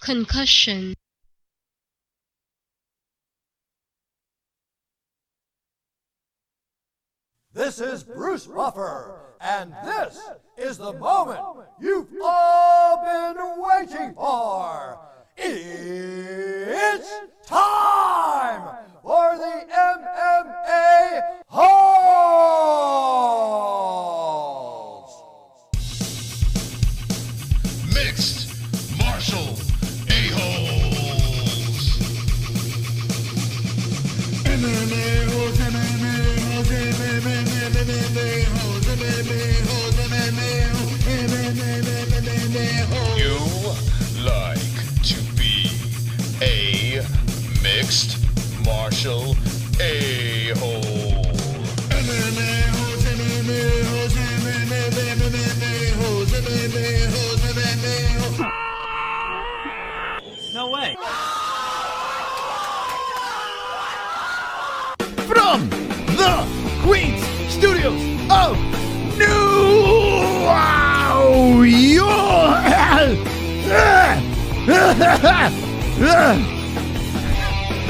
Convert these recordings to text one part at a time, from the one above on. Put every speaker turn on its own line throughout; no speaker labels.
concussion,
This is Bruce Buffer, and this is the moment you've all been waiting for. It's time for the MMA-Holes!
Mixed martial a-holes. MMA-Holes, MMA-Holes, MMA-Holes, MMA-Holes, MMA-Holes. You like to be a mixed martial a-hole. MMA-Holes, MMA-Holes, MMA-Holes, MMA-Holes, MMA-Holes.
No way.
From the Queens Studios of New York.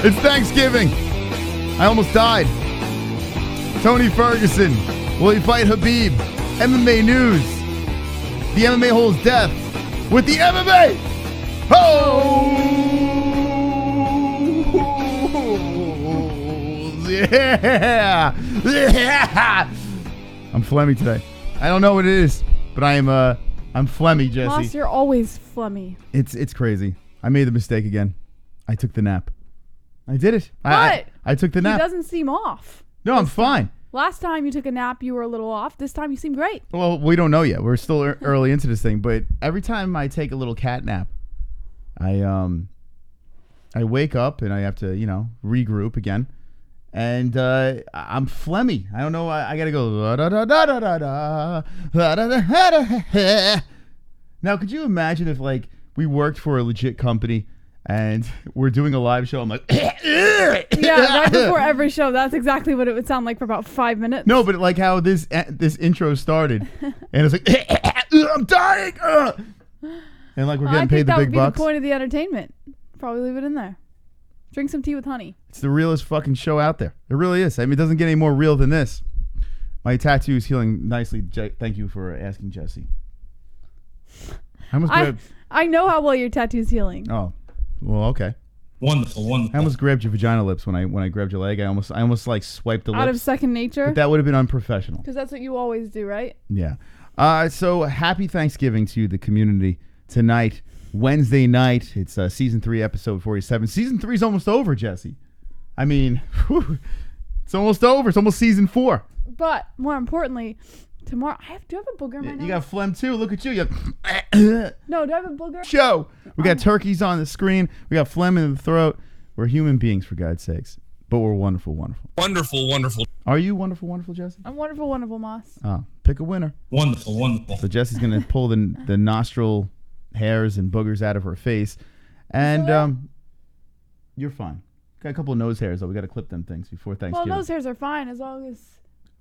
It's Thanksgiving. I almost died. Tony Ferguson. Will he fight Khabib? MMA news. The MMA-Holes death with the MMA Holes. Yeah. I'm phlegmy today. I don't know what it is, but I'm phlegmy, Jesse.
Moss, you're always phlegmy.
It's crazy. I made the mistake again. I took the nap. I did it.
But
I took the nap.
He doesn't seem off.
No, I'm fine.
Last time you took a nap, you were a little off. This time you seem great.
Well, we don't know yet. We're still early into this thing, but every time I take a little cat nap, I wake up and I have to, regroup again. And I'm phlegmy. I don't know. I got to go. Now, could you imagine if, we worked for a legit company and we're doing a live show? I'm like,
yeah, right before every show. That's exactly what it would sound like for about 5 minutes.
No, but like how this intro started, and it's like, I'm dying, and like we're getting paid the big bucks.
That would be the point of the entertainment. Probably leave it in there. Drink some tea with honey.
It's the realest fucking show out there. It really is. I mean, it doesn't get any more real than this. My tattoo is healing nicely. Thank you for asking, Jesse.
I know how well your tattoo's healing.
Oh, well, okay.
Wonderful.
I almost grabbed your vagina lips when I grabbed your leg. I almost like swiped the lips.
Out of second nature?
But that would have been unprofessional.
Because that's what you always do, right?
Yeah. So happy Thanksgiving to the community tonight. Wednesday night. It's season 3, episode 47. Season 3 is almost over, Jesse. I mean, it's almost over. It's almost season 4.
But more importantly, tomorrow do I have a booger in my nose?
You got phlegm too. Look at you.
No, do I have a booger?
Show. We got turkeys on the screen. We got phlegm in the throat. We're human beings, for God's sakes. But we're wonderful, wonderful.
Wonderful.
Are you wonderful, wonderful, Jesse?
I'm wonderful, Moss.
Oh, pick a winner.
Wonderful.
So Jesse's going to pull the nostril hairs and boogers out of her face. And you're fine. Got a couple of nose hairs, though. We got to clip them things before Thanksgiving.
Well, nose hairs are fine as long as...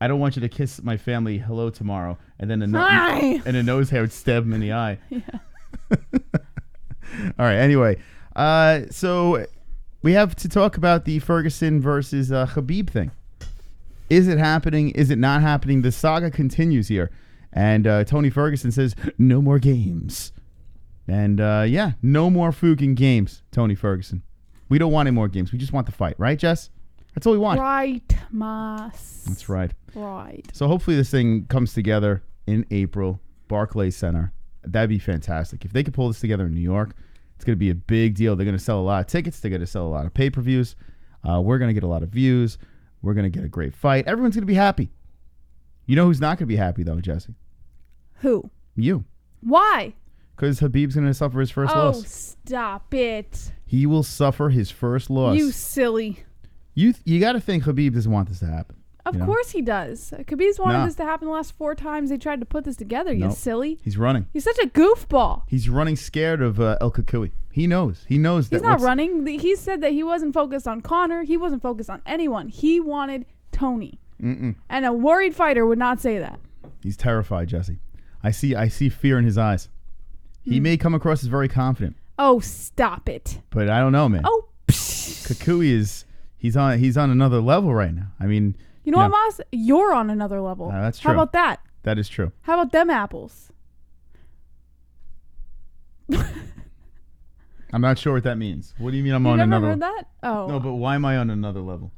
I don't want you to kiss my family hello tomorrow, and then a nose hair would stab him in the eye.
Yeah.
All right. Anyway, so we have to talk about the Ferguson versus Khabib thing. Is it happening? Is it not happening? The saga continues here, and Tony Ferguson says no more games, and no more fucking games. Tony Ferguson, we don't want any more games. We just want the fight, right, Jess? That's all we want.
Right, Moss.
That's right.
Right.
So hopefully this thing comes together in April, Barclays Center. That'd be fantastic. If they could pull this together in New York, it's going to be a big deal. They're going to sell a lot of tickets. They're going to sell a lot of pay-per-views. We're going to get a lot of views. We're going to get a great fight. Everyone's going to be happy. You know who's not going to be happy, though, Jesse?
Who?
You.
Why?
Because Khabib's going to suffer his first loss.
Oh, stop it.
He will suffer his first loss.
You silly.
You got to think Khabib doesn't want this to happen.
Of course he does. Khabib's wanted this to happen the last 4 times they tried to put this together, you silly.
He's running.
He's such a goofball.
He's running scared of El Kakui. He knows. He knows that.
He's not running. He said that he wasn't focused on Conor. He wasn't focused on anyone. He wanted Tony. And a worried fighter would not say that.
He's terrified, Jesse. I see fear in his eyes. He may come across as very confident.
Oh, stop it.
But I don't know, man.
Oh,
Kukui he's on another level right now. I mean,
you know what, Moss? You're on another level.
That's true.
How about that?
That is true.
How about them apples?
I'm not sure what that means. What do you mean I'm
You
on
never
another
heard that? Oh.
No, but why am I on another level?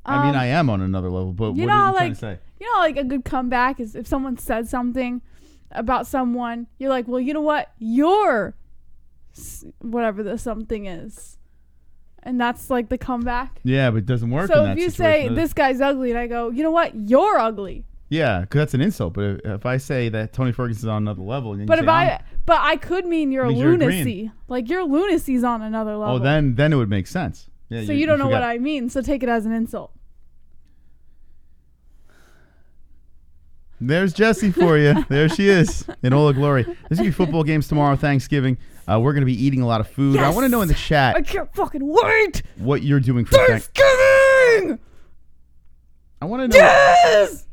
I mean, I am on another level, but what are you trying to say?
You know, like a good comeback is if someone said something about someone, you're like, well, you know what? You're whatever the something is. And that's like the comeback.
Yeah, but it doesn't work
So
in that
if you
situation.
say, this guy's ugly, and I go, you know what? You're ugly.
Yeah, because that's an insult. But if I say that Tony Ferguson's on another level, and then
But
you say,
but I could mean you're a
means you're
lunacy.
agreeing.
Like your lunacy's on another level.
oh, then it would make sense. Yeah,
so you don't know what
forgot.
I mean. So take it as an insult.
There's Jessie for you. There she is in all her glory. There's going to be football games tomorrow, Thanksgiving. We're going to be eating a lot of food.
Yes!
I want to know in the chat
I can't fucking wait.
what you're doing for
Thanksgiving.
I want to know.
Yes.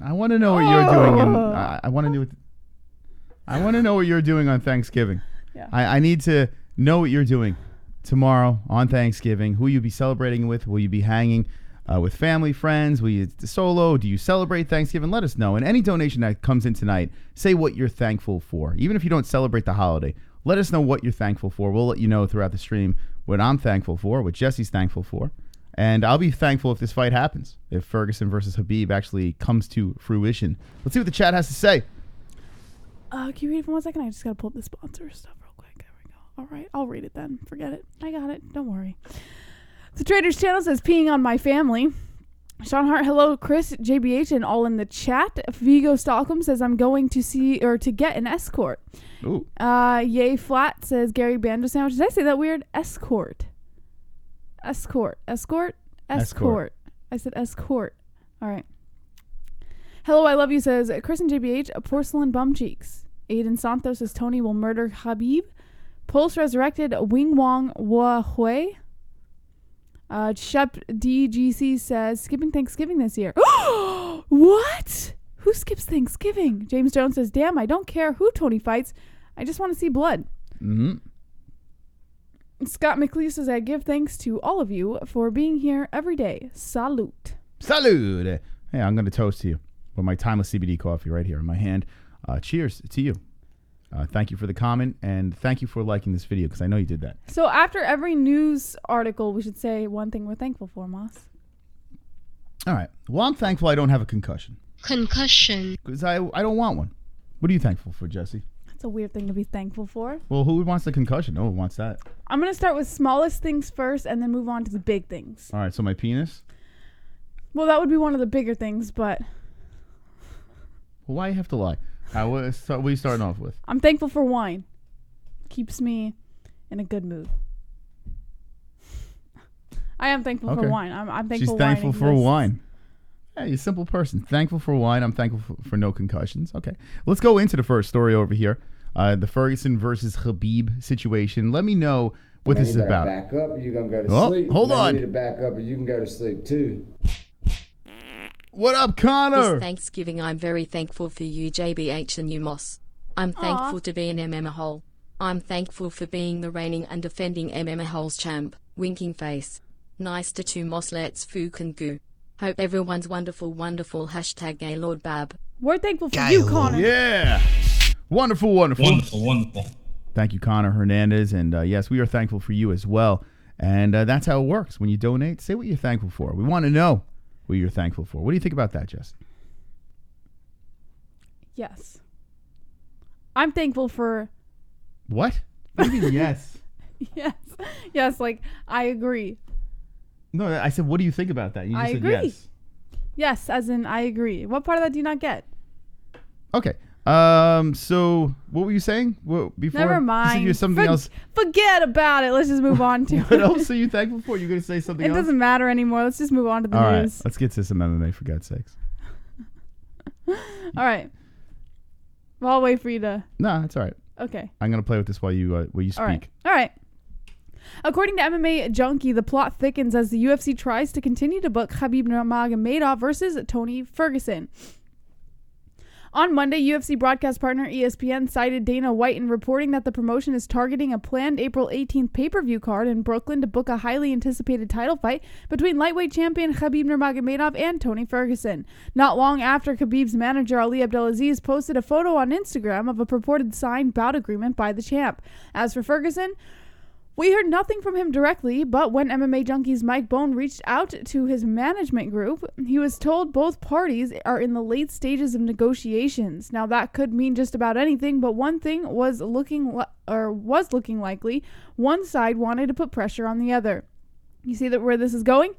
I want to know what you're doing. I want to know. I want to know what you're doing on Thanksgiving.
Yeah.
I need to know what you're doing tomorrow on Thanksgiving. Who you be celebrating with? Will you be hanging with family, friends? Will you solo? Do you celebrate Thanksgiving? Let us know. And any donation that comes in tonight, say what you're thankful for. Even if you don't celebrate the holiday, let us know what you're thankful for. We'll let you know throughout the stream what I'm thankful for, what Jesse's thankful for. And I'll be thankful if this fight happens, if Ferguson versus Khabib actually comes to fruition. Let's see what the chat has to say.
Can you read it for 1 second? I just got to pull up the sponsor stuff real quick. There we go. All right, I'll read it then. Forget it. I got it. Don't worry. The Traders channel says, peeing on my family. Sean Hart, hello, Chris, JBH, and all in the chat. Vigo Stockholm says, I'm going to see or to get an escort.
Ooh.
Yay Flat says, Gary Bando Sandwich. Did I say that weird? Escort. I said escort. All right. Hello, I love you, says Chris and JBH, porcelain bum cheeks. Aiden Santos says Tony will murder Khabib. Pulse resurrected Wing Wong Wa Hui. Shep DGC says skipping Thanksgiving this year. What? Who skips Thanksgiving? James Jones says, damn, I don't care who Tony fights. I just want to see blood.
Mm-hmm.
Scott McLeese says, I give thanks to all of you for being here every day. Salute.
Salute. Hey, I'm going to toast to you with my timeless CBD coffee right here in my hand. Cheers to you. Thank you for the comment, and thank you for liking this video, because I know you did that.
So after every news article, we should say one thing we're thankful for, Moss.
All right. Well, I'm thankful I don't have a concussion.
Concussion.
Because I don't want one. What are you thankful for, Jesse?
That's a weird thing to be thankful for.
Well, who wants the concussion? No one wants that.
I'm going to start with smallest things first and then move on to the big things.
All right, so my penis?
Well, that would be one of the bigger things, but...
Well, why you have to lie? What are you starting off with?
I'm thankful for wine. Keeps me in a good mood. I am thankful for wine. I'm thankful.
She's thankful
wine
for
exists.
wine. Hey, you're a simple person. Thankful for wine. I'm thankful for no concussions. Okay. Let's go into the first story over here. The Ferguson versus Khabib situation. Let me know what this is about.
Back up, or you gonna go to sleep.
Hold on.
You need to back up, or you can go to sleep too.
What up, Connor?
This Thanksgiving, I'm very thankful for you, JBH, and you, Moss. I'm thankful to be an MMA-Hole. I'm thankful for being the reigning and defending MMA-Holes champ. Winking face. Nice to two, Moss. Let's fucking go. Hope everyone's wonderful, wonderful. Hashtag Gaylord Bab.
We're thankful for you, Connor.
Yeah. Wonderful, wonderful.
Wonderful.
Thank you, Connor Hernandez. And yes, we are thankful for you as well. And that's how it works. When you donate, say what you're thankful for. We want to know what you're thankful for. What do you think about that, Jess?
Yes. I'm thankful for...
What? What do you mean, yes?
Yes. Yes, like, I agree.
No, I said, what do you think about that? You just
I
said
agree.
yes.
Yes, as in I agree. What part of that do you not get?
Okay. So what were you saying? Before
Never
you
mind.
said you had something else.
Forget about it. Let's just move on to
What
it.
else are you thankful for? You're gonna say something
It
else?
doesn't matter anymore. Let's just move on to the
All right.
news.
Let's get to some MMA for God's sakes.
All right. Well, I'll wait for you to...
No, that's all right.
Okay.
I'm gonna play with this while you speak.
All right. All right. According to MMA Junkie, the plot thickens as the UFC tries to continue to book Khabib Nurmagomedov versus Tony Ferguson. On Monday, UFC broadcast partner ESPN cited Dana White in reporting that the promotion is targeting a planned April 18th pay-per-view card in Brooklyn to book a highly anticipated title fight between lightweight champion Khabib Nurmagomedov and Tony Ferguson. Not long after, Khabib's manager Ali Abdelaziz posted a photo on Instagram of a purported signed bout agreement by the champ. As for Ferguson, we heard nothing from him directly, but when MMA Junkie's Mike Bone reached out to his management group, he was told both parties are in the late stages of negotiations. Now, that could mean just about anything, but one thing was looking likely. One side wanted to put pressure on the other. You see where this is going?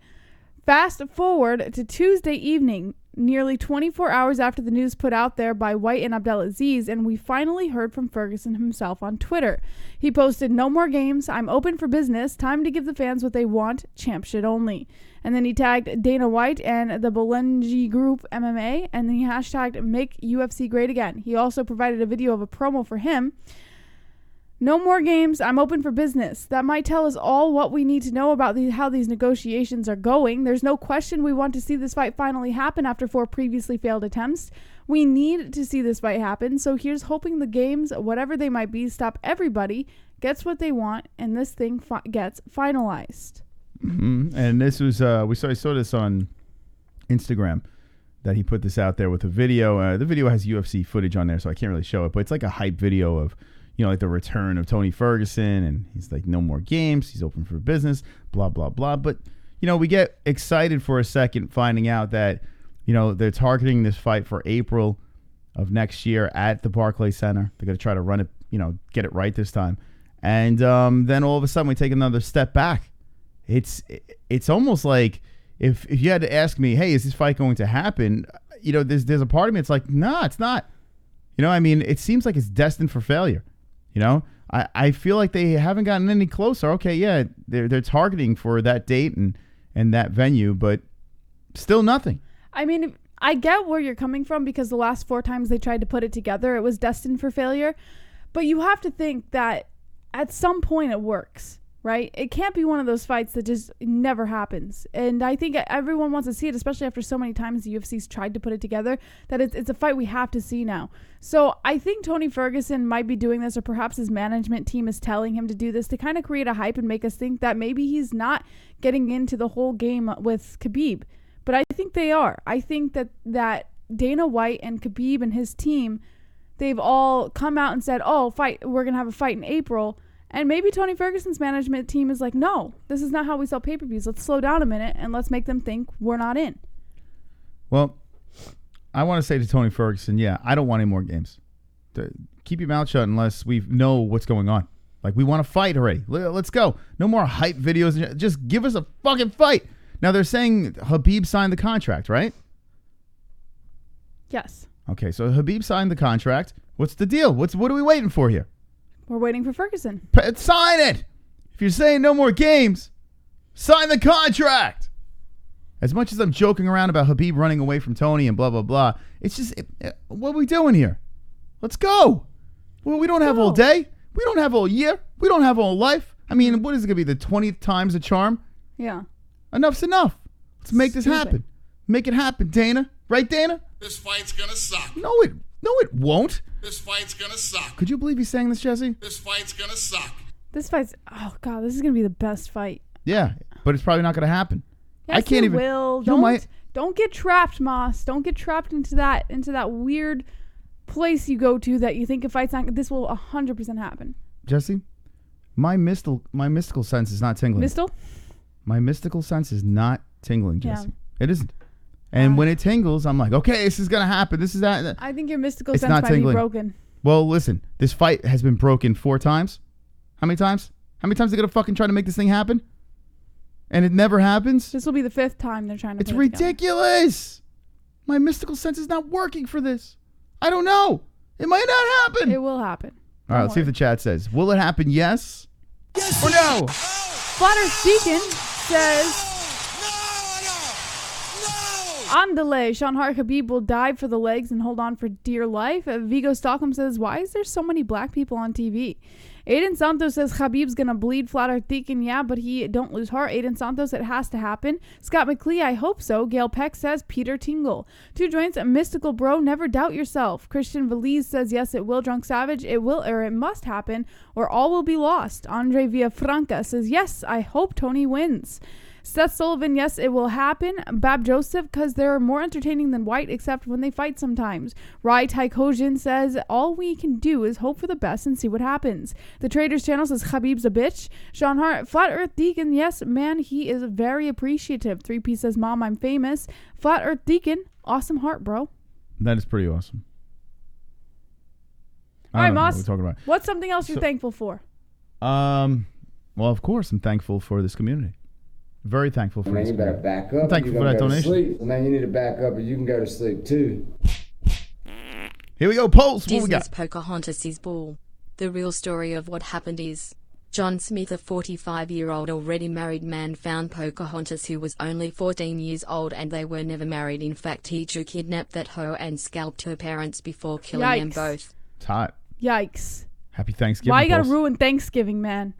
Fast forward to Tuesday evening, nearly 24 hours after the news put out there by White and Abdelaziz, and we finally heard from Ferguson himself on Twitter. He posted, "No more games. I'm open for business. Time to give the fans what they want. Champ shit only." And then he tagged Dana White and the Belenji Group MMA, and then he hashtagged Make UFC Great Again. He also provided a video of a promo for him. "No more games. I'm open for business." That might tell us all what we need to know about how these negotiations are going. There's no question we want to see this fight finally happen after 4 previously failed attempts. We need to see this fight happen, so here's hoping the games, whatever they might be, stop everybody, gets what they want, and this thing gets finalized.
Mm-hmm. And this was, I saw this on Instagram, that he put this out there with a video. The video has UFC footage on there, so I can't really show it, but it's like a hype video of, like the return of Tony Ferguson, and he's like, no more games, he's open for business, blah, blah, blah. But, we get excited for a second finding out that, they're targeting this fight for April of next year at the Barclays Center. They're going to try to run it, get it right this time. And then all of a sudden we take another step back. It's almost like if you had to ask me, hey, is this fight going to happen? There's a part of me that's like, nah, it's not. It seems like it's destined for failure. I feel like they haven't gotten any closer. Okay, yeah, they're targeting for that date and that venue, but still nothing.
I get where you're coming from, because the last 4 times they tried to put it together, it was destined for failure. But you have to think that at some point it works, right? It can't be one of those fights that just never happens. And I think everyone wants to see it, especially after so many times the UFC's tried to put it together, that it's a fight we have to see now. So I think Tony Ferguson might be doing this, or perhaps his management team is telling him to do this to kind of create a hype and make us think that maybe he's not getting into the whole game with Khabib. But I think they are. I think that Dana White and Khabib and his team, they've all come out and said, we're going to have a fight in April. And maybe Tony Ferguson's management team is like, no, this is not how we sell pay-per-views. Let's slow down a minute and let's make them think we're not in.
Well, I want to say to Tony Ferguson, yeah, I don't want any more games. Keep your mouth shut unless we know what's going on. Like, we want to fight already. Let's go. No more hype videos. Just give us a fucking fight. Now, they're saying Khabib signed the contract, right?
Yes.
Okay, so Khabib signed the contract. What's the deal? What are we waiting for here?
We're waiting for Ferguson.
Sign it! If you're saying no more games, sign the contract! As much as I'm joking around about Khabib running away from Tony and blah, blah, blah, it's just, what are we doing here? Let's go! Well, we don't have all day. We don't have all year. We don't have all life. What is it going to be, the 20th time's a charm?
Yeah.
Enough's enough. Let's make this happen. Make it happen, Dana. Right, Dana?
This fight's gonna suck.
No, it won't.
This fight's gonna suck.
Could you believe he's saying this, Jesse?
This fight's gonna suck.
This is gonna be the best fight.
Yeah, but it's probably not gonna happen.
Yes,
I can't even.
Will. Don't get trapped, Moss. Don't get trapped into that weird place you go to that you think a fight's not. This will 100% happen.
Jesse, my mystical sense is not tingling. My mystical sense is not tingling, Jesse. Yeah. It isn't. And when it tingles, I'm like, okay, this is going to happen. This is that.
I think your mystical sense might be broken.
Well, listen, this fight has been broken 4 times. How many times? How many times are they going to fucking try to make this thing happen? And it never happens?
This will be the 5th time they're trying to
It's ridiculous. My mystical sense is not working for this. I don't know. It might not happen.
It will happen.
All right, let's see if the chat says. Will it happen? Yes? Yes or no?
Flatter Deacon says, Andale, Sean Hart Khabib will dive for the legs and hold on for dear life. Vigo Stockholm says, why is there so many black people on TV? Aiden Santos says Khabib's gonna bleed flat or thinking, yeah, but he don't lose heart. Aiden Santos, it has to happen. Scott McLeay, I hope so. Gail Peck says Peter Tingle. Two Joints, mystical bro, never doubt yourself. Christian Valise says yes, it will. Drunk Savage, it will or it must happen, or all will be lost. Andre Villafranca says yes, I hope Tony wins. Seth Sullivan, yes, it will happen. Bab Joseph, because they're more entertaining than White, except when they fight sometimes. Rai Taikojin says, all we can do is hope for the best and see what happens. The Traders channel says, Khabib's a bitch. Sean Hart, Flat Earth Deacon, yes, man, he is very appreciative. 3P says, Mom, I'm famous. Flat Earth Deacon, awesome heart, bro.
That is pretty awesome.
All right, Moss,
what we're talking about.
What's something else you're thankful for?
Well, of course, I'm thankful for this community. Very thankful for this.
Man, you better back up.
I'm thankful for that donation.
Sleep. Man, you need to back up or you can go to sleep too.
Here we go, Pulse. What we
Disney's
got?
Pocahontas' ball. The real story of what happened is, John Smith, a 45-year-old already married man, found Pocahontas, who was only 14 years old, and they were never married. In fact, he kidnapped that hoe and scalped her parents before killing them both.
It's hot.
Yikes.
Happy Thanksgiving,
Why you gotta
Pulse.
ruin Thanksgiving, man?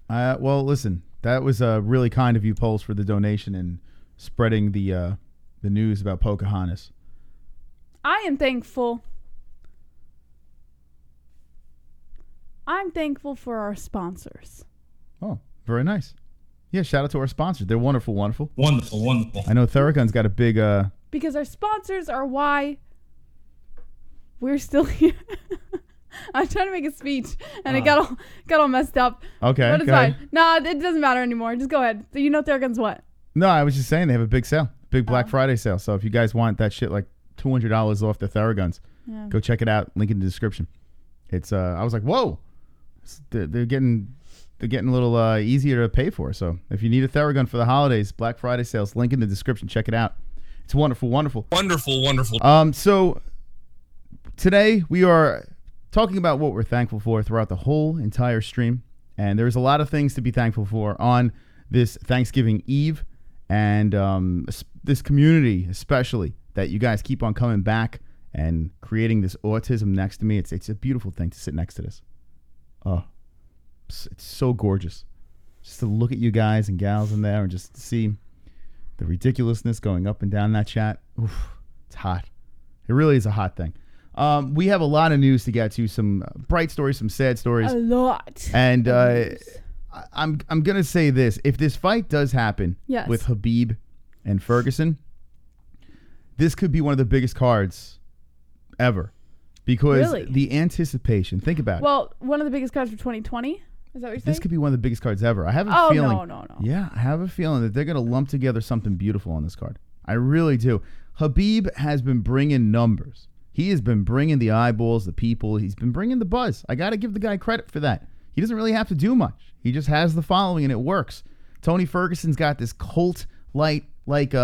Well, listen, that was really kind of you, Pulse, for the donation and spreading the news about Pocahontas.
I am thankful. I'm thankful for our sponsors.
Oh, very nice. Yeah, shout out to our sponsors. They're wonderful, wonderful.
Wonderful, wonderful.
I know Theragun's got a big...
Because our sponsors are why we're still here. I was trying to make a speech, and it got all messed up.
Okay,
but it's
go
fine.
ahead.
No, it doesn't matter anymore. Just go ahead. So you know Theragun's what?
No, I was just saying they have a big sale. Big Black Friday sale. So if you guys want that shit, like $200 off the Theraguns, go check it out. Link in the description. It's I was like, whoa. They're getting a little easier to pay for. So if you need a Theragun for the holidays, Black Friday sales, link in the description. Check it out. It's wonderful, wonderful.
Wonderful, wonderful.
So today we are talking about what we're thankful for throughout the whole entire stream. And there's a lot of things to be thankful for on this Thanksgiving Eve. And this community, especially, that you guys keep on coming back and creating this autism next to me. It's a beautiful thing to sit next to this. Oh, it's so gorgeous. Just to look at you guys and gals in there and just to see the ridiculousness going up and down that chat. Oof, it's hot. It really is a hot thing. We have a lot of news to get to, some bright stories, some sad stories.
A lot.
And I'm going to say this. If this fight does happen with Khabib and Ferguson, this could be one of the biggest cards ever. Because the anticipation, think about it.
Well, one of the biggest cards for 2020? Is that what you're saying?
This could be one of the biggest cards ever. I have a feeling.
No.
Yeah, I have a feeling that they're going to lump together something beautiful on this card. I really do. Khabib has been bringing numbers. He has been bringing the eyeballs, the people. He's been bringing the buzz. I got to give the guy credit for that. He doesn't really have to do much. He just has the following, and it works. Tony Ferguson's got this cult-like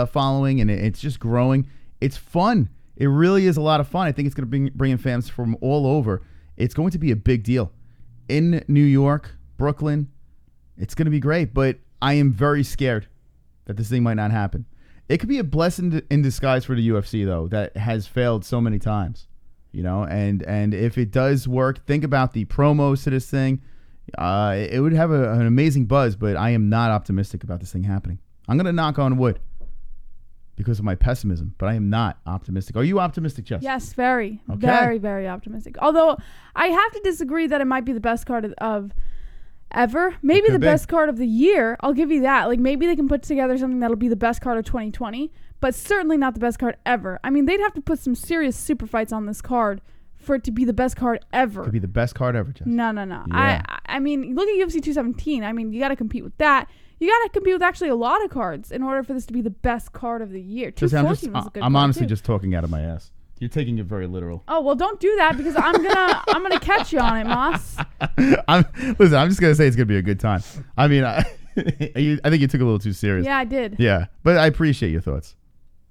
following, and it's just growing. It's fun. It really is a lot of fun. I think it's going to bring in fans from all over. It's going to be a big deal. In New York, Brooklyn, it's going to be great, but I am very scared that this thing might not happen. It could be a blessing in disguise for the UFC, though, that has failed so many times. You know, and if it does work, think about the promos to this thing. It would have an amazing buzz, but I am not optimistic about this thing happening. I'm going to knock on wood because of my pessimism, but I am not optimistic. Are you optimistic, Jess?
Yes, very.
Okay.
Very, very optimistic. Although, I have to disagree that it might be the best card of ever. Maybe the best card of the year. I'll give you that. Like, maybe they can put together something that'll be the best card of 2020, but certainly not the best card ever. I mean, they'd have to put some serious super fights on this card for it to be the best card ever.
Could be the best card ever, Jess.
No.
Yeah.
I mean, look at UFC 217. I mean, you got to compete with that. You got to compete with actually a lot of cards in order for this to be the best card of the year. 214 was a good card,
I'm honestly
too.
just talking out of my ass. You're taking it very literal.
Oh, well, don't do that because I'm gonna catch you on it, Moss.
I'm just gonna say it's gonna be a good time. I mean, I think you took it a little too serious.
Yeah, I did.
Yeah, but I appreciate your thoughts.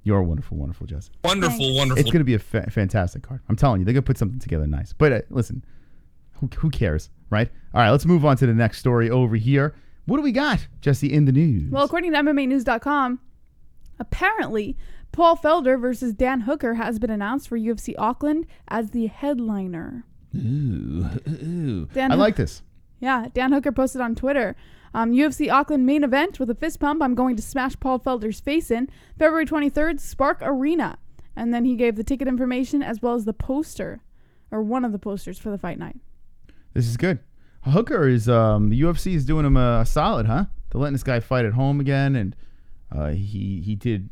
You're wonderful, wonderful, Jess.
Wonderful,
Thanks.
wonderful.
It's gonna be a fantastic card. I'm telling you, they're gonna put something together nice. But listen, who cares, right? All right, let's move on to the next story over here. What do we got, Jesse, in the news?
Well, according to MMAnews.com, apparently Paul Felder versus Dan Hooker has been announced for UFC Auckland as the headliner.
Ooh. I like this.
Yeah, Dan Hooker posted on Twitter, UFC Auckland main event with a fist pump. I'm going to smash Paul Felder's face in. February 23rd, Spark Arena. And then he gave the ticket information as well as the poster, or one of the posters for the fight night.
This is good. Hooker is, the UFC is doing him a solid, huh? They're letting this guy fight at home again, and he did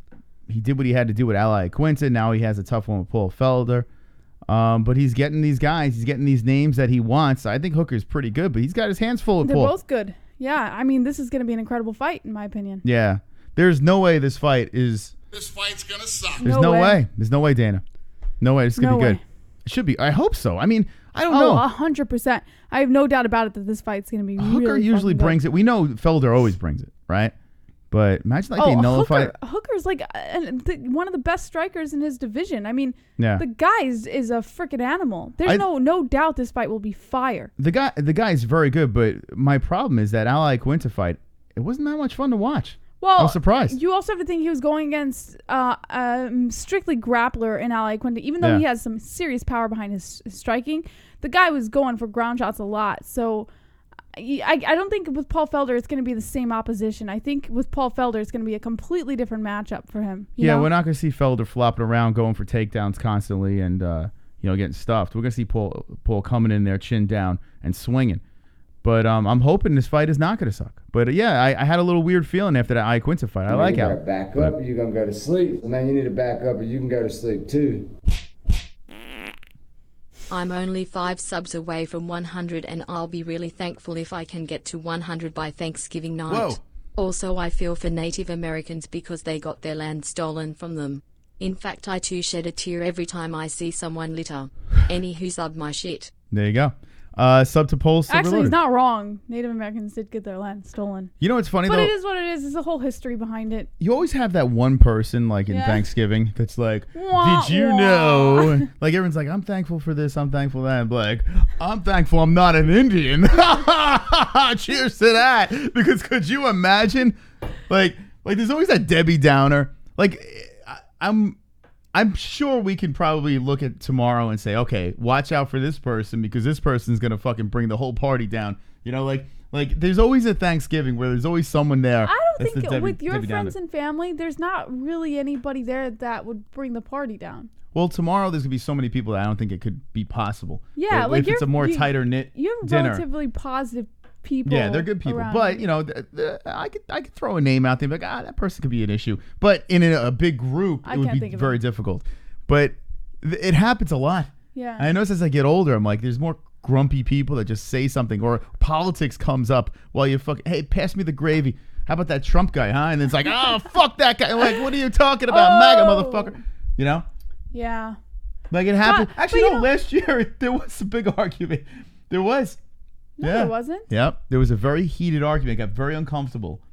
what he had to do with Ally Quinta. Now he has a tough one with Paul Felder. But he's getting these guys. He's getting these names that he wants. I think Hooker's pretty good, but he's got his hands full with
They're
Paul.
both good. Yeah, I mean, this is going to be an incredible fight, in my opinion.
Yeah. There's no way this fight is...
This fight's gonna suck.
There's no way. There's no way, Dana. No way. This is going to be good. It should be. I hope so. I mean, I don't know.
100%. I have no doubt about it that this fight's going to be
Hooker
really
usually brings it. We know Felder always brings it, right? But imagine they nullify...
Hooker's like one of the best strikers in his division. I mean,
yeah.
The guy is a freaking animal. There's no doubt this fight will be fire.
The guy's very good, but my problem is that Ally Quinta fight, it wasn't that much fun to watch.
Well,
I was surprised.
You also have to think he was going against strictly grappler in Ally Quinta. Even though he has some serious power behind his striking, the guy was going for ground shots a lot. So I don't think with Paul Felder it's going to be the same opposition. I think with Paul Felder it's going to be a completely different matchup for him. You know?
We're not going to see Felder flopping around going for takedowns constantly and getting stuffed. We're going to see Paul coming in there chin down and swinging. But I'm hoping this fight is not going to suck. But I had a little weird feeling after that Quinta fight. I like how
you got to back up or you're going to go to sleep. Now you need to back up or you can go to sleep too.
I'm only 5 subs away from 100 and I'll be really thankful if I can get to 100 by Thanksgiving night.
Whoa.
Also, I feel for Native Americans because they got their land stolen from them. In fact, I too shed a tear every time I see someone litter. Anywho, sub my shit.
There you go. Sub to Paul.
Actually, he's not wrong. Native Americans did get their land stolen.
You know what's funny though?
But it is what it is. There's a whole history behind it.
You always have that one person like in Thanksgiving that's like, did you know? Like everyone's like, I'm thankful for this, I'm thankful for that. I'm like, I'm thankful I'm not an Indian. Cheers to that. Because could you imagine? Like there's always that Debbie Downer. Like I'm sure we can probably look at tomorrow and say, okay, watch out for this person because this person's gonna fucking bring the whole party down. You know, like there's always a Thanksgiving where there's always someone there.
I don't think with your friends and family, there's not really anybody there that would bring the party down.
Well, tomorrow there's gonna be so many people that I don't think it could be possible.
Yeah,
if it's a more tighter knit
you have
dinner.
Relatively positive people.
Yeah, they're good people, but you know, I could throw a name out there, and be like, that person could be an issue. But in a big group, it would be very difficult. But it happens a lot.
Yeah,
and I notice as I get older, I'm like, there's more grumpy people that just say something, or politics comes up while you hey, pass me the gravy. How about that Trump guy, huh? And it's like, oh, fuck that guy. I'm like, what are you talking about, MAGA motherfucker? You know?
Yeah.
Like it happened. Actually, no. Last year there was a big argument. There was.
No, there wasn't.
Yep. There was a very heated argument. It got very uncomfortable.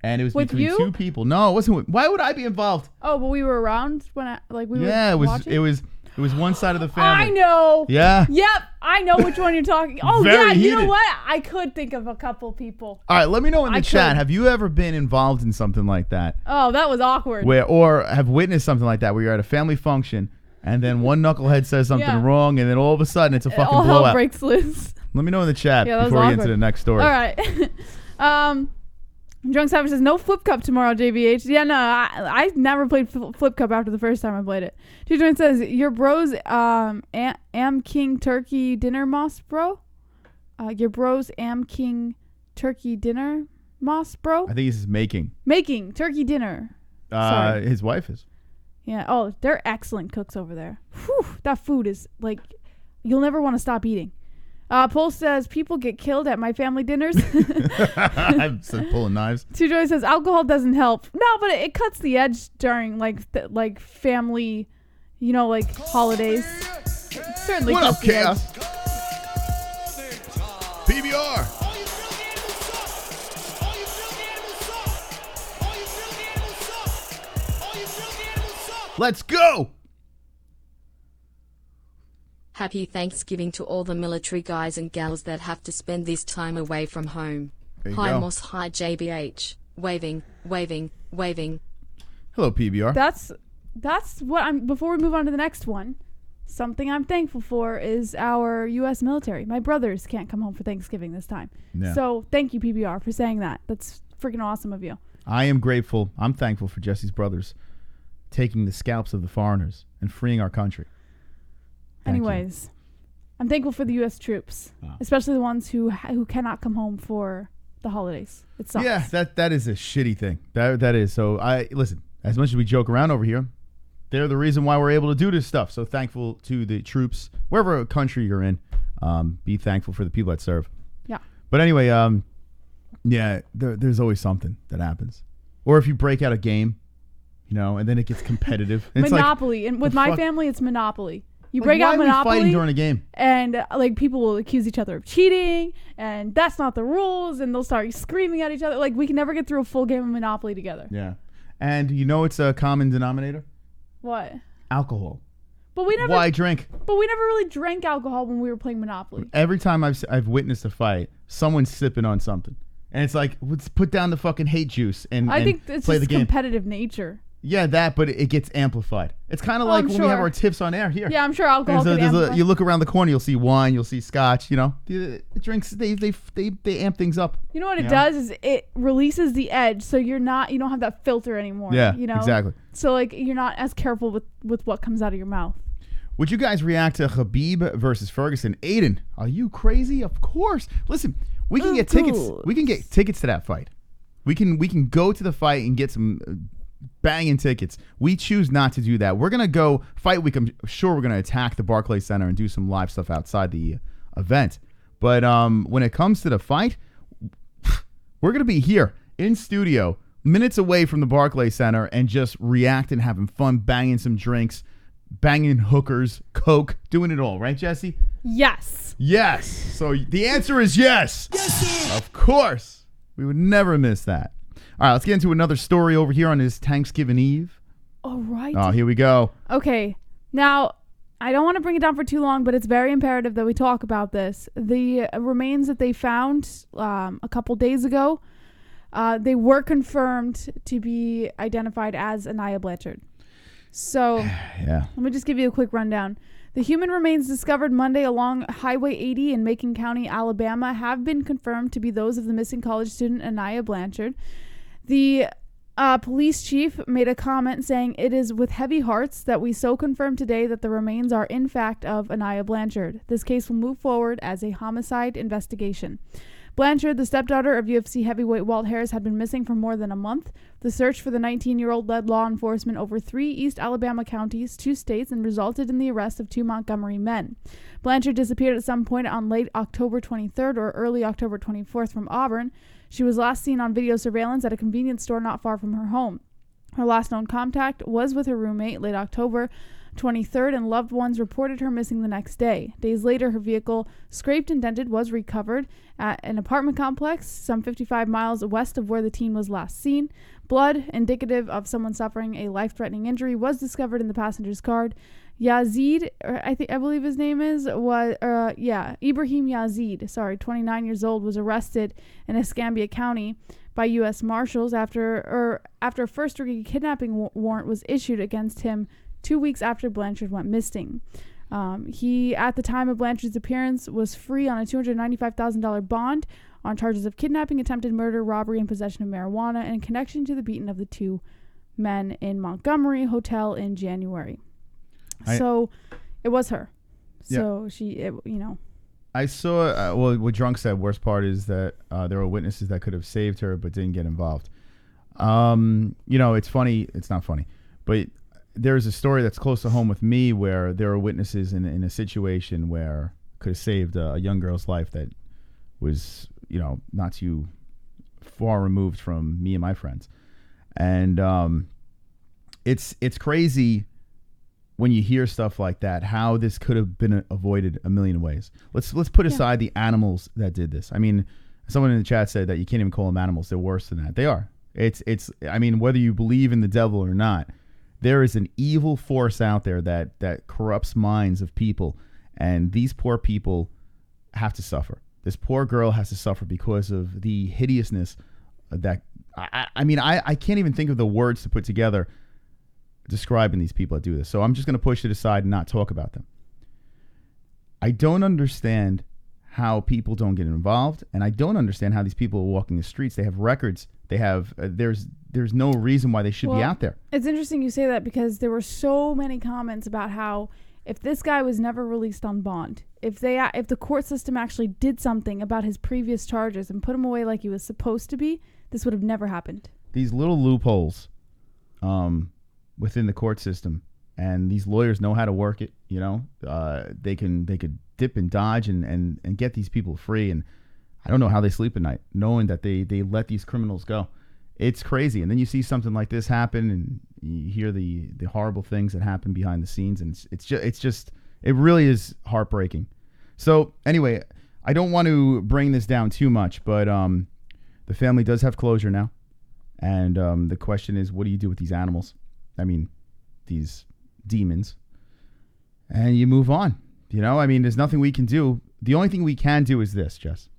And it was
with
between two people. No, it wasn't. Why would I be involved?
Oh, but we were around when we were watching?
It was one side of the family.
I know.
Yeah.
Yep. I know which one you're talking. Oh,
very heated.
You know what? I could think of a couple people.
All right, let me know in the chat. Have you ever been involved in something like that?
Oh, that was awkward.
Or have witnessed something like that where you're at a family function and then one knucklehead says something wrong and then all of a sudden it's a fucking blowout.
All hell breaks loose.
Let me know in the chat before we get into the next story.
All right. Drunk Savage says, no Flip Cup tomorrow, JBH. Yeah, no, I never played Flip Cup after the first time I played it. T-Joint says, your bro's Am King Turkey Dinner Moss, bro? Your bro's Am King Turkey Dinner Moss, bro?
I think he's making.
Making turkey dinner. Sorry.
His wife is.
Yeah. Oh, they're excellent cooks over there. Whew, that food is like, you'll never want to stop eating. Paul says, people get killed at my family dinners.
I'm pulling knives.
Two-Joy says, alcohol doesn't help. No, but it cuts the edge during like family, like holidays. It certainly
what
cuts
up,
the
Chaos? PBR. Let's go.
Happy Thanksgiving to all the military guys and gals that have to spend this time away from home. Hi Moss, hi JBH. Waving.
Hello, PBR.
That's that's what I'm. Before we move on to the next one, something I'm thankful for is our U.S. military. My brothers can't come home for Thanksgiving this time.
Yeah.
So thank you, PBR, for saying that. That's freaking awesome of you.
I am grateful. I'm thankful for Jesse's brothers taking the scalps of the foreigners and freeing our country.
Anyways, I'm thankful for the U.S. troops, especially the ones who cannot come home for the holidays. It sucks.
Yeah, that is a shitty thing. That is. So listen. As much as we joke around over here, they're the reason why we're able to do this stuff. So thankful to the troops, wherever country you're in. Be thankful for the people that serve.
Yeah.
But anyway, there's always something that happens. Or if you break out a game, and then it gets competitive. It's
Monopoly. And with my family, it's Monopoly. You break out Monopoly.
Why are we fighting during a game?
And people will accuse each other of cheating, and that's not the rules, and they'll start screaming at each other. We can never get through a full game of Monopoly together.
Yeah. And it's a common denominator?
What?
Alcohol.
But we never.
Why drink?
But we never really drank alcohol when we were playing Monopoly.
Every time I've witnessed a fight, someone's sipping on something, and it's like, let's put down the fucking hate juice and
think it's
play
just
the game.
Competitive nature.
Yeah, but it gets amplified. It's kind of like when we have our tips on air here.
Yeah, I'm sure alcohol can amplify.
You look around the corner, you'll see wine, you'll see scotch. The drinks they amp things up.
You know what it does is it releases the edge, so you don't have that filter anymore.
Yeah, exactly.
So you're not as careful with what comes out of your mouth.
Would you guys react to Khabib versus Ferguson? Aiden, are you crazy? Of course. Listen, we can get tickets. We can get tickets to that fight. We can go to the fight and get some banging tickets. We choose not to do that. We're going to go fight week. I'm sure we're going to attack the Barclays Center and do some live stuff outside the event. But when it comes to the fight, we're going to be here in studio, minutes away from the Barclays Center, and just reacting, having fun, banging some drinks, banging hookers, coke, doing it all. Right, Jesse?
Yes.
Yes. So the answer is yes. Yes, sir. Of course. We would never miss that. All right, let's get into another story over here on this Thanksgiving Eve.
All right.
Oh, here we go.
Okay. Now, I don't want to bring it down for too long, but it's very imperative that we talk about this. The remains that they found a couple days ago, they were confirmed to be identified as Anaya Blanchard. So,
yeah.
Let me just give you a quick rundown. The human remains discovered Monday along Highway 80 in Macon County, Alabama, have been confirmed to be those of the missing college student Anaya Blanchard. The police chief made a comment saying, "It is with heavy hearts that we so confirm today that the remains are in fact of Anaya Blanchard. This case will move forward as a homicide investigation." Blanchard, the stepdaughter of UFC heavyweight Walt Harris, had been missing for more than a month. The search for the 19-year-old led law enforcement over 3 East Alabama counties, 2 states, and resulted in the arrest of 2 Montgomery men. Blanchard disappeared at some point on late October 23rd or early October 24th from Auburn. She was last seen on video surveillance at a convenience store not far from her home. Her last known contact was with her roommate late October 23rd, and loved ones reported her missing the next day. Days later, her vehicle, scraped and dented, was recovered at an apartment complex some 55 miles west of where the teen was last seen. Blood, indicative of someone suffering a life-threatening injury, was discovered in the passenger's car. Yazid, I believe his name is, Ibrahim Yazid, 29 years old, was arrested in Escambia County by U.S. Marshals after a first-degree kidnapping warrant was issued against him 2 weeks after Blanchard went missing. He, at the time of Blanchard's appearance, was free on a $295,000 bond on charges of kidnapping, attempted murder, robbery, and possession of marijuana in connection to the beating of the 2 men in Montgomery Hotel in January. So it was her. So
I saw, what Drunk said, worst part is that there were witnesses that could have saved her but didn't get involved. It's funny. It's not funny. But there's a story that's close to home with me where there were witnesses in a situation where could have saved a young girl's life that was, not too far removed from me and my friends. And it's crazy when you hear stuff like that, how this could have been avoided a million ways. Let's put aside the animals that did this. I mean, someone in the chat said that you can't even call them animals. They're worse than that. They are. I mean, whether you believe in the devil or not, there is an evil force out there that corrupts minds of people, and these poor people have to suffer. This poor girl has to suffer because of the hideousness that I can't even think of the words to put together describing these people that do this. So I'm just going to push it aside and not talk about them. I don't understand how people don't get involved, and I don't understand how these people are walking the streets. They have records. They have there's no reason why they should be out there.
It's interesting you say that because there were so many comments about how if this guy was never released on bond, if the court system actually did something about his previous charges and put him away like he was supposed to be, this would have never happened.
These little loopholes within the court system, and these lawyers know how to work it. You know, they could dip and dodge and get these people free. And I don't know how they sleep at night, knowing that they let these criminals go. It's crazy. And then you see something like this happen, and you hear the horrible things that happen behind the scenes, and it really is heartbreaking. So anyway, I don't want to bring this down too much, but the family does have closure now. And the question is, what do you do with these animals? I mean, these demons. And you move on. You know, I mean, there's nothing we can do. The only thing we can do is this, Jess.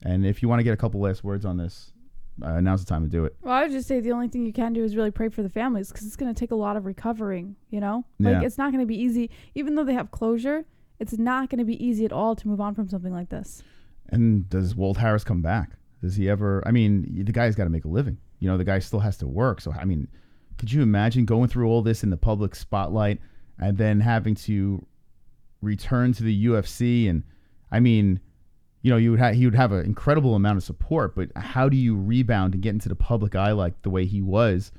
And if you want to get a couple last words on this, now's the time to do it.
Well, I would just say the only thing you can do is really pray for the families, because it's going to take a lot of recovering, you know? Like, it's not going to be easy. Even though they have closure, it's not going to be easy at all to move on from something like this.
And does Walt Harris come back? Does he ever? I mean, the guy's got to make a living. You know, the guy still has to work. So, I mean, could you imagine going through all this in the public spotlight and then having to return to the UFC? And, I mean, you know, he would have an incredible amount of support, but how do you rebound and get into the public eye like the way he was?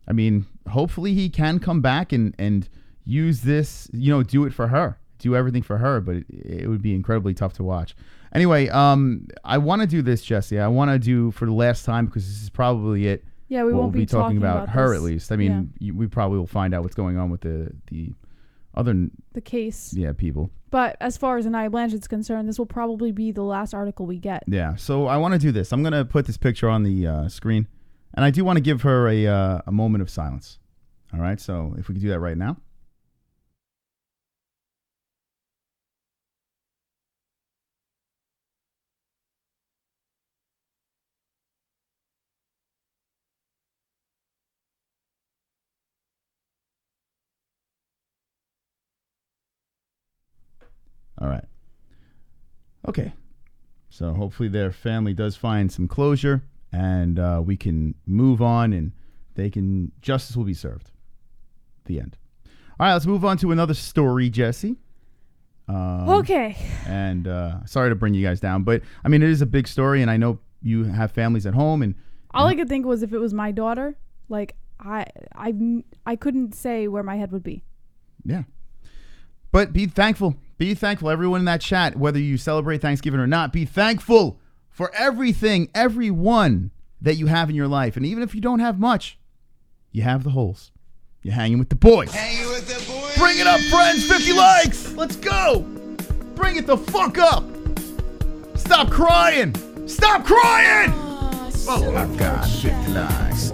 I mean, hopefully he can come back and use this, you know, do it for her, do everything for her, but it would be incredibly tough to watch. Anyway, I want to do this, Jesse. I want to do for the last time, because this is probably it.
Yeah, we won't
be talking about her
this.
At least. I mean, we probably will find out what's going on with the
case.
Yeah, people.
But as far as Anaya Blanchard's concerned, this will probably be the last article we get.
Yeah, so I want to do this. I'm going to put this picture on the screen, and I do want to give her a moment of silence. All right, so if we could do that right now. All right. Okay. So hopefully their family does find some closure, and we can move on, and justice will be served. The end. All right, let's move on to another story, Jesse.
Okay.
And sorry to bring you guys down, but I mean, it is a big story, and I know you have families at home, and
all I could think was if it was my daughter, like I couldn't say where my head would be.
Yeah. But be thankful. Be thankful, everyone in that chat, whether you celebrate Thanksgiving or not. Be thankful for everything, everyone that you have in your life. And even if you don't have much, you have the holes. You're hanging with the boys.
Hanging with the boys.
Bring it up, friends. 50 likes. Let's go. Bring it the fuck up. Stop crying. Stop crying. Oh, my God. 50 likes.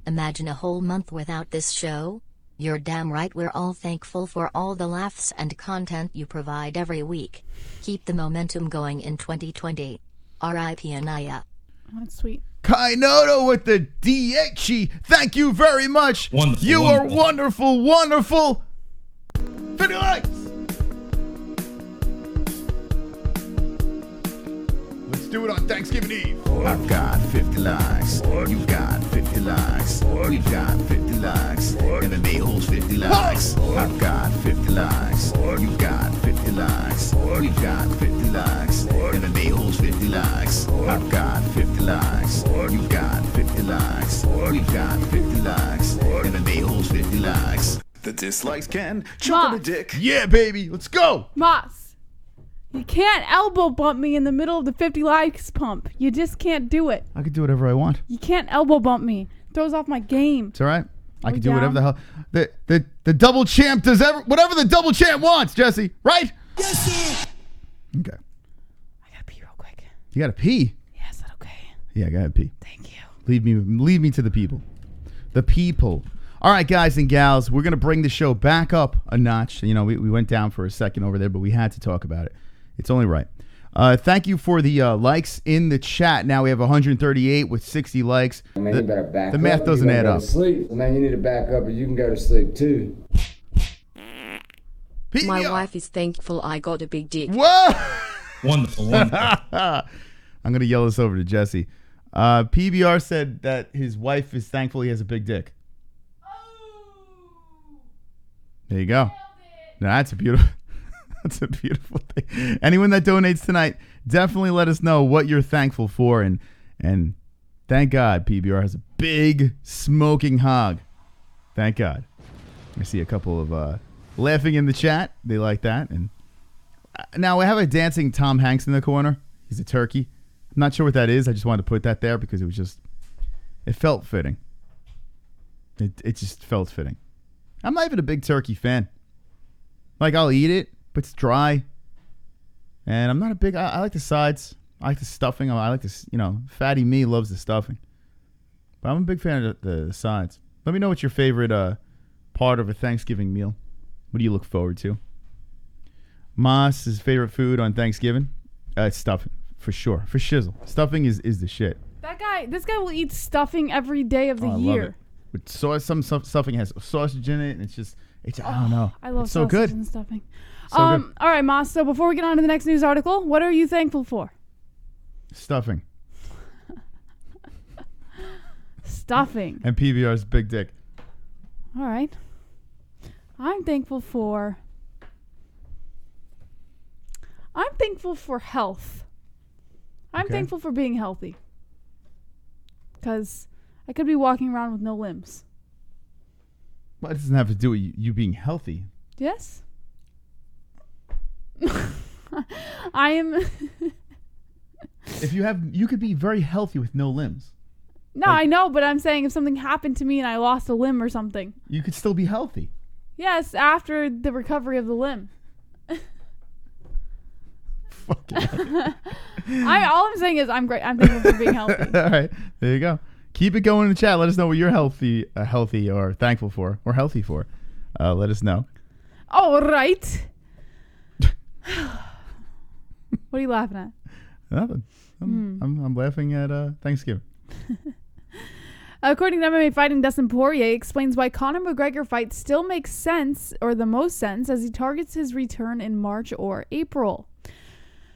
Imagine a whole month without this show? You're damn right, we're all thankful for all the laughs and content you provide every week. Keep the momentum going in 2020. R.I.P. Anaya.
Oh, that's sweet.
Kainoto with the DHE. Thank you very much.
Wonderful,
you
wonderful.
are wonderful, wonderful. 50 likes. Let's do it on Thanksgiving Eve. I've got 50 likes. You've got 50 likes. We've got 50 likes. MMA-Holes 50 likes. I've got 50 likes. You've got 50 likes. We've got 50 likes. MMA-Holes 50 likes. I've got 50 likes. You've got 50 likes. We've got 50 likes. MMA-Holes 50 likes. The dislikes can choke on a dick. Yeah, baby. Let's go.
Moss, you can't elbow bump me in the middle of the 50 likes pump. You just can't do it.
I can do whatever I want.
You can't elbow bump me. Throws off my game.
It's all right. I can do
down?
whatever the hell. The double champ does whatever the double champ wants, Jesse. Right?
Yes, sir.
Okay.
I gotta pee real quick.
You gotta pee?
Yeah, is that okay?
Yeah, go ahead, pee.
Thank you.
Leave me to the people. The people. All right, guys and gals, we're gonna bring the show back up a notch. You know, we went down for a second over there, but we had to talk about it. It's only right. Thank you for the likes in the chat. Now we have 138 with 60 likes.
Man, you better back
the
up.
math doesn't add up.
Sleep. Man, you need to back up, or you can go to sleep too.
My wife is thankful I got a big dick.
Whoa!
Wonderful.
I'm going to yell this over to Jesse. PBR said that his wife is thankful he has a big dick. There you go. Now, that's a beautiful thing. Anyone that donates tonight, definitely let us know what you're thankful for. And thank God PBR has a big smoking hog. Thank God. I see a couple of laughing in the chat. They like that. And now we have a dancing Tom Hanks in the corner. He's a turkey. I'm not sure what that is. I just wanted to put that there because it felt fitting. It just felt fitting. I'm not even a big turkey fan. Like, I'll eat it, but it's dry. And I'm not a big, I like the sides. I like the stuffing. I like this, fatty me loves the stuffing. But I'm a big fan of the sides. Let me know what's your favorite part of a Thanksgiving meal. What do you look forward to? Moss's favorite food on Thanksgiving? It's stuffing, for sure. For shizzle. Stuffing is the shit.
This guy will eat stuffing every day of the year.
Love it. With sauce, some stuffing has sausage in it, and I don't know.
I love
it's so
sausage
good.
and stuffing.
So good.
All right, Moss. So before we get on to the next news article, what are you thankful for?
Stuffing.
Stuffing.
And PBR's big dick.
All right. I'm thankful for health. I'm thankful for being healthy. Because I could be walking around with no limbs.
Well, it doesn't have to do with you being healthy.
Yes. I am.
You could be very healthy with no limbs.
No, I know, but I'm saying if something happened to me and I lost a limb or something.
You could still be healthy.
Yes, after the recovery of the limb.
Fucking
all I'm saying is I'm great. I'm thankful for being healthy.
All right, there you go. Keep it going in the chat. Let us know what you're healthy or thankful for or healthy for. Let us know.
All right. What are you laughing at?
Nothing. I'm laughing at Thanksgiving.
According to MMA Fighting, Dustin Poirier explains why Conor McGregor fight still makes sense, or the most sense, as he targets his return in March or April.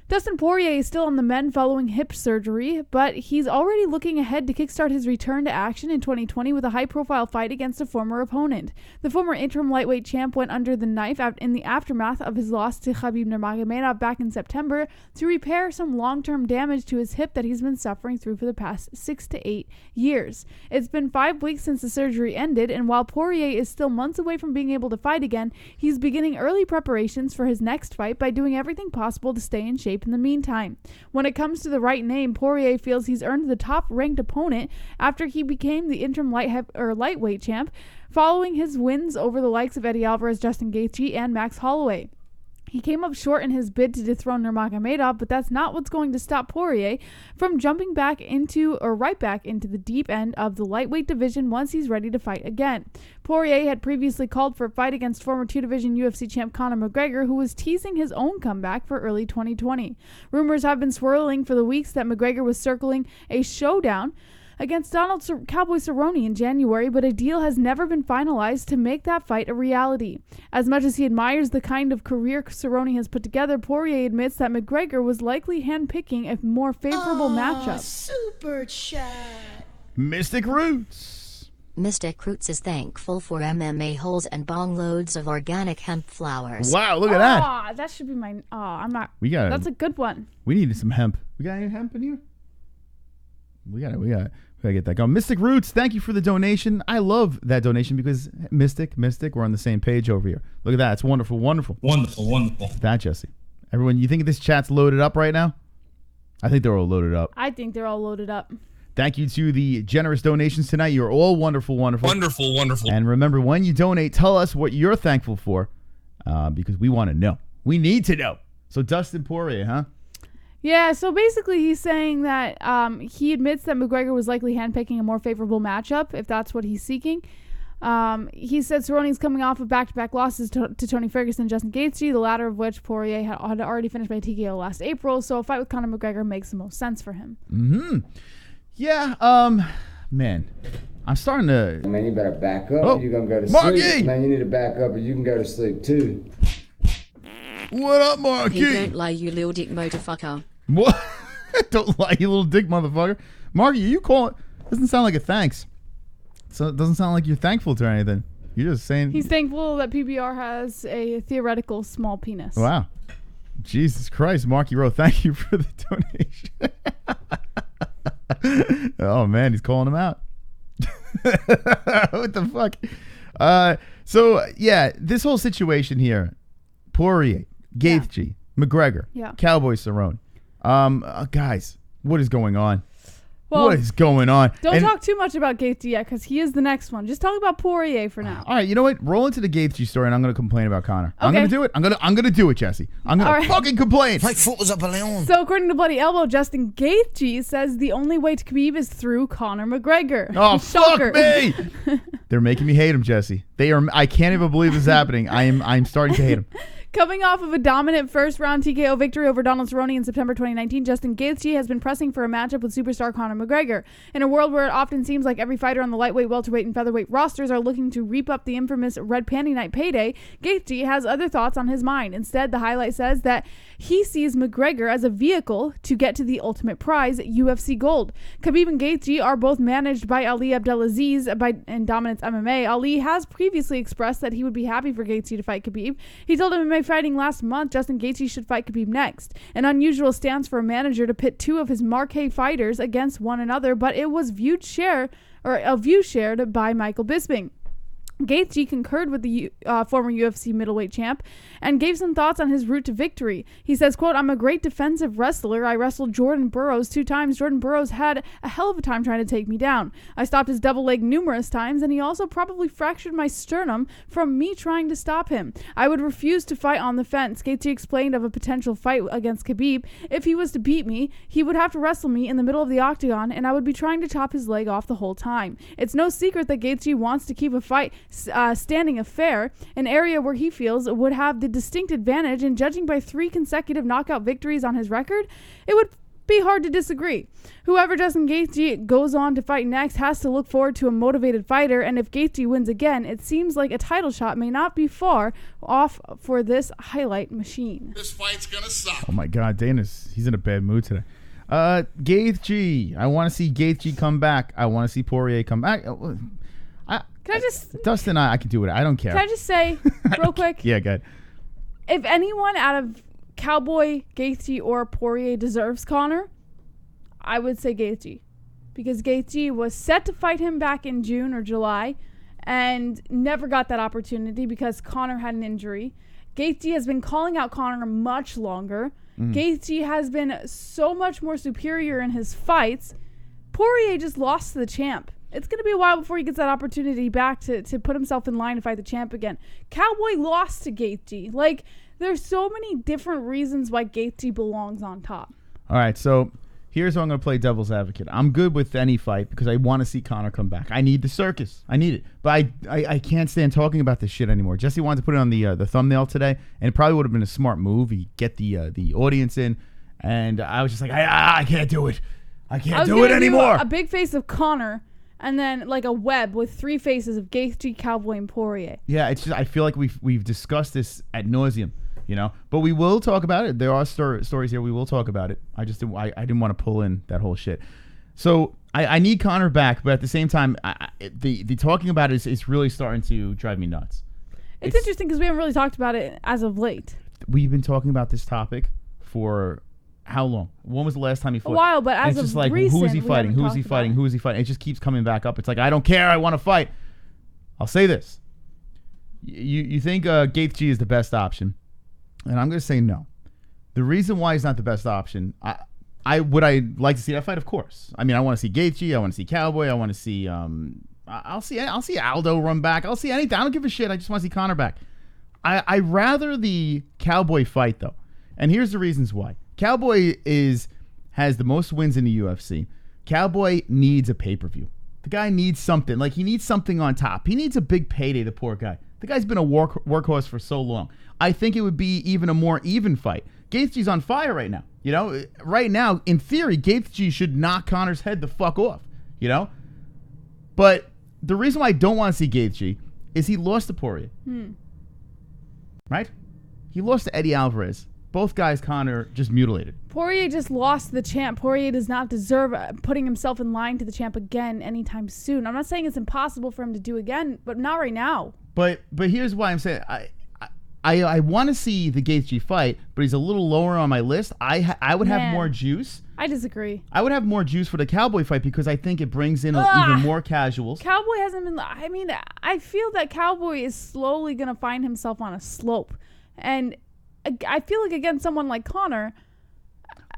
Dustin Poirier is still on the mend following hip surgery, but he's already looking ahead to kickstart his return to action in 2020 with a high-profile fight against a former opponent. The former interim lightweight champ went under the knife in the aftermath of his loss to Khabib Nurmagomedov back in September to repair some long-term damage to his hip that he's been suffering through for the past 6 to 8 years. It's been 5 weeks since the surgery ended, and while Poirier is still months away from being able to fight again, he's beginning early preparations for his next fight by doing everything possible to stay in shape in the meantime. When it comes to the right name, Poirier feels he's earned the top-ranked opponent after he became the interim lightweight champ, following his wins over the likes of Eddie Alvarez, Justin Gaethje, and Max Holloway. He came up short in his bid to dethrone Nurmagomedov, but that's not what's going to stop Poirier from jumping right back into the deep end of the lightweight division once he's ready to fight again. Poirier had previously called for a fight against former two-division UFC champ Conor McGregor, who was teasing his own comeback for early 2020. Rumors have been swirling for the weeks that McGregor was circling a showdown against Donald Cowboy Cerrone in January, but a deal has never been finalized to make that fight a reality. As much as he admires the kind of career Cerrone has put together, Poirier admits that McGregor was likely handpicking a more favorable matchup.
Super chat.
Mystic Roots.
Mystic Roots is thankful for MMA-Holes and bong loads of organic hemp flowers.
Wow, look at that.
That should be my... I'm not...
That's
a good one.
We needed some hemp. We got any hemp in here? We got to get that going. Mystic Roots, thank you for the donation. I love that donation because Mystic, we're on the same page over here. Look at that. It's wonderful.
Wonderful.
That, Jesse. Everyone, you think this chat's loaded up right now? I think they're all loaded up.
I think they're all loaded up.
Thank you to the generous donations tonight. You're all wonderful.
Wonderful.
And remember, when you donate, tell us what you're thankful for because we want to know. We need to know. So Dustin Poirier, huh?
Yeah, so basically he's saying that he admits that McGregor was likely handpicking a more favorable matchup, if that's what he's seeking. He said Cerrone's coming off of back-to-back losses to Tony Ferguson and Justin Gaethje, the latter of which Poirier had already finished by TKO last April, so a fight with Conor McGregor makes the most sense for him.
Yeah, man, I'm starting to...
Man, you better back up or you're going to go to
Marky!
sleep. Man, you need to back up or you can go to sleep too.
What up, Marky?
He don't lie, you little dick motherfucker.
What? Don't lie, you little dick motherfucker. Marky, you call it... Doesn't sound like a thanks. So it doesn't sound like you're thankful to anything. You're just saying... He's
thankful that PBR has a theoretical small penis.
Wow. Jesus Christ, Marky Rowe, thank you for the donation. Oh, man, he's calling him out. What the fuck? So, yeah, this whole situation here, Poirier, Gaethje, McGregor, Cowboy Cerrone. Guys, what is going on?
Well,
what is going on?
Don't talk too much about Gaethje yet, because he is the next one. Just talk about Poirier for now.
All right, you know what? Roll into the Gaethje story, and I'm going to complain about Conor. Okay. I'm going to do it. I'm going to do it, Jesse. I'm going to fucking complain.
My foot was up a balloon.
So according to Bloody Elbow, Justin Gaethje says the only way to Khabib is through Conor McGregor.
Oh, fuck me! They're making me hate him, Jesse. They are. I can't even believe this is happening. I'm starting to hate him.
Coming off of a dominant first-round TKO victory over Donald Cerrone in September 2019, Justin Gaethje has been pressing for a matchup with superstar Conor McGregor. In a world where it often seems like every fighter on the lightweight, welterweight, and featherweight rosters are looking to reap up the infamous Red Panty Night payday, Gaethje has other thoughts on his mind. Instead, the highlight says that he sees McGregor as a vehicle to get to the ultimate prize, UFC gold. Khabib and Gaethje are both managed by Ali Abdelaziz in Dominance MMA. Ali has previously expressed that he would be happy for Gaethje to fight Khabib. He told MMA Fighting last month Justin Gaethje should fight Khabib next. An unusual stance for a manager to pit two of his marquee fighters against one another, but it was a view shared by Michael Bisping. Gaethje concurred with the former UFC middleweight champ and gave some thoughts on his route to victory. He says, quote, "I'm a great defensive wrestler. I wrestled Jordan Burroughs 2 times. Jordan Burroughs had a hell of a time trying to take me down. I stopped his double leg numerous times, and he also probably fractured my sternum from me trying to stop him. I would refuse to fight on the fence." Gaethje explained of a potential fight against Khabib. "If he was to beat me, he would have to wrestle me in the middle of the octagon, and I would be trying to chop his leg off the whole time." It's no secret that Gaethje wants to keep a fight standing affair, an area where he feels would have the distinct advantage, and judging by 3 consecutive knockout victories on his record, it would be hard to disagree. Whoever Justin Gaethje goes on to fight next has to look forward to a motivated fighter, and if Gaethje wins again, it seems like a title shot may not be far off for this highlight machine.
This fight's gonna suck.
Oh my God, he's in a bad mood today. Gaethje, I want to see Gaethje come back. I want to see Poirier come back.
Can I just...
Dustin, I can do it. I don't care.
Can I just say, real quick?
Yeah, go ahead.
If anyone out of Cowboy, Gaethje, or Poirier deserves Conor, I would say Gaethje. Because Gaethje was set to fight him back in June or July and never got that opportunity because Conor had an injury. Gaethje has been calling out Conor much longer. Gaethje has been so much more superior in his fights. Poirier just lost to the champ. It's going to be a while before he gets that opportunity back to put himself in line to fight the champ again. Cowboy lost to Gaethje. Like, there's so many different reasons why Gaethje belongs on top.
All right, so here's how I'm going to play devil's advocate. I'm good with any fight because I want to see Conor come back. I need the circus. I need it. But I can't stand talking about this shit anymore. Jesse wanted to put it on the thumbnail today, and it probably would have been a smart move. He get the audience in, and I was just like, I can't do it. I can't do it anymore.
A big face of Conor, and then like a web with 3 faces of Gaethje, Cowboy, and Poirier.
Yeah, it's just I feel like we've discussed this ad nauseum, you know. But we will talk about it. There are stories here. We will talk about it. I just didn't want to pull in that whole shit. So I need Conor back, but at the same time, the talking about it is really starting to drive me nuts.
It's interesting because we haven't really talked about it as of late.
We've been talking about this topic for how long? When was the last time he fought?
A while, but as
it's just
of
like,
recent,
who is he fighting? Who is he fighting? Who is he fighting? It just keeps coming back up. It's like, I don't care. I want to fight. I'll say this. You think Gaethje is the best option, and I'm going to say no. The reason why he's not the best option, would I like to see that fight? Of course. I mean, I want to see Gaethje. I want to see Cowboy. I want to see I'll see Aldo run back. I'll see anything. I don't give a shit. I just want to see Conor back. I rather the Cowboy fight though, and here's the reasons why. Cowboy has the most wins in the UFC. Cowboy needs a pay-per-view. The guy needs something. Like, he needs something on top. He needs a big payday, the poor guy. The guy's been a workhorse for so long. I think it would be even a more even fight. Gaethje's on fire right now. You know, right now, in theory, Gaethje should knock Conor's head the fuck off. You know? But the reason why I don't want to see Gaethje is he lost to Poirier. Right? He lost to Eddie Alvarez. Both guys Conor just mutilated.
Poirier just lost the champ. Poirier does not deserve putting himself in line to the champ again anytime soon. I'm not saying it's impossible for him to do again, but not right now.
But here's why I'm saying I want to see the Gaethje fight, but he's a little lower on my list. I would have more juice.
I disagree.
I would have more juice for the Cowboy fight because I think it brings in even more casuals.
Cowboy hasn't been... I mean, I feel that Cowboy is slowly going to find himself on a slope. And I feel like against someone like Conor...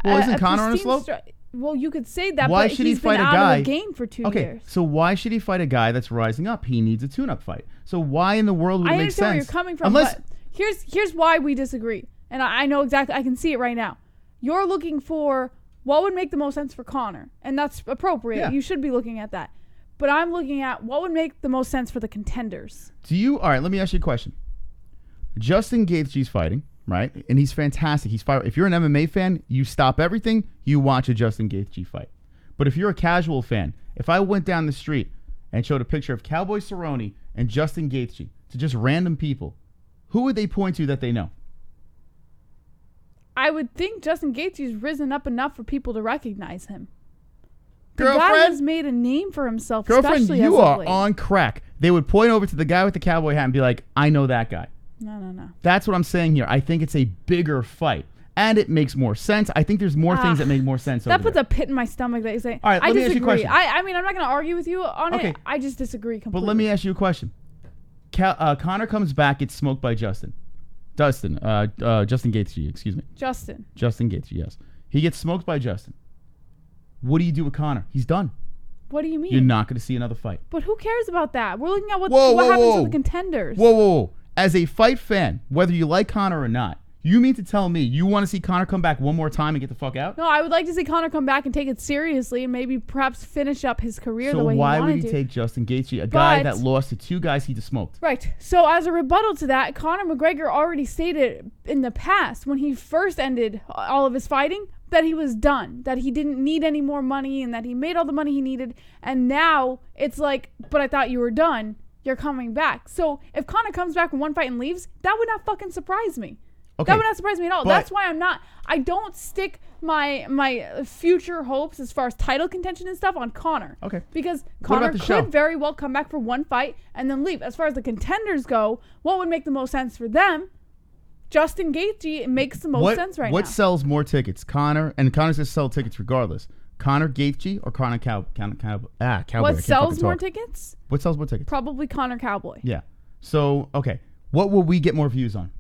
Well, isn't Conor on a slope?
Well, you could say that,
why
but
should
he's
he fight
been
a
out
guy?
of the game for 2 years.
So why should he fight a guy that's rising up? He needs a tune-up fight. So why in the world would it make sense?
I understand where you're coming from, but here's why we disagree. And I know exactly, I can see it right now. You're looking for what would make the most sense for Conor, and that's appropriate. Yeah. You should be looking at that. But I'm looking at what would make the most sense for the contenders. All
right, let me ask you a question. Justin Gaethje's fighting, right? And he's fantastic. If you're an MMA fan, you stop everything, you watch a Justin Gaethje fight. But if you're a casual fan, if I went down the street and showed a picture of Cowboy Cerrone and Justin Gaethje to just random people, who would they point to that they know?
I would think Justin Gaethje's risen up enough for people to recognize him. The
Girlfriend,
guy has made a name for himself.
Girlfriend,
especially
you
as
are
of late.
on crack. They would point over to the guy with the cowboy hat and be like, I know that guy.
No.
That's what I'm saying here. I think it's a bigger fight. And it makes more sense. I think there's more things that make more sense over
That puts
there.
a pit in my stomach that you say.
All right, let me ask you a question.
I mean, I'm not going to argue with you on it. I just disagree completely.
But let me ask you a question. Conor comes back, gets smoked by Justin Gaethje, excuse me. Justin Gaethje, yes. He gets smoked by Justin. What do you do with Conor? He's done.
What do you mean?
You're not going to see another fight.
But who cares about that? We're looking at what happens to the contenders.
Whoa. As a fight fan, whether you like Conor or not, you mean to tell me you want to see Conor come back one more time and get the fuck out?
No, I would like to see Conor come back and take it seriously and maybe perhaps finish up his career the way he wanted to.
So why would he take Justin Gaethje, a guy that lost to 2 guys he just smoked?
Right. So as a rebuttal to that, Conor McGregor already stated in the past when he first ended all of his fighting that he was done, that he didn't need any more money and that he made all the money he needed. And now it's like, but I thought you were done. You're coming back. So if Conor comes back in one fight and leaves, that would not fucking surprise me. Okay. That would not surprise me at all. That's why I don't stick my future hopes as far as title contention and stuff on Conor.
Okay.
Because Conor could very well come back for one fight and then leave. As far as the contenders go, what would make the most sense for them? Justin Gaethje makes the most sense right now.
What sells more tickets? Conor, and Conor's going to sell tickets regardless. Conor Gaethje or Conor Cowboy?
What sells more tickets?
What sells more tickets?
Probably Conor Cowboy.
Yeah. So, okay. What will we get more views on?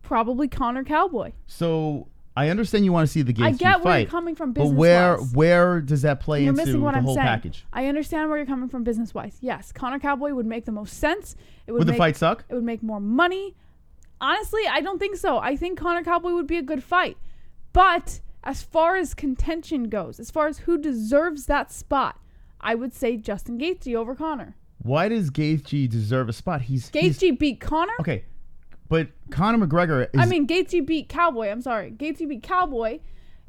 Probably Conor Cowboy.
So I understand you want to see the Gaethje fight.
I get where you're coming from business-wise.
But where does that play into the whole package?
I understand where you're coming from business-wise. Yes, Conor Cowboy would make the most sense.
Would the fight suck?
It would make more money. Honestly, I don't think so. I think Conor Cowboy would be a good fight. But as far as contention goes, as far as who deserves that spot, I would say Justin Gaethje over Conor.
Why does Gaethje deserve a spot?
Gaethje beat Conor?
Okay. But Conor McGregor is...
Gaethje beat Cowboy. I'm sorry. Gaethje beat Cowboy.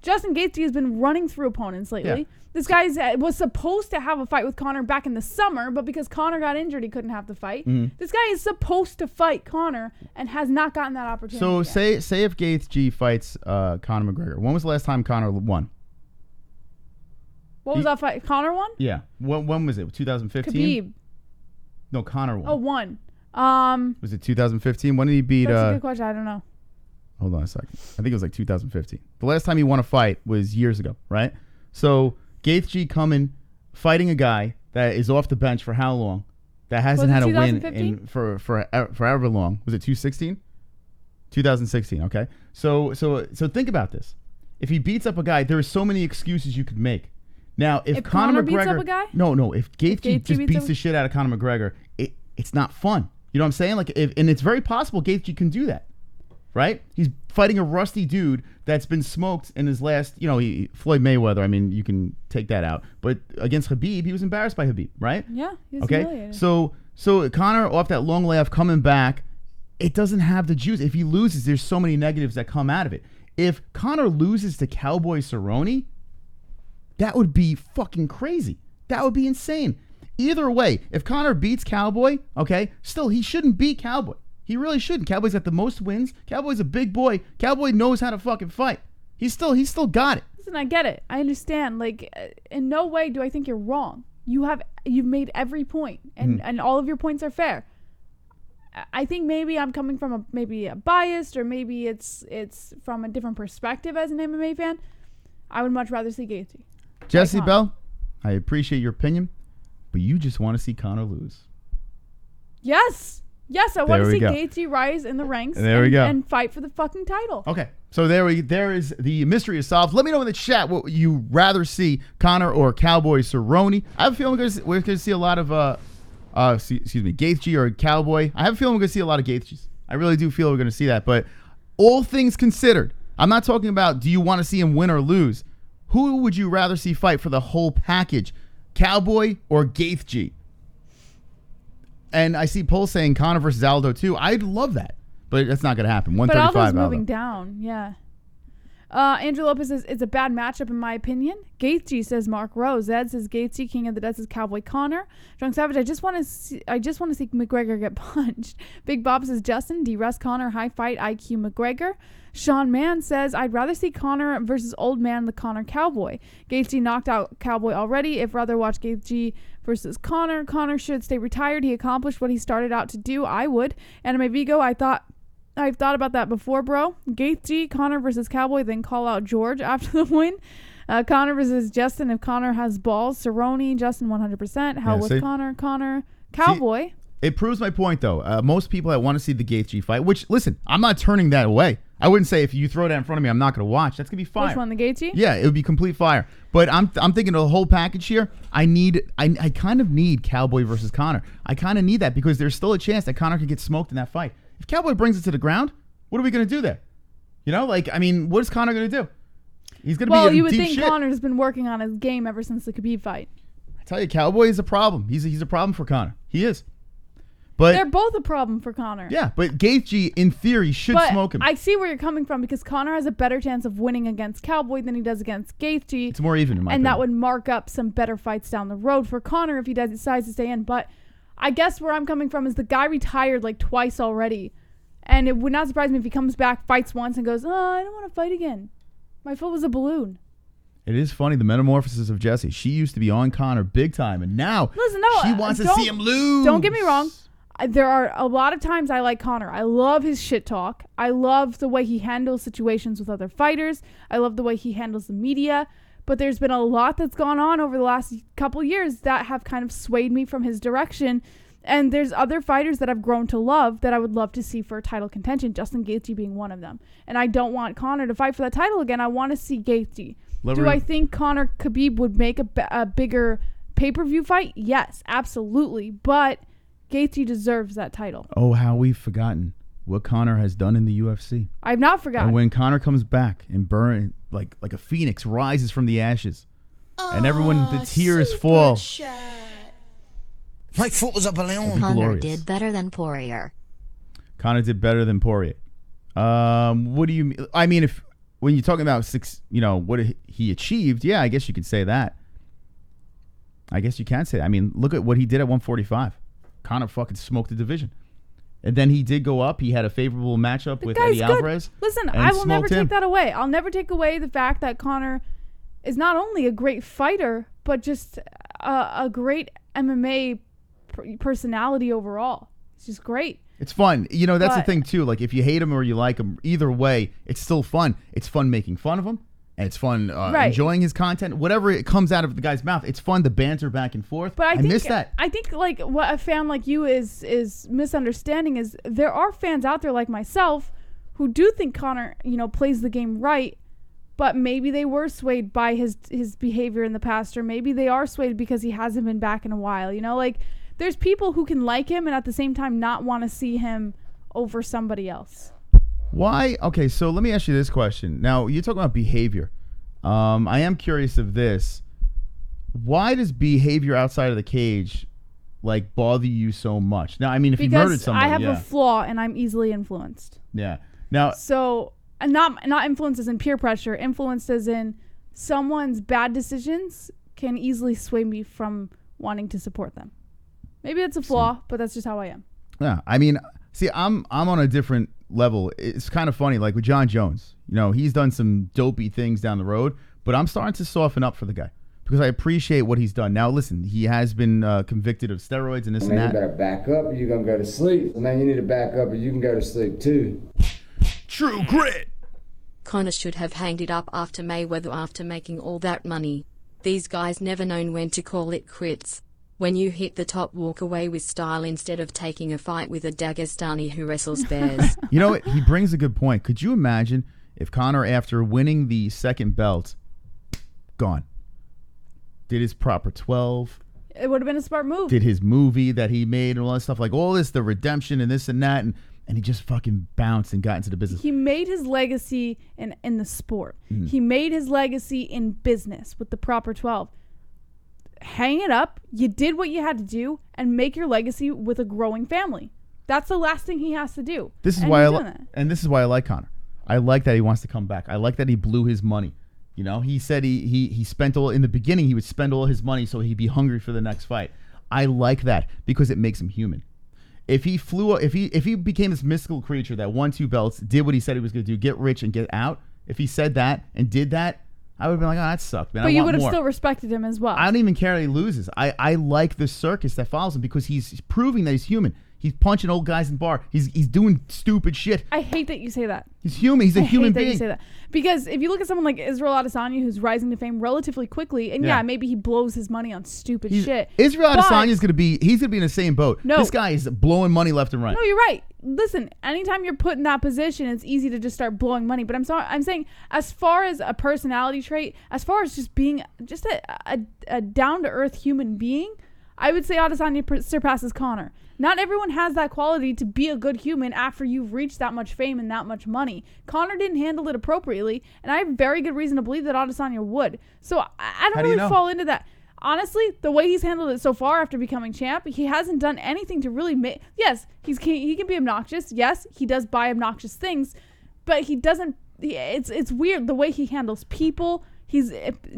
Justin Gaethje has been running through opponents lately. Yeah. This guy was supposed to have a fight with Conor back in the summer, but because Conor got injured, he couldn't have the fight. Mm-hmm. This guy is supposed to fight Conor and has not gotten that opportunity.
So
yet.
say if Gaethje fights Conor McGregor, when was the last time Conor won?
What was that fight? Conor won?
Yeah. When was it? 2015?
Khabib.
No, Conor won.
Oh, won.
Was it 2015? When did he beat...
That's a good question. I don't know.
Hold on a second. I think it was like 2015. The last time he won a fight was years ago, right? So Gaethje coming, fighting a guy that is off the bench for how long? That hasn't had a win for forever long. Was it 2016? 2016, okay. So think about this. If he beats up a guy, there are so many excuses you could make. Now, if Conor McGregor
beats up a guy?
No, if Gaethje just beats the shit out of Conor McGregor, it's not fun. You know what I'm saying? And it's very possible Gaethje can do that. Right? He's fighting a rusty dude that's been smoked in his last, Floyd Mayweather. I mean, you can take that out. But against Khabib, he was embarrassed by Khabib, right?
Yeah. He was
okay.
humiliated.
So Conor off that long layoff coming back, it doesn't have the juice. If he loses, there's so many negatives that come out of it. If Conor loses to Cowboy Cerrone, that would be fucking crazy. That would be insane. Either way, if Conor beats Cowboy, okay, still, he shouldn't beat Cowboy. He really shouldn't. Cowboy's got the most wins. Cowboy's a big boy. Cowboy knows how to fucking fight. He's still got it.
Listen, I get it. I understand. Like, in no way do I think you're wrong. You've made every point, and all of your points are fair. I think maybe I'm coming from a biased, or maybe it's from a different perspective as an MMA fan. I would much rather see Gaethje.
Jesse Bell, I appreciate your opinion, but you just want to see Conor lose.
Yes, I want to see Gaethje rise in the ranks and fight for the fucking title.
Okay, so there is the mystery is solved. Let me know in the chat what you rather see, Conor or Cowboy Cerrone. I have a feeling we're going to see a lot of Gaethje or Cowboy. I have a feeling we're going to see a lot of Gaethjes. I really do feel we're going to see that. But all things considered, I'm not talking about do you want to see him win or lose. Who would you rather see fight for the whole package, Cowboy or Gaethje? And I see polls saying Conor versus Aldo too. I'd love that, but that's not going to happen. 135
but Aldo's
Aldo.
moving down. Yeah. Andrew Lopez says it's a bad matchup in my opinion. Gaethje, says Mark Rose. Ed says Gaethje, King of the Dead says Cowboy Conor. Drunk Savage, I just want to see McGregor get punched. Big Bob says Justin, D-Russ Conor, high fight IQ McGregor. Sean Mann says I'd rather see Conor versus Old Man the Conor Cowboy. Gaethje knocked out Cowboy already. If rather watch Gaethje versus Conor. Conor should stay retired. He accomplished what he started out to do. I would. Anime Vigo, I've thought about that before, bro. Gaethje, Conor versus Cowboy, then call out George after the win. Conor versus Justin if Conor has balls. Cerrone, Justin 100%. Hell with Conor, Cowboy.
See, it proves my point, though. Most people that want to see the Gaethje fight, which, listen, I'm not turning that away. I wouldn't say if you throw that in front of me, I'm not going to watch. That's going to be fire.
Which one, the Gaethje?
Yeah, it would be complete fire. But I'm thinking of the whole package here. I kind of need Cowboy versus Conor. I kind of need that because there's still a chance that Conor could get smoked in that fight. If Cowboy brings it to the ground, what are we going to do there? What is Conor going to do? He's going to be in deep shit. Well,
you would think Conor's been working on his game ever since the Khabib fight.
I tell you, Cowboy is a problem. He's a problem for Conor. He is. But
they're both a problem for Conor.
Yeah, but Gaethje, in theory, should smoke him.
I see where you're coming from because Conor has a better chance of winning against Cowboy than he does against Gaethje.
It's more even in my opinion.
And that would mark up some better fights down the road for Conor if he decides to stay in. But I guess where I'm coming from is the guy retired like twice already. And it would not surprise me if he comes back, fights once, and goes, I don't want to fight again. My foot was a balloon.
It is funny, the metamorphosis of Jessie. She used to be on Conor big time, and now she wants to see him lose.
Don't get me wrong. There are a lot of times I like Conor. I love his shit talk. I love the way he handles situations with other fighters. I love the way he handles the media. But there's been a lot that's gone on over the last couple years that have kind of swayed me from his direction. And there's other fighters that I've grown to love that I would love to see for title contention, Justin Gaethje being one of them. And I don't want Conor to fight for that title again. I want to see Gaethje. Do I think Conor Khabib would make a bigger pay-per-view fight? Yes, absolutely. But Gaethje deserves that title.
Oh, how we've forgotten what Conor has done in the UFC.
I've not forgotten.
And when Conor comes back and burn like a phoenix rises from the ashes, and the tears fall.
My foot was a balloon.
Conor did better than Poirier.
Conor did better than Poirier. What do you mean? I mean, when you're talking about what he achieved, yeah, I guess you could say that. I guess you can say that. I mean, look at what he did at 145. Conor fucking smoked the division. And then he did go up. He had a favorable matchup with Eddie Alvarez.
Listen, I will never take that away. I'll never take away the fact that Conor is not only a great fighter, but just a great MMA personality overall. It's just great.
It's fun. That's the thing, too. Like, if you hate him or you like him, either way, it's still fun. It's fun making fun of him. And it's fun enjoying his content. Whatever it comes out of the guy's mouth, it's fun to banter back and forth. But I miss that.
I think like what a fan like you is misunderstanding is there are fans out there like myself who do think Conor, plays the game right, but maybe they were swayed by his behavior in the past, or maybe they are swayed because he hasn't been back in a while. Like there's people who can like him and at the same time not want to see him over somebody else.
Why? Okay, so let me ask you this question. Now, you're talking about behavior. I am curious of this. Why does behavior outside of the cage like bother you so much? Now, I mean, if you murdered somebody,
I have a flaw and I'm easily influenced.
Yeah. Now,
so not influenced as in peer pressure, influenced as in someone's bad decisions can easily sway me from wanting to support them. Maybe that's a flaw, but that's just how I am.
Yeah, I mean, see, I'm on a different level. It's kind of funny, like with Jon Jones. You know, he's done some dopey things down the road, but I'm starting to soften up for the guy because I appreciate what he's done. Now, listen, he has been convicted of steroids and this and that.
You better back up or you're going to go to sleep. Man, you need to back up or you can go to sleep too.
True grit.
Conor should have hanged it up after Mayweather after making all that money. These guys never known when to call it quits. When you hit the top, walk away with style instead of taking a fight with a Dagestani who wrestles bears.
You know what? He brings a good point. Could you imagine if Conor, after winning the second belt, gone, did his proper 12?
It would have been a smart move.
Did his movie that he made and all that stuff, like all this, the redemption and this and that, and he just fucking bounced and got into the business.
He made his legacy in the sport. Mm-hmm. He made his legacy in business with the proper 12. Hang it up. You did what you had to do and make your legacy with a growing family. That's the last thing he has to do.
This is why this is why I like Conor. I like that he wants to come back. I like that he blew his money. You know, he said he spent all in the beginning. He would spend all his money so he'd be hungry for the next fight. I like that because it makes him human. If he became this mystical creature that won 2 belts, did what he said he was going to do, get rich and get out. If he said that and did that, I would have been like, oh, that sucked, man.
But you would have still respected him as well.
I don't even care that he loses. I like the circus that follows him because he's proving that he's human. He's punching old guys in the bar. He's doing stupid shit.
I hate that you say that.
He's human. He's a human being.
I hate that you say that. Because if you look at someone like Israel Adesanya, who's rising to fame relatively quickly, and maybe he blows his money on stupid shit.
Israel Adesanya is going to be in the same boat.
No.
This guy is blowing money left and right.
No, you're right. Listen, anytime you're put in that position, it's easy to just start blowing money. But I'm saying, as far as a personality trait, as far as just being just a down-to-earth human being, I would say Adesanya surpasses Conor. Not everyone has that quality to be a good human after you've reached that much fame and that much money. Conor didn't handle it appropriately, and I have very good reason to believe that Adesanya would. So I don't really fall into that. Honestly, the way he's handled it so far after becoming champ, he hasn't done anything to really make... Yes, he can be obnoxious. Yes, he does buy obnoxious things, but he doesn't... It's weird the way he handles people.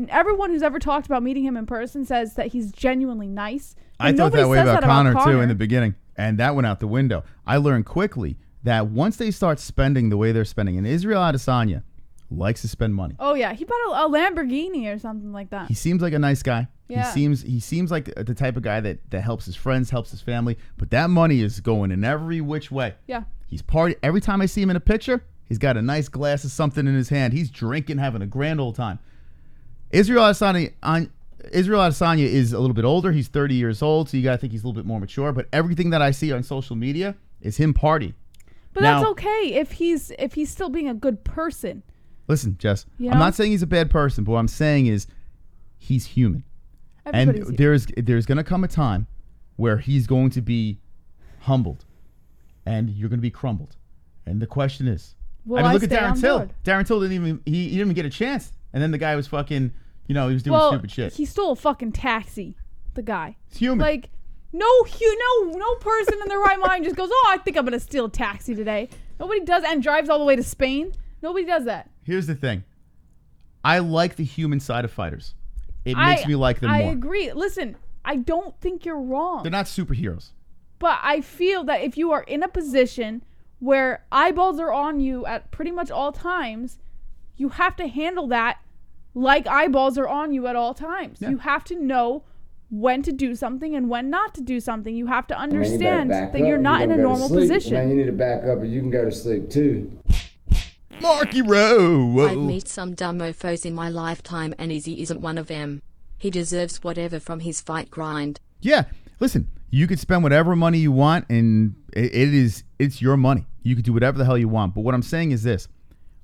Everyone who's ever talked about meeting him in person says that he's genuinely nice.
I thought that way about Conor too in the beginning, and that went out the window. I learned quickly that once they start spending the way they're spending, and Israel Adesanya likes to spend money.
Oh yeah, he bought a Lamborghini or something like that.
He seems like a nice guy.
Yeah.
He seems like the type of guy that helps his friends, helps his family, but that money is going in every which way.
Yeah.
He's party every time I see him in a picture. He's got a nice glass of something in his hand. He's drinking, having a grand old time. Israel Adesanya is a little bit older. He's 30 years old, so you got to think he's a little bit more mature. But everything that I see on social media is him party.
But now, that's okay if he's still being a good person.
Listen, Jess, I'm not saying he's a bad person, but what I'm saying is he's human.
Everybody's
and there's going to come a time where he's going to be humbled, and you're going to be crumbled. And the question is, look at Darren Till. Darren Till didn't even get a chance, and then the guy was fucking. He was doing stupid shit.
He stole a fucking taxi, the guy.
It's human.
Like, no person in their right mind just goes, oh, I think I'm going to steal a taxi today. Nobody does that and drives all the way to Spain. Nobody does that.
Here's the thing. I like the human side of fighters. It makes me like them more.
I agree. Listen, I don't think you're wrong.
They're not superheroes.
But I feel that if you are in a position where eyeballs are on you at pretty much all times, you have to handle that like eyeballs are on you at all times. Yeah. You have to know when to do something and when not to do something. You have to understand that you're not in a normal position.
Man, you need to back up or you can go to sleep too.
Marky Rowe.
I've met some dumb mofos in my lifetime and Izzy isn't one of them. He deserves whatever from his fight grind.
Yeah, listen, you could spend whatever money you want and it's your money. You could do whatever the hell you want. But what I'm saying is this.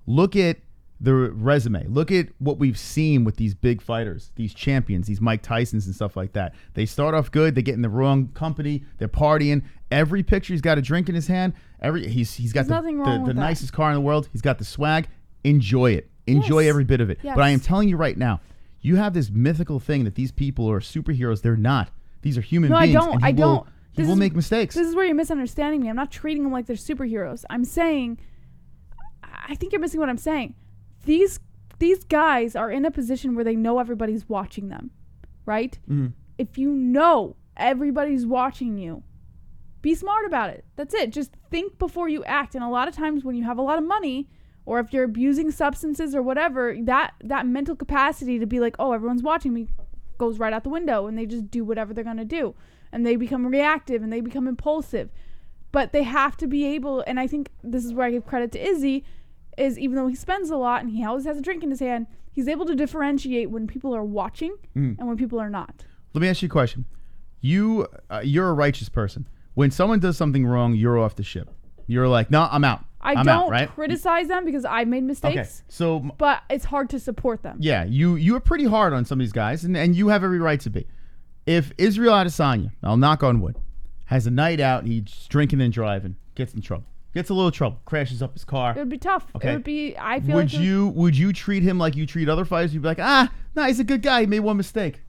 Look at the resume. Look at what we've seen with these big fighters, these champions, these Mike Tysons and stuff like that. They start off good. They get in the wrong company. They're partying. Every picture, he's got a drink in his hand. He's got the nicest car in the world. He's got the swag. Enjoy it. Enjoy every bit of it.
Yes.
But I am telling you right now, you have this mythical thing that these people are superheroes. They're not. These are human beings.
No, I don't.
He will make mistakes.
This is where you're misunderstanding me. I'm not treating them like they're superheroes. I'm saying, I think you're missing what I'm saying. These guys are in a position where they know everybody's watching them, right? Mm-hmm. If you know everybody's watching you, be smart about it. That's it. Just think before you act. And a lot of times when you have a lot of money, or if you're abusing substances or whatever, that mental capacity to be like, oh, everyone's watching me, goes right out the window, and they just do whatever they're going to do. And they become reactive and they become impulsive. But they have to be able, and I think this is where I give credit to Izzy, is even though he spends a lot and he always has a drink in his hand, he's able to differentiate when people are watching and when people are not.
Let me ask you a question. You're a righteous person. When someone does something wrong, you're off the ship. You're like, no, I'm out.
I don't criticize them because I've made mistakes.
Okay,
but it's hard to support them.
Yeah, you are pretty hard on some of these guys, and you have every right to be. If Israel Adesanya, I'll knock on wood, has a night out, he's drinking and driving, gets in trouble, gets a little trouble, crashes up his car.
It would be tough.
Okay.
It would be. I feel.
Would you treat him like you treat other fighters? You'd be like, no, he's a good guy. He made one mistake.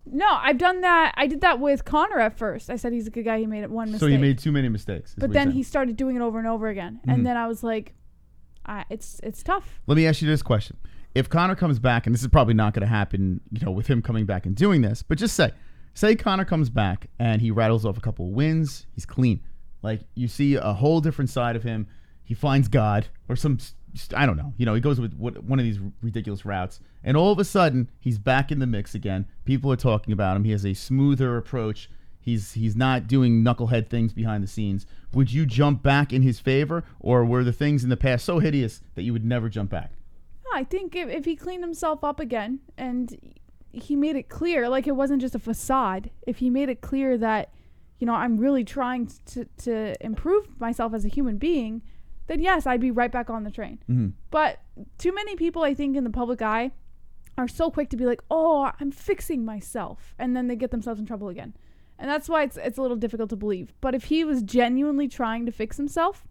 No, I've done that. I did that with Conor at first. I said he's a good guy. He made one mistake.
So he made too many mistakes.
But then he started doing it over and over again. Mm-hmm. And then I was like, it's tough.
Let me ask you this question. If Conor comes back, and this is probably not going to happen, with him coming back and doing this, but just say Conor comes back and he rattles off a couple of wins, he's clean. Like, you see a whole different side of him. He finds God or I don't know. He goes with one of these ridiculous routes, and all of a sudden he's back in the mix again. People are talking about him. He has a smoother approach. He's not doing knucklehead things behind the scenes. Would you jump back in his favor, or were the things in the past so hideous that you would never jump back?
I think if he cleaned himself up again and he made it clear, like it wasn't just a facade, if he made it clear that, I'm really trying to improve myself as a human being, then yes, I'd be right back on the train. Mm-hmm. But too many people, I think, in the public eye are so quick to be like, oh, I'm fixing myself. And then they get themselves in trouble again. And that's why it's a little difficult to believe. But if he was genuinely trying to fix himself,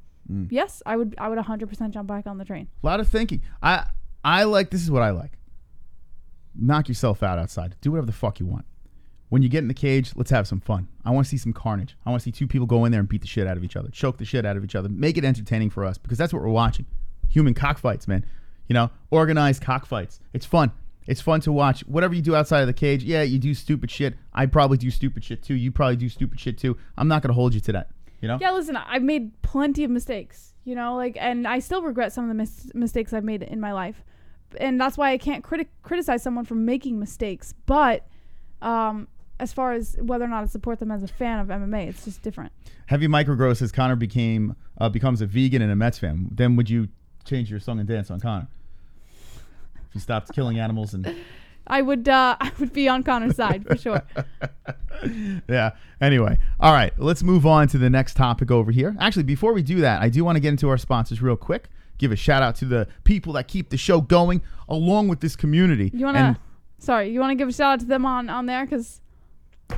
yes, I would 100% jump back on the train.
A lot of thinking. This is what I like. Knock yourself out outside. Do whatever the fuck you want. When you get in the cage, let's have some fun. I want to see some carnage. I want to see two people go in there and beat the shit out of each other, choke the shit out of each other, make it entertaining for us, because that's what we're watching. Human cockfights, man. Organized cockfights. It's fun. It's fun to watch. Whatever you do outside of the cage, yeah, you do stupid shit. I probably do stupid shit too. You probably do stupid shit too. I'm not going to hold you to that.
Yeah, listen, I've made plenty of mistakes, and I still regret some of the mistakes I've made in my life. And that's why I can't criticize someone for making mistakes. But as far as whether or not I support them as a fan of MMA, it's just different.
Heavy Microgrow says Conor becomes a vegan and a Mets fan. Then would you change your song and dance on Conor? If you stopped killing animals and...
I would be on Conor's side for sure.
Yeah. Anyway. All right. Let's move on to the next topic over here. Actually, before we do that, I do want to get into our sponsors real quick. Give a shout out to the people that keep the show going along with this community.
You want to give a shout out to them on there? Because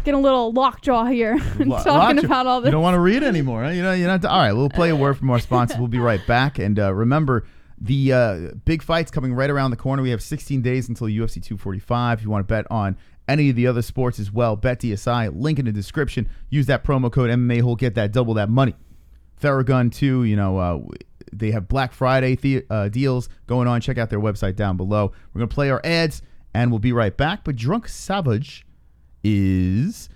getting a little lockjaw here talking about all this.
You don't want to read anymore, huh? You're not. All right. We'll play a word from our sponsors. We'll be right back. And remember, the big fight's coming right around the corner. We have 16 days until UFC 245. If you want to bet on any of the other sports as well, BetDSI, link in the description. Use that promo code MMA-Hole, get that double that money. Theragun too, they have Black Friday deals going on. Check out their website down below. We're going to play our ads, and we'll be right back. But Drunk Savage is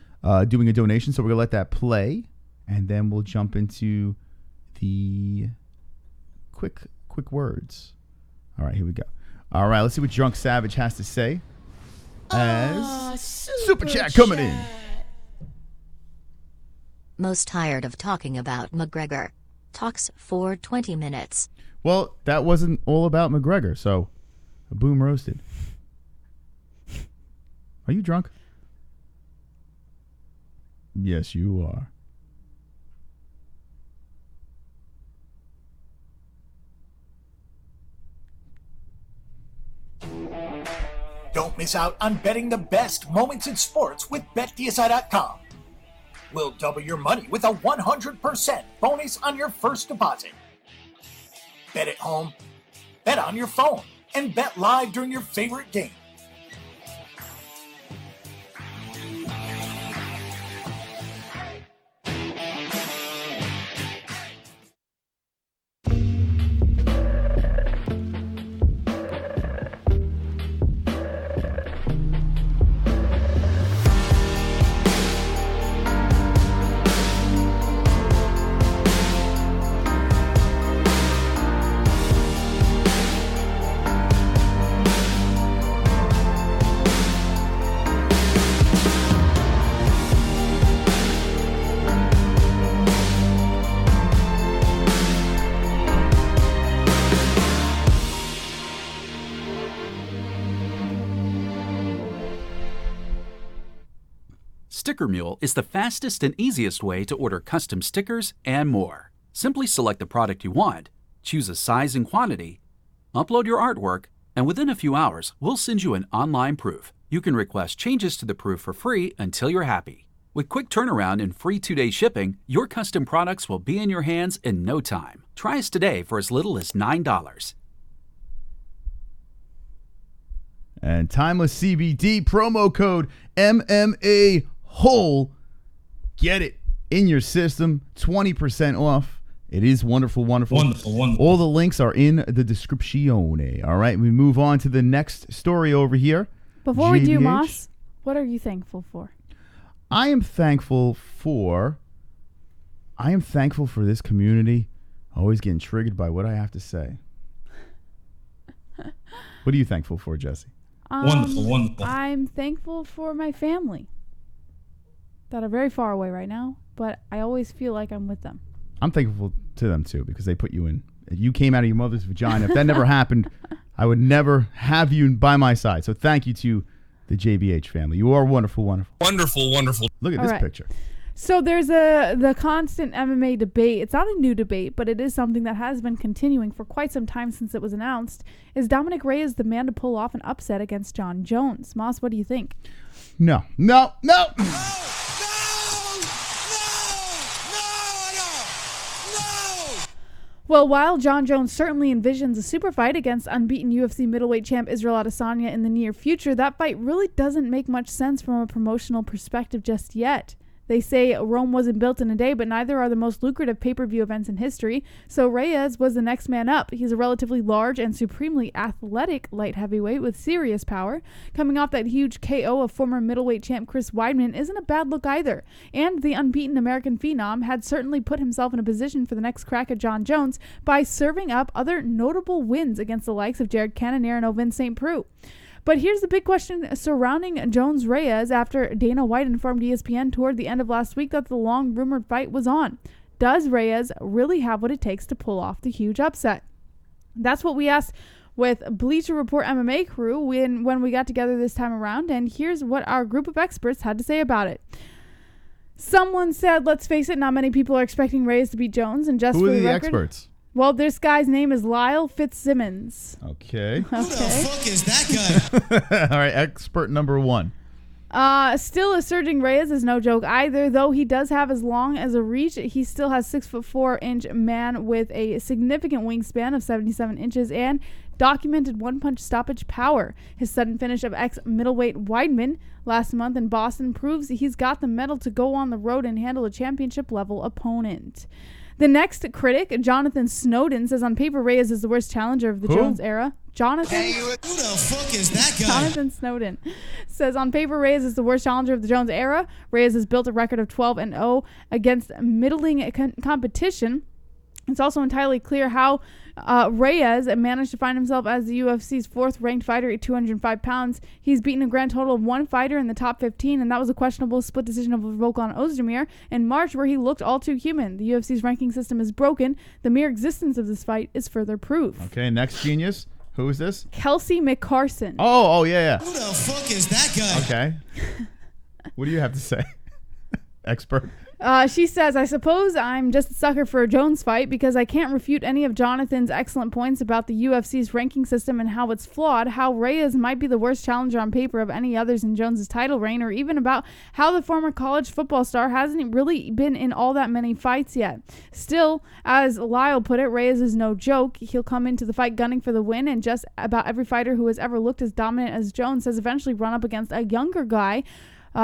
doing a donation, so we're going to let that play, and then we'll jump into the quick words. All right, here we go. All right, let's see what Drunk Savage has to say. As Super Chat coming in.
Most tired of talking about McGregor. Talks for 20 minutes.
Well, that wasn't all about McGregor, so boom roasted. Are you drunk? Yes, you are.
Don't miss out on betting the best moments in sports with BetDSI.com. We'll double your money with a 100% bonus on your first deposit. Bet at home, bet on your phone, and bet live during your favorite game.
Sticker Mule is the fastest and easiest way to order custom stickers and more. Simply select the product you want, choose a size and quantity, upload your artwork, and within a few hours, we'll send you an online proof. You can request changes to the proof for free until you're happy. With quick turnaround and free 2-day shipping, your custom products will be in your hands in no time. Try us today for as little as $9.
And timeless CBD promo code MMA-Hole. Get it in your system. 20% off. It is wonderful, wonderful.
Wonderful.
All the links are in the description. All right, we move on to the next story over here.
Before we do,
JBH.
Moss, what are you thankful for?
I am thankful for this community always getting triggered by what I have to say. What are you thankful for, Jesse?
Wonderful.
I'm thankful for my family that are very far away right now, but I always feel like I'm with them.
I'm thankful to them too because they put you in. You came out of your mother's vagina. If that never happened, I would never have you by my side. So thank you to the JBH family. You are wonderful.
Wonderful.
Look at
All
this
right.
picture.
So there's the constant MMA debate. It's not a new debate, but it is something that has been continuing for quite some time since it was announced. Is Dominic Reyes the man to pull off an upset against Jon Jones? Moss, what do you think?
No.
Well, while Jon Jones certainly envisions a super fight against unbeaten UFC middleweight champ Israel Adesanya in the near future, that fight really doesn't make much sense from a promotional perspective just yet. They say Rome wasn't built in a day, but neither are the most lucrative pay-per-view events in history, so Reyes was the next man up. He's a relatively large and supremely athletic light heavyweight with serious power. Coming off that huge KO of former middleweight champ Chris Weidman isn't a bad look either, and the unbeaten American phenom had certainly put himself in a position for the next crack at Jon Jones by serving up other notable wins against the likes of Jared Cannonier and Ovin St. Preux. But here's the big question surrounding Jones-Reyes after Dana White informed ESPN toward the end of last week that the long-rumored fight was on. Does Reyes really have what it takes to pull off the huge upset? That's what we asked with Bleacher Report MMA crew when we got together this time around, and here's what our group of experts had to say about it. Someone said, let's face it, not many people are expecting Reyes to beat Jones, and just
Who
for
are
the
the
record,
experts?
Well, this guy's name is Lyle Fitzsimmons.
Okay.
Who the
fuck is that guy?
All right, expert number one.
Still asserting Reyes is no joke either, though he does have as long as a reach. He still has 6'4" man with a significant wingspan of 77 inches and documented one-punch stoppage power. His sudden finish of ex-middleweight Weidman last month in Boston proves he's got the mettle to go on the road and handle a championship-level opponent. The next critic, Jonathan Snowden, says on paper Reyes is the worst challenger of the Jones era. Jonathan Snowden says on paper Reyes is the worst challenger of the Jones era. Reyes has built a record of 12-0 against middling competition. It's also entirely clear how Reyes managed to find himself as the UFC's fourth-ranked fighter at 205 pounds. He's beaten a grand total of one fighter in the top 15, and that was a questionable split decision of Volkan Ozdemir in March, where he looked all too human. The UFC's ranking system is broken. The mere existence of this fight is further proof.
Okay, next genius. Who is this?
Kelsey McCarson.
Oh, yeah.
Who the fuck is that guy?
Okay. What do you have to say? Expert.
She says, I suppose I'm just a sucker for a Jones fight because I can't refute any of Jonathan's excellent points about the UFC's ranking system and how it's flawed, how Reyes might be the worst challenger on paper of any others in Jones's title reign, or even about how the former college football star hasn't really been in all that many fights yet. Still, as Lyle put it, Reyes is no joke. He'll come into the fight gunning for the win, and just about every fighter who has ever looked as dominant as Jones has eventually run up against a younger guy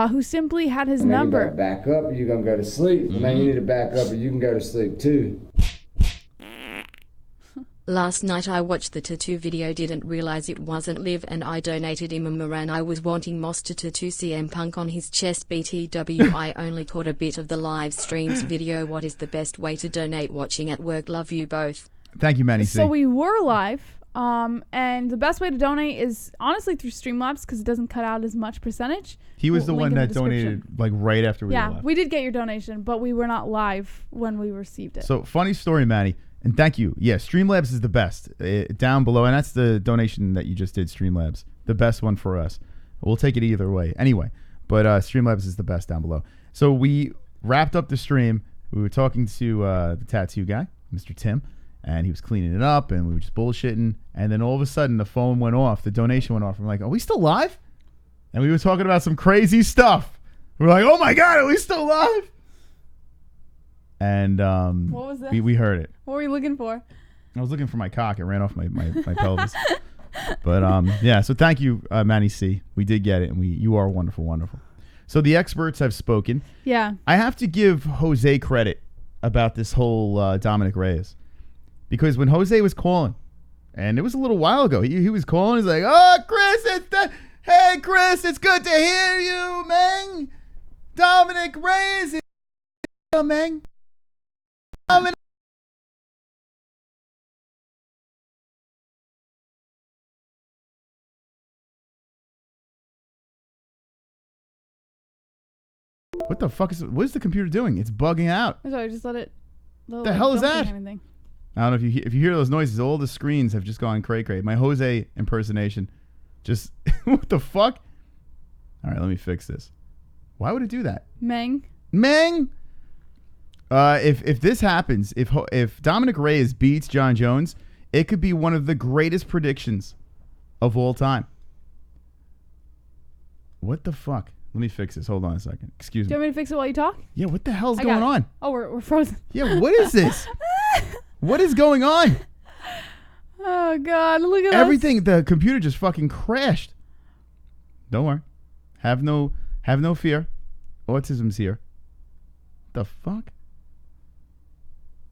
who simply had his number.
You gotta back up or you're gonna go to sleep. Man, you need to back up or you can go to sleep too.
Last night I watched the tattoo video, didn't realize it wasn't live, and I donated him a Moran. I was wanting Moss to tattoo CM Punk on his chest. BTW, I only caught a bit of the live streams video. What is the best way to donate watching at work? Love you both.
Thank you, Manny C.
So we were live. And the best way to donate is honestly through Streamlabs because it doesn't cut out as much percentage.
He was the one that donated like right after we were live.
Yeah, we did get your donation, but we were not live when we received it.
So funny story, Manny, and thank you. Yeah, Streamlabs is the best. Down below, and that's the donation that you just did, Streamlabs. The best one for us. We'll take it either way. Anyway, but Streamlabs is the best down below. So we wrapped up the stream. We were talking to the tattoo guy, Mr. Tim. And he was cleaning it up, and we were just bullshitting. And then all of a sudden, the phone went off. The donation went off. I'm like, are we still live? And we were talking about some crazy stuff. We're like, oh, my God, are we still live? And
what was that?
We heard it.
What were you looking for?
I was looking for my cock. It ran off my pelvis. But, yeah, so thank you, Manny C. We did get it, and you are wonderful, wonderful. So the experts have spoken.
Yeah.
I have to give Jose credit about this whole Dominic Reyes. Because when Jose was calling, and it was a little while ago, he was calling. He's like, "Oh, Chris, hey, Chris, it's good to hear you, man. Dominic Reyes is man. Dominic." What the fuck what is the computer doing? It's bugging out.
I'm sorry, just let it.
The hell is that? Anything. I don't know if you hear those noises. All the screens have just gone cray. My Jose impersonation, just what the fuck? All right, let me fix this. Why would it do that?
Meng.
If this happens, if Dominic Reyes beats Jon Jones, it could be one of the greatest predictions of all time. What the fuck? Let me fix this. Hold on a second. Excuse me.
Do you want me to fix it while you talk?
Yeah. What the hell's going on?
Oh, we're frozen.
Yeah. What is this? What is going on?
Oh, God. Look at
everything. The computer just fucking crashed. Don't worry. Have no fear. Autism's here. The fuck?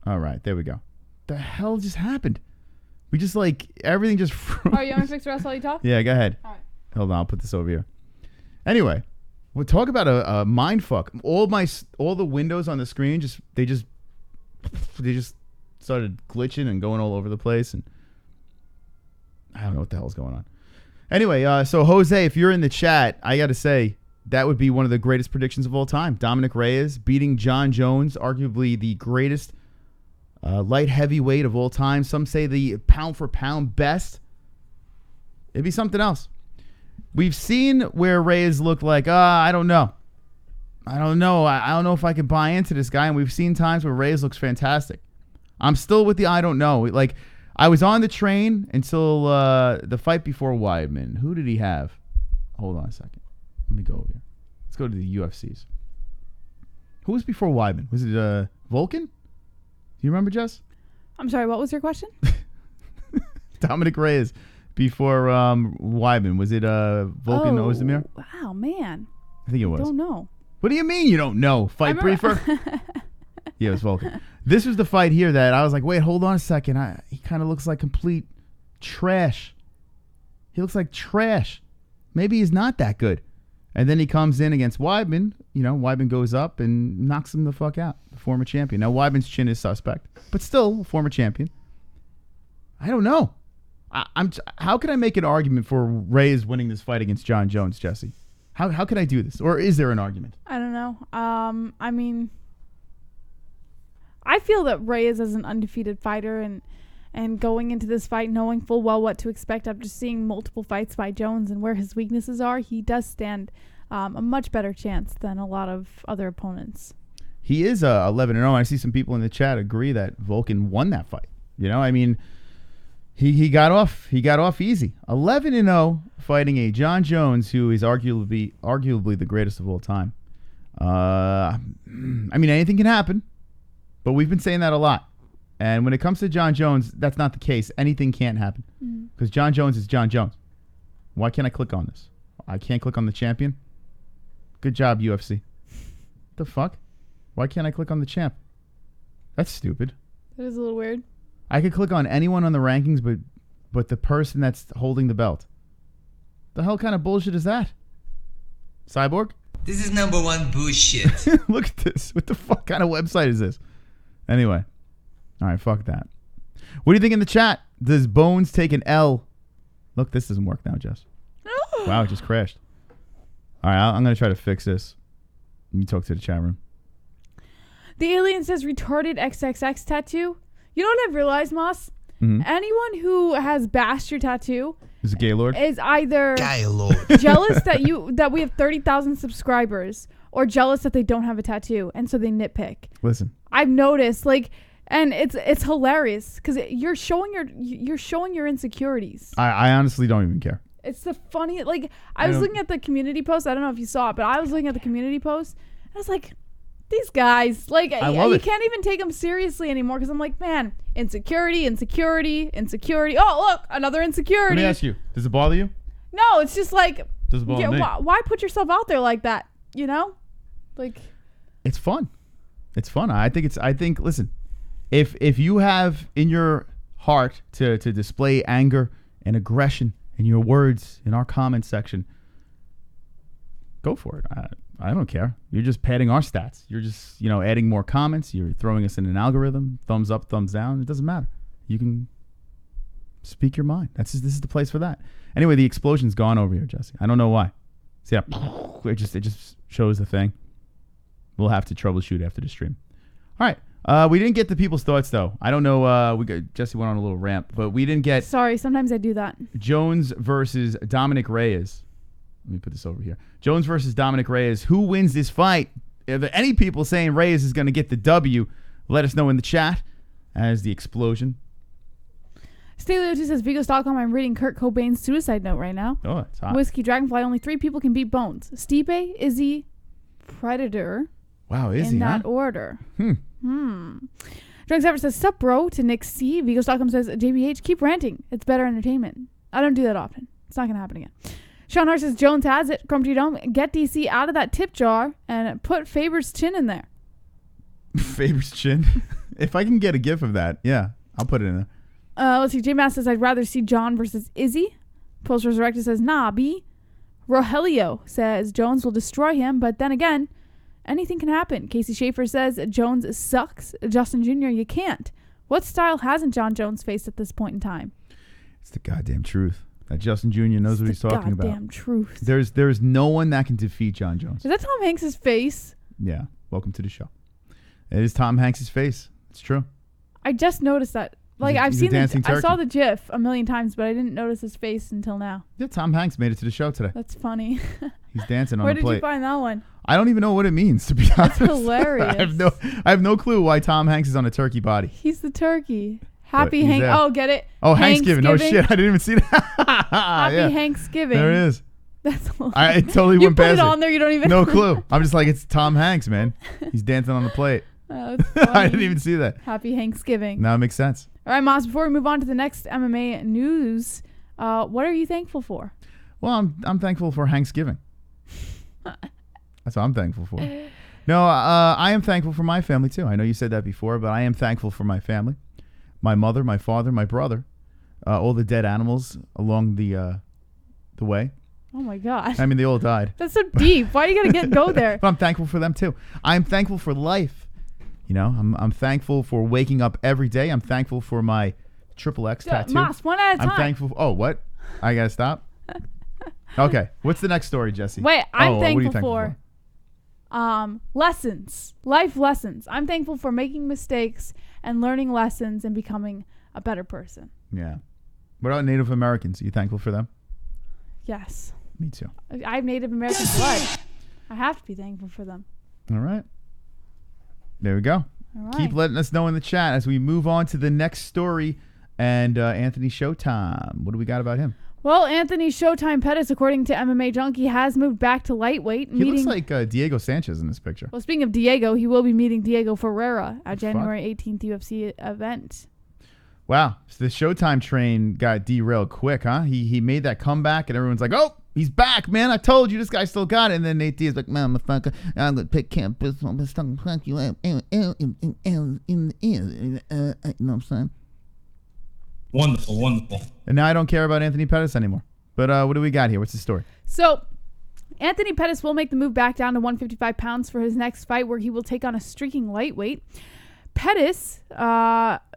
All right. There we go. The hell just happened? We just everything just froze.
Oh, you want me to fix the rest while you talk?
Yeah, go ahead.
All right.
Hold on. I'll put this over here. Anyway, we'll talk about a mind fuck. All the windows on the screen they just started glitching and going all over the place, and I don't know what the hell's going on. Anyway, so Jose, if you're in the chat, I got to say that would be one of the greatest predictions of all time. Dominic Reyes beating Jon Jones, arguably the greatest light heavyweight of all time. Some say the pound for pound best. It'd be something else. We've seen where Reyes looked like, I don't know. I don't know if I can buy into this guy. And we've seen times where Reyes looks fantastic. I'm still with the I don't know. I was on the train until the fight before Weidman. Who did he have? Hold on a second. Let me go over here. Let's go to the UFCs. Who was before Weidman? Was it Vulcan? Do you remember, Jess?
I'm sorry, what was your question?
Dominic Reyes before Weidman. Was it Vulcan Ozdemir?
Wow, man.
I think it was.
I don't know.
What do you mean you don't know? Fight briefer? Yeah, it was Vulcan. This was the fight here that I was like, wait, hold on a second. He kind of looks like complete trash. He looks like trash. Maybe he's not that good. And then he comes in against Weidman. Weidman goes up and knocks him the fuck out. The former champion. Now, Weidman's chin is suspect, but still a former champion. I don't know. How can I make an argument for Reyes winning this fight against Jon Jones, Jesse? How can I do this? Or is there an argument?
I don't know. I mean, I feel that Reyes is an undefeated fighter, and going into this fight knowing full well what to expect after seeing multiple fights by Jones and where his weaknesses are, he does stand a much better chance than a lot of other opponents.
he is 11-0. I see some people in the chat agree that Volkan won that fight. I mean, he got off easy. 11-0 fighting a Jon Jones who is arguably the greatest of all time. I mean, anything can happen, but we've been saying that a lot. And when it comes to Jon Jones, that's not the case. Anything can't happen because Jon Jones is Jon Jones. Why can't I click on this? I can't click on the champion? Good job, UFC. The fuck? Why can't I click on the champ? That's stupid.
That is a little weird.
I could click on anyone on the rankings, but the person that's holding the belt. The hell kind of bullshit is that? Cyborg?
This is number one bullshit.
Look at this. What the fuck kind of website is this? Anyway. All right, fuck that. What do you think in the chat? Does Bones take an L? Look, this doesn't work now, Jess. Wow, it just crashed. All right, I'm going to try to fix this. Let me talk to the chat room.
The alien says retarded XXX tattoo. You know what I've realized, Moss?
Mm-hmm.
Anyone who has bashed your tattoo
is a Gaylord.
Is either jealous that we have 30,000 subscribers or jealous that they don't have a tattoo, and so they nitpick.
Listen,
I've noticed, and it's hilarious because you're showing your insecurities.
I honestly don't even care.
It's the funny. I was looking at the community post. I don't know if you saw it, but I was looking at the community post. And I was like, these guys, you can't even take them seriously anymore because I'm like, man, insecurity. Oh, look, another insecurity.
Let me ask you, does it bother you?
No, it's just like,
does it bother me?
Why put yourself out there like that?
It's fun. It's fun. I think. Listen, if you have in your heart to display anger and aggression in your words in our comment section, go for it. I don't care. You're just padding our stats. You're just, adding more comments. You're throwing us in an algorithm. Thumbs up, thumbs down. It doesn't matter. You can speak your mind. This is the place for that. Anyway, the explosion's gone over here, Jesse. I don't know why. See, it just shows the thing. We'll have to troubleshoot after the stream. All right. We didn't get the people's thoughts though. I don't know. Jesse went on a little rant, but we didn't get.
Sorry, sometimes I do that.
Jones versus Dominic Reyes. Let me put this over here. Jones versus Dominic Reyes. Who wins this fight? If there are any people saying Reyes is going to get the W, let us know in the chat as the explosion.
Staley02 says, Vigo Stockholm, I'm reading Kurt Cobain's suicide note right now.
Oh, it's hot.
Whiskey Dragonfly, only 3 people can beat Bones. Stipe, Izzy, Predator.
Wow, Izzy,
in that order. Drunk Sever says, sup, bro, to Nick C. Vigo Stockholm says, JBH, keep ranting. It's better entertainment. I don't do that often. It's not going to happen again. Sean Hart says, Jones has it. Crumpty Dome, get DC out of that tip jar and put Faber's chin in there.
Faber's chin? If I can get a gif of that, yeah, I'll put it in there.
Let's see. J-Mass says, I'd rather see John versus Izzy. Post Resurrected says, nah, B. Rogelio says, Jones will destroy him, but then again, anything can happen. Casey Schaefer says, Jones sucks. Justin Jr., you can't. What style hasn't Jon Jones faced at this point in time?
It's the goddamn truth. That Justin Jr. knows what he's talking about.
Goddamn truth.
There's no one that can defeat Jon Jones.
Is that Tom Hanks' face?
Yeah. Welcome to the show. It is Tom Hanks' face. It's true.
I just noticed that. I saw the GIF a million times, but I didn't notice his face until now.
Yeah, Tom Hanks made it to the show today.
That's funny.
He's dancing on
Where
the plate.
did you find that one?
I don't even know what it means, to be honest.
That's hilarious.
I have no clue why Tom Hanks is on a turkey body.
He's the turkey. Happy Hank. Oh, get it?
Oh, Hanksgiving. Oh, shit. I didn't even see that.
Happy Hanksgiving.
There it is.
That's hilarious.
I totally went past it.
You put it on there, you don't even
No clue. I'm just like, it's Tom Hanks, man. He's dancing on the plate.
Oh, that's funny.
I didn't even see that.
Happy Hanksgiving.
Now it makes sense.
All right, Moss, before we move on to the next MMA news, what are you thankful for?
Well, I'm thankful for Hanksgiving. That's what I'm thankful for. No, I am thankful for my family, too. I know you said that before, but I am thankful for my family. My mother, my father, my brother, all the dead animals along the way.
Oh, my God.
I mean, they all died.
That's so deep. Why do you got to go there?
But I'm thankful for them, too. I'm thankful for life. You know, I'm thankful for waking up every day. I'm thankful for my XXX tattoo.
Moss, one at a time.
I'm thankful. Oh, what? I got to stop? Okay. What's the next story, Jesse?
Wait, I'm thankful for lessons. Life lessons. I'm thankful for making mistakes and learning lessons and becoming a better person.
Yeah. What about Native Americans? Are you thankful for them?
Yes.
Me too.
I have Native American blood. I have to be thankful for them.
All right. There we go.
All right.
Keep letting us know in the chat as we move on to the next story. And Anthony Showtime. What do we got about him?
Well, Anthony Showtime Pettis, according to MMA Junkie, has moved back to lightweight.
He looks like Diego Sanchez in this picture.
Well, speaking of Diego, he will be meeting Diego Ferreira at January 18th UFC event.
Wow. So the Showtime train got derailed quick, huh? He made that comeback, and everyone's like, oh, he's back, man. I told you this guy still got it. And then Nate Diaz like, man, motherfucker, I'm going to pick campus. I'm going to fuck you up. You know what I'm saying?
Wonderful.
And now I don't care about Anthony Pettis anymore. But what do we got here? What's the story?
So, Anthony Pettis will make the move back down to 155 pounds for his next fight, where he will take on a streaking lightweight. Pettis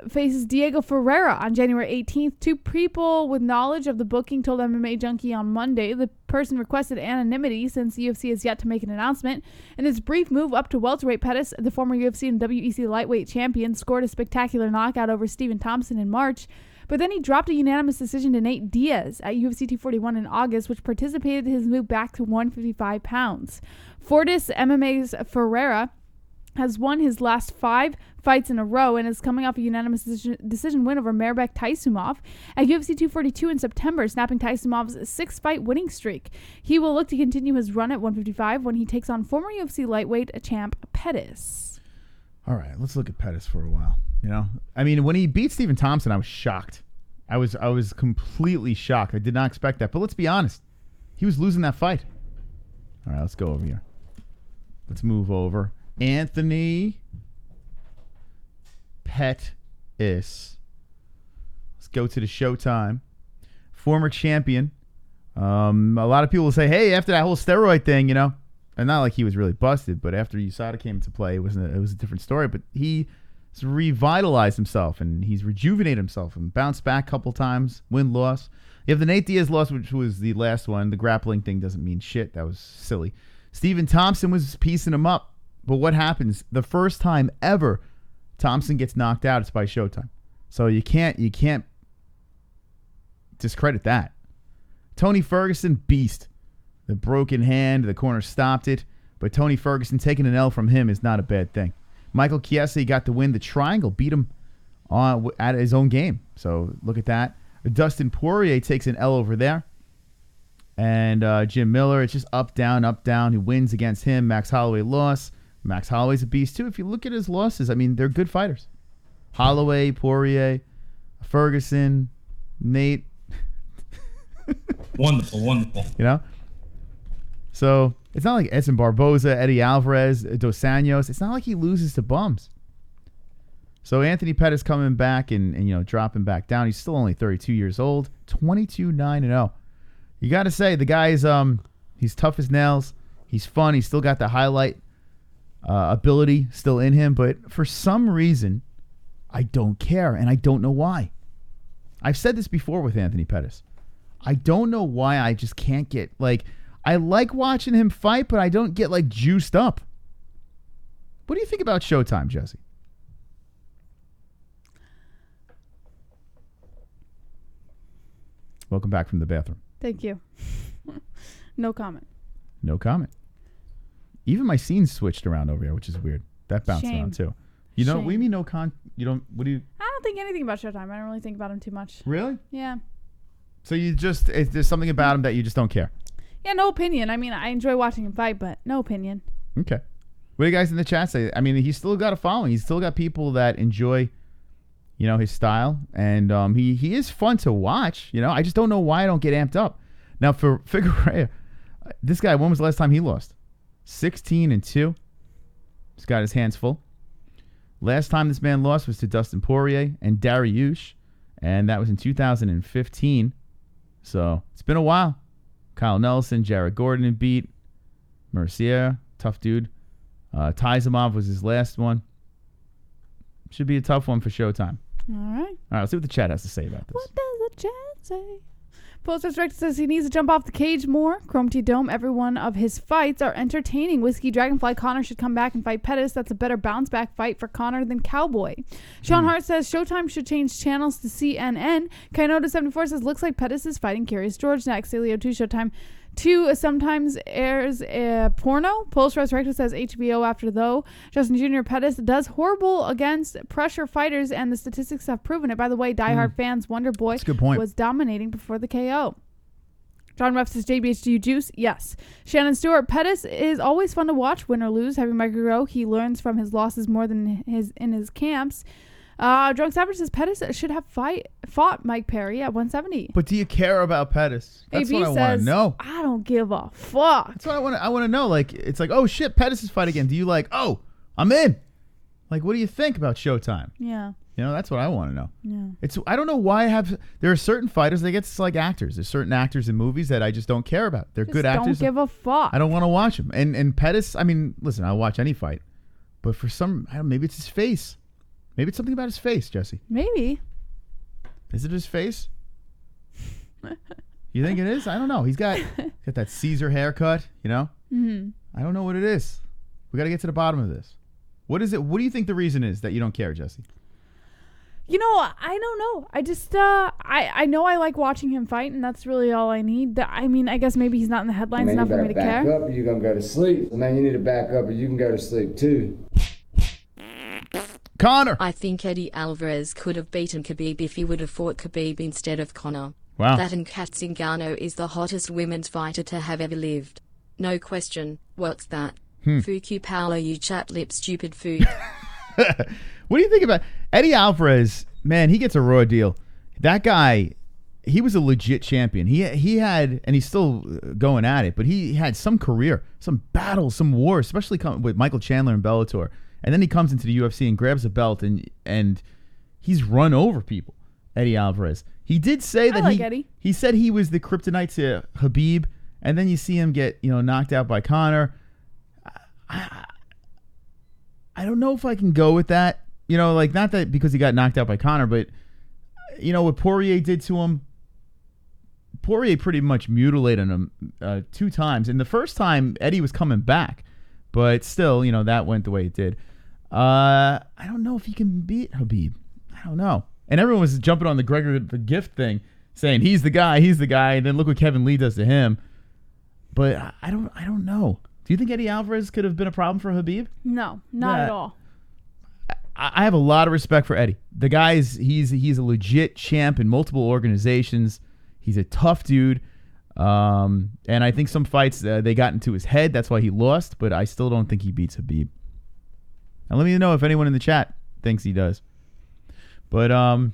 faces Diego Ferreira on January 18th. Two people with knowledge of the booking told MMA Junkie on Monday the person requested anonymity since the UFC has yet to make an announcement. In his brief move up to welterweight, Pettis, the former UFC and WEC lightweight champion, scored a spectacular knockout over Stephen Thompson in March. But then he dropped a unanimous decision to Nate Diaz at UFC 241 in August, which precipitated his move back to 155 pounds. Fortis MMA's Ferreira has won his last 5 fights in a row and is coming off a unanimous decision win over Mairbek Taisumov at UFC 242 in September, snapping Taisumov's 6-fight winning streak. He will look to continue his run at 155 when he takes on former UFC lightweight champ Pettis.
All right, let's look at Pettis for a while. You know, I mean, when he beat Stephen Thompson, I was shocked. I was completely shocked. I did not expect that. But let's be honest, he was losing that fight. All right, let's go over here. Let's move over. Anthony Pettis. Let's go to the Showtime. Former champion. A lot of people will say, hey, after that whole steroid thing, you know, and not like he was really busted, but after USADA came into play, it was a different story. But he's revitalized himself, and he's rejuvenated himself and bounced back a couple times, win-loss. You have the Nate Diaz loss, which was the last one. The grappling thing doesn't mean shit. That was silly. Stephen Thompson was piecing him up. But what happens, the first time ever Thompson gets knocked out, it's by Showtime. So you can't discredit that. Tony Ferguson, beast. The broken hand, the corner stopped it. But Tony Ferguson, taking an L from him is not a bad thing. Michael Chiesa got to win the triangle, beat him at his own game. So look at that. Dustin Poirier takes an L over there. And Jim Miller, it's just up, down, up, down. He wins against him. Max Holloway lost. Max Holloway's a beast, too. If you look at his losses, I mean, they're good fighters. Holloway, Poirier, Ferguson, Nate.
Wonderful.
You know? So, it's not like Edson Barboza, Eddie Alvarez, Dos Anjos. It's not like he loses to bums. So, Anthony Pettis coming back and you know, dropping back down. He's still only 32 years old. 22-9-0. You got to say, the guy is, he's tough as nails. He's fun. He's still got the highlight ability still in him, but for some reason, I don't care, and I don't know why. I've said this before with Anthony Pettis. I don't know why I just can't get, like, I like watching him fight, but I don't get, like, juiced up. What do you think about Showtime, Jesse? Welcome back from the bathroom.
Thank you. No comment.
No comment. Even my scenes switched around over here, which is weird. That bounced around too. You know, what do you mean no you don't, what do you?
I don't think anything about Showtime. I don't really think about him too much.
Really?
Yeah.
So there's something about him that you just don't care?
Yeah, no opinion. I mean, I enjoy watching him fight, but no opinion.
Okay. What do you guys in the chat say? I mean, he's still got a following. He's still got people that enjoy, you know, his style. And he is fun to watch. You know, I just don't know why I don't get amped up. Now, for Figueiredo, this guy, when was the last time he lost? 16-2. He's got his hands full. Last time this man lost was to Dustin Poirier and Dariush, and that was in 2015. So it's been a while. Kyle Nelson, Jared Gordon and beat. Mercier, tough dude. Taisumov was his last one. Should be a tough one for Showtime.
All right.
Let's see what the chat has to say about this.
What does the chat say? Poster Director says he needs to jump off the cage more. Chrome T Dome, every one of his fights are entertaining. Whiskey Dragonfly, Conor should come back and fight Pettis. That's a better bounce back fight for Conor than Cowboy. Sean Hart says Showtime should change channels to CNN. Kainoda74 says looks like Pettis is fighting Curious George next. Elio 2 Showtime 2 sometimes airs porno. Pulse Resurrected says HBO after though. Justin Jr. Pettis does horrible against pressure fighters, and the statistics have proven it. By the way, diehard fans, Wonder Boy was dominating before the KO. John Ruff says, JBH, do you juice? Yes. Shannon Stewart, Pettis is always fun to watch, win or lose. Heavy Mike Grow, he learns from his losses more than in his camps. Drunk Savage says, Pettis should have fought Mike Perry at 170.
But do you care about Pettis? That's
AB
what I want to know.
I don't give a fuck.
That's what I want to know. Like, it's like, oh shit, Pettis is fight again. Do you like, oh, I'm in. Like, what do you think about Showtime?
Yeah.
You know, that's what I want to know.
Yeah.
I don't know why there are certain fighters that get like actors. There's certain actors in movies that I just don't care about. They're good actors.
Don't give a fuck.
I don't want to watch them. And Pettis, I mean, listen, I'll watch any fight. But for some, maybe it's his face. Maybe it's something about his face, Jesse.
Maybe.
Is it his face? You think it is? I don't know. He's got that Caesar haircut, you know?
Mm-hmm.
I don't know what it is. We got to get to the bottom of this. What is it? What do you think the reason is that you don't care, Jesse?
You know, I don't know. I just, I know I like watching him fight, and that's really all I need. I mean, I guess maybe he's not in the headlines enough for me to care.
You back up or you're going to go to sleep. And then you need to back up or you can go to sleep too.
Conor.
I think Eddie Alvarez could have beaten Khabib if he would have fought Khabib instead of Conor.
Wow.
That and Kat Zingano is the hottest women's fighter to have ever lived. No question. What's that? Fuku Paolo, you chat lip stupid food.
What do you think about Eddie Alvarez? Man, he gets a raw deal. That guy, he was a legit champion. He had, and he's still going at it, but he had some career, some battles, some wars, especially with Michael Chandler and Bellator. And then he comes into the UFC and grabs a belt, and he's run over people. Eddie Alvarez. He did say that
Eddie.
He said he was the kryptonite to Khabib, and then you see him get knocked out by Conor. I don't know if I can go with that. Like, not that because he got knocked out by Conor, but what Poirier did to him. Poirier pretty much mutilated him 2 times, and the first time Eddie was coming back, but still, that went the way it did. I don't know if he can beat Khabib. I don't know. And everyone was jumping on the Gregor the Gift thing, saying he's the guy, and then look what Kevin Lee does to him. But I don't know. Do you think Eddie Alvarez could have been a problem for Khabib?
No, not at all.
I have a lot of respect for Eddie. The guy he's a legit champ in multiple organizations. He's a tough dude. And I think some fights they got into his head. That's why he lost. But I still don't think he beats Khabib. And let me know if anyone in the chat thinks he does. But all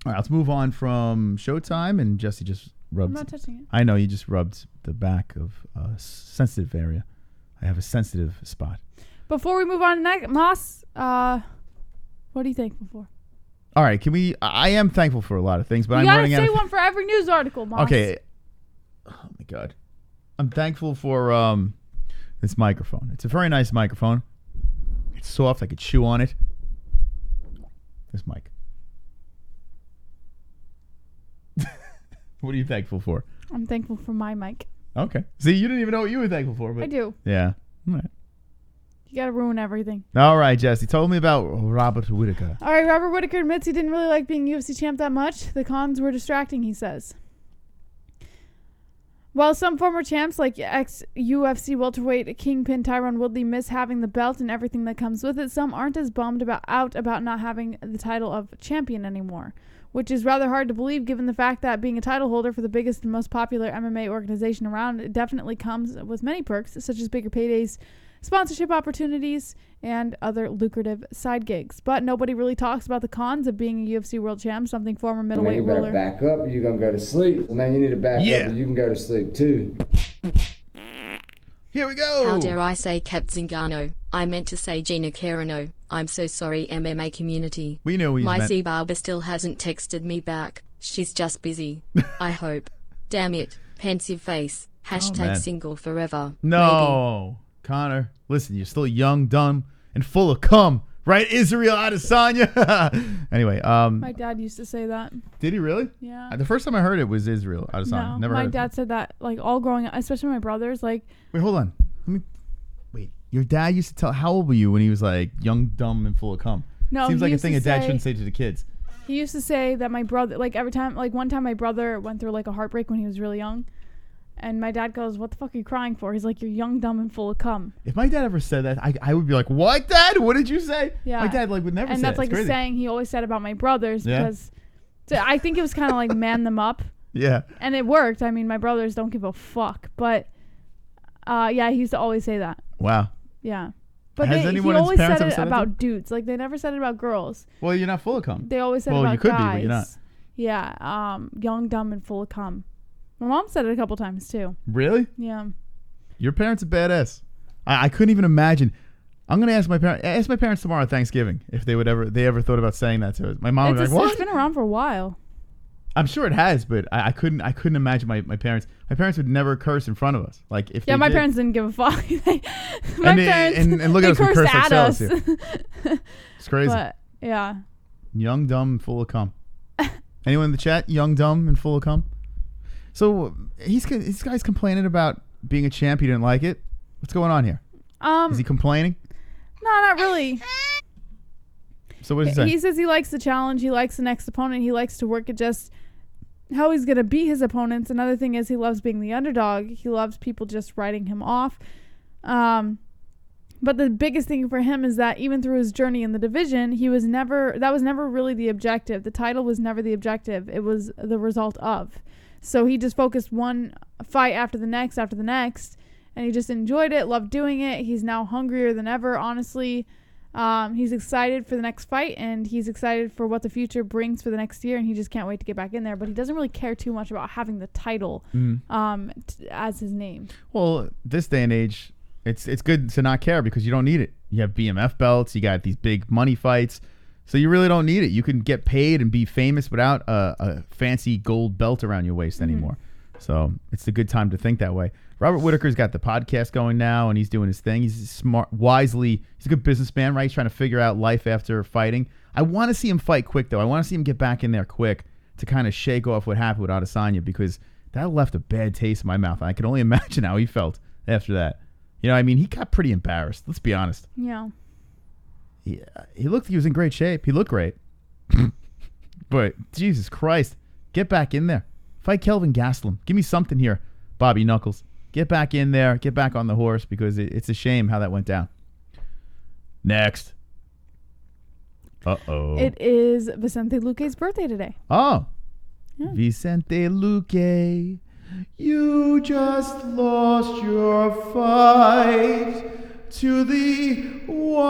right, let's move on from Showtime. And Jesse just rubbed.
I'm not touching it.
I know you just rubbed the back of a sensitive area. I have a sensitive spot.
Before we move on to next, Moss, what are you thankful for?
All right, I am thankful for a lot of things, but I'm running out of...
You gotta say one for every news article, Moss.
Okay. Oh, my God. I'm thankful for this microphone. It's a very nice microphone. It's soft. I could chew on it. This mic. What are you thankful for?
I'm thankful for my mic.
Okay. See, you didn't even know what you were thankful for. But
I do.
Yeah. All right.
You gotta ruin everything.
All right, Jesse. Told me about Robert Whittaker.
All right, Robert Whittaker admits he didn't really like being UFC champ that much. The cons were distracting, he says. While some former champs like ex-UFC welterweight kingpin Tyron Woodley miss having the belt and everything that comes with it, some aren't as bummed about not having the title of champion anymore, which is rather hard to believe given the fact that being a title holder for the biggest and most popular MMA organization around it definitely comes with many perks, such as bigger paydays, sponsorship opportunities, and other lucrative side gigs. But nobody really talks about the cons of being a UFC world champ, something former middleweight
you better
ruler.
back up or you're going to go to sleep. And then you need to back up or you can go to sleep too.
Here we go.
How dare I say Kat Zingano? I meant to say Gina Carano. I'm so sorry, MMA community.
We know what you
My
meant.
C Barber still hasn't texted me back. She's just busy. I hope. Damn it. Pensive face. Hashtag single forever.
No. Maybe. Conor, listen, you're still young, dumb, and full of cum. Right, Israel Adesanya? Anyway.
My dad used to say that.
Did he really?
Yeah.
The first time I heard it was Israel Adesanya.
No,
Never
my
heard
dad said that, like, all growing up, especially my brothers, like...
Wait, hold on. Wait, your dad used to tell... How old were you when he was, like, young, dumb, and full of cum?
No,
Seems like a thing a dad shouldn't say to the kids.
He used to say that my brother... Like, every time... Like, one time my brother went through, like, a heartbreak when he was really young. And my dad goes, what the fuck are you crying for? He's like, you're young, dumb, and full of cum.
If my dad ever said that, I would be like, what, Dad? What did you say?
Yeah.
My dad would never say that.
And that's like a saying he always said about my brothers because I think it was kind of like man them up.
Yeah.
And it worked. I mean, my brothers don't give a fuck. But, he used to always say that.
Wow.
Yeah. But
he
always said it about dudes. Like, they never said it about girls.
Well, you're not full of cum.
They always said it about
you could
guys.
be, but you're not.
Yeah. Young, dumb, and full of cum. My mom said it a couple times, too.
Really?
Yeah.
Your parents are badass. I couldn't even imagine. I'm going to ask my parents tomorrow at Thanksgiving if they ever thought about saying that to us. My mom was like, what?
It's been around for a while.
I'm sure it has, but I couldn't imagine my parents. My parents would never curse in front of us. Like if
my parents didn't give a fuck. My parents
and look at us, we curse like
us.
It's crazy.
But yeah.
Young, dumb, and full of cum. Anyone in the chat? Young, dumb, and full of cum. So this guy's complaining about being a champ. He didn't like it. What's going on here? Is he complaining?
No, not really.
So what does he say?
He says he likes the challenge. He likes the next opponent. He likes to work at just how he's going to beat his opponents. Another thing is he loves being the underdog. He loves people just writing him off. But the biggest thing for him is that even through his journey in the division, that was never really the objective. The title was never the objective. It was the result of. So he just focused one fight after the next, and he just enjoyed it, loved doing it. He's now hungrier than ever, honestly. He's excited for the next fight, and he's excited for what the future brings for the next year, and he just can't wait to get back in there. But he doesn't really care too much about having the title as his name.
Well, this day and age, it's good to not care because you don't need it. You have BMF belts, you got these big money fights, so you really don't need it. You can get paid and be famous without a fancy gold belt around your waist anymore. So it's a good time to think that way. Robert Whittaker's got the podcast going now, and he's doing his thing. He's smart, he's a good businessman, right? He's trying to figure out life after fighting. I want to see him fight quick, though. I want to see him get back in there quick to kind of shake off what happened with Adesanya, because that left a bad taste in my mouth. I can only imagine how he felt after that. You know, I mean, he got pretty embarrassed. Let's be honest.
Yeah.
He was in great shape. He looked great. But, Jesus Christ, get back in there. Fight Kelvin Gastelum. Give me something here, Bobby Knuckles. Get back in there. Get back on the horse, because it's a shame how that went down. Next. Uh-oh.
It is Vicente Luque's birthday today.
Oh.
Yeah.
Vicente Luque, you just lost your fight to the Wonder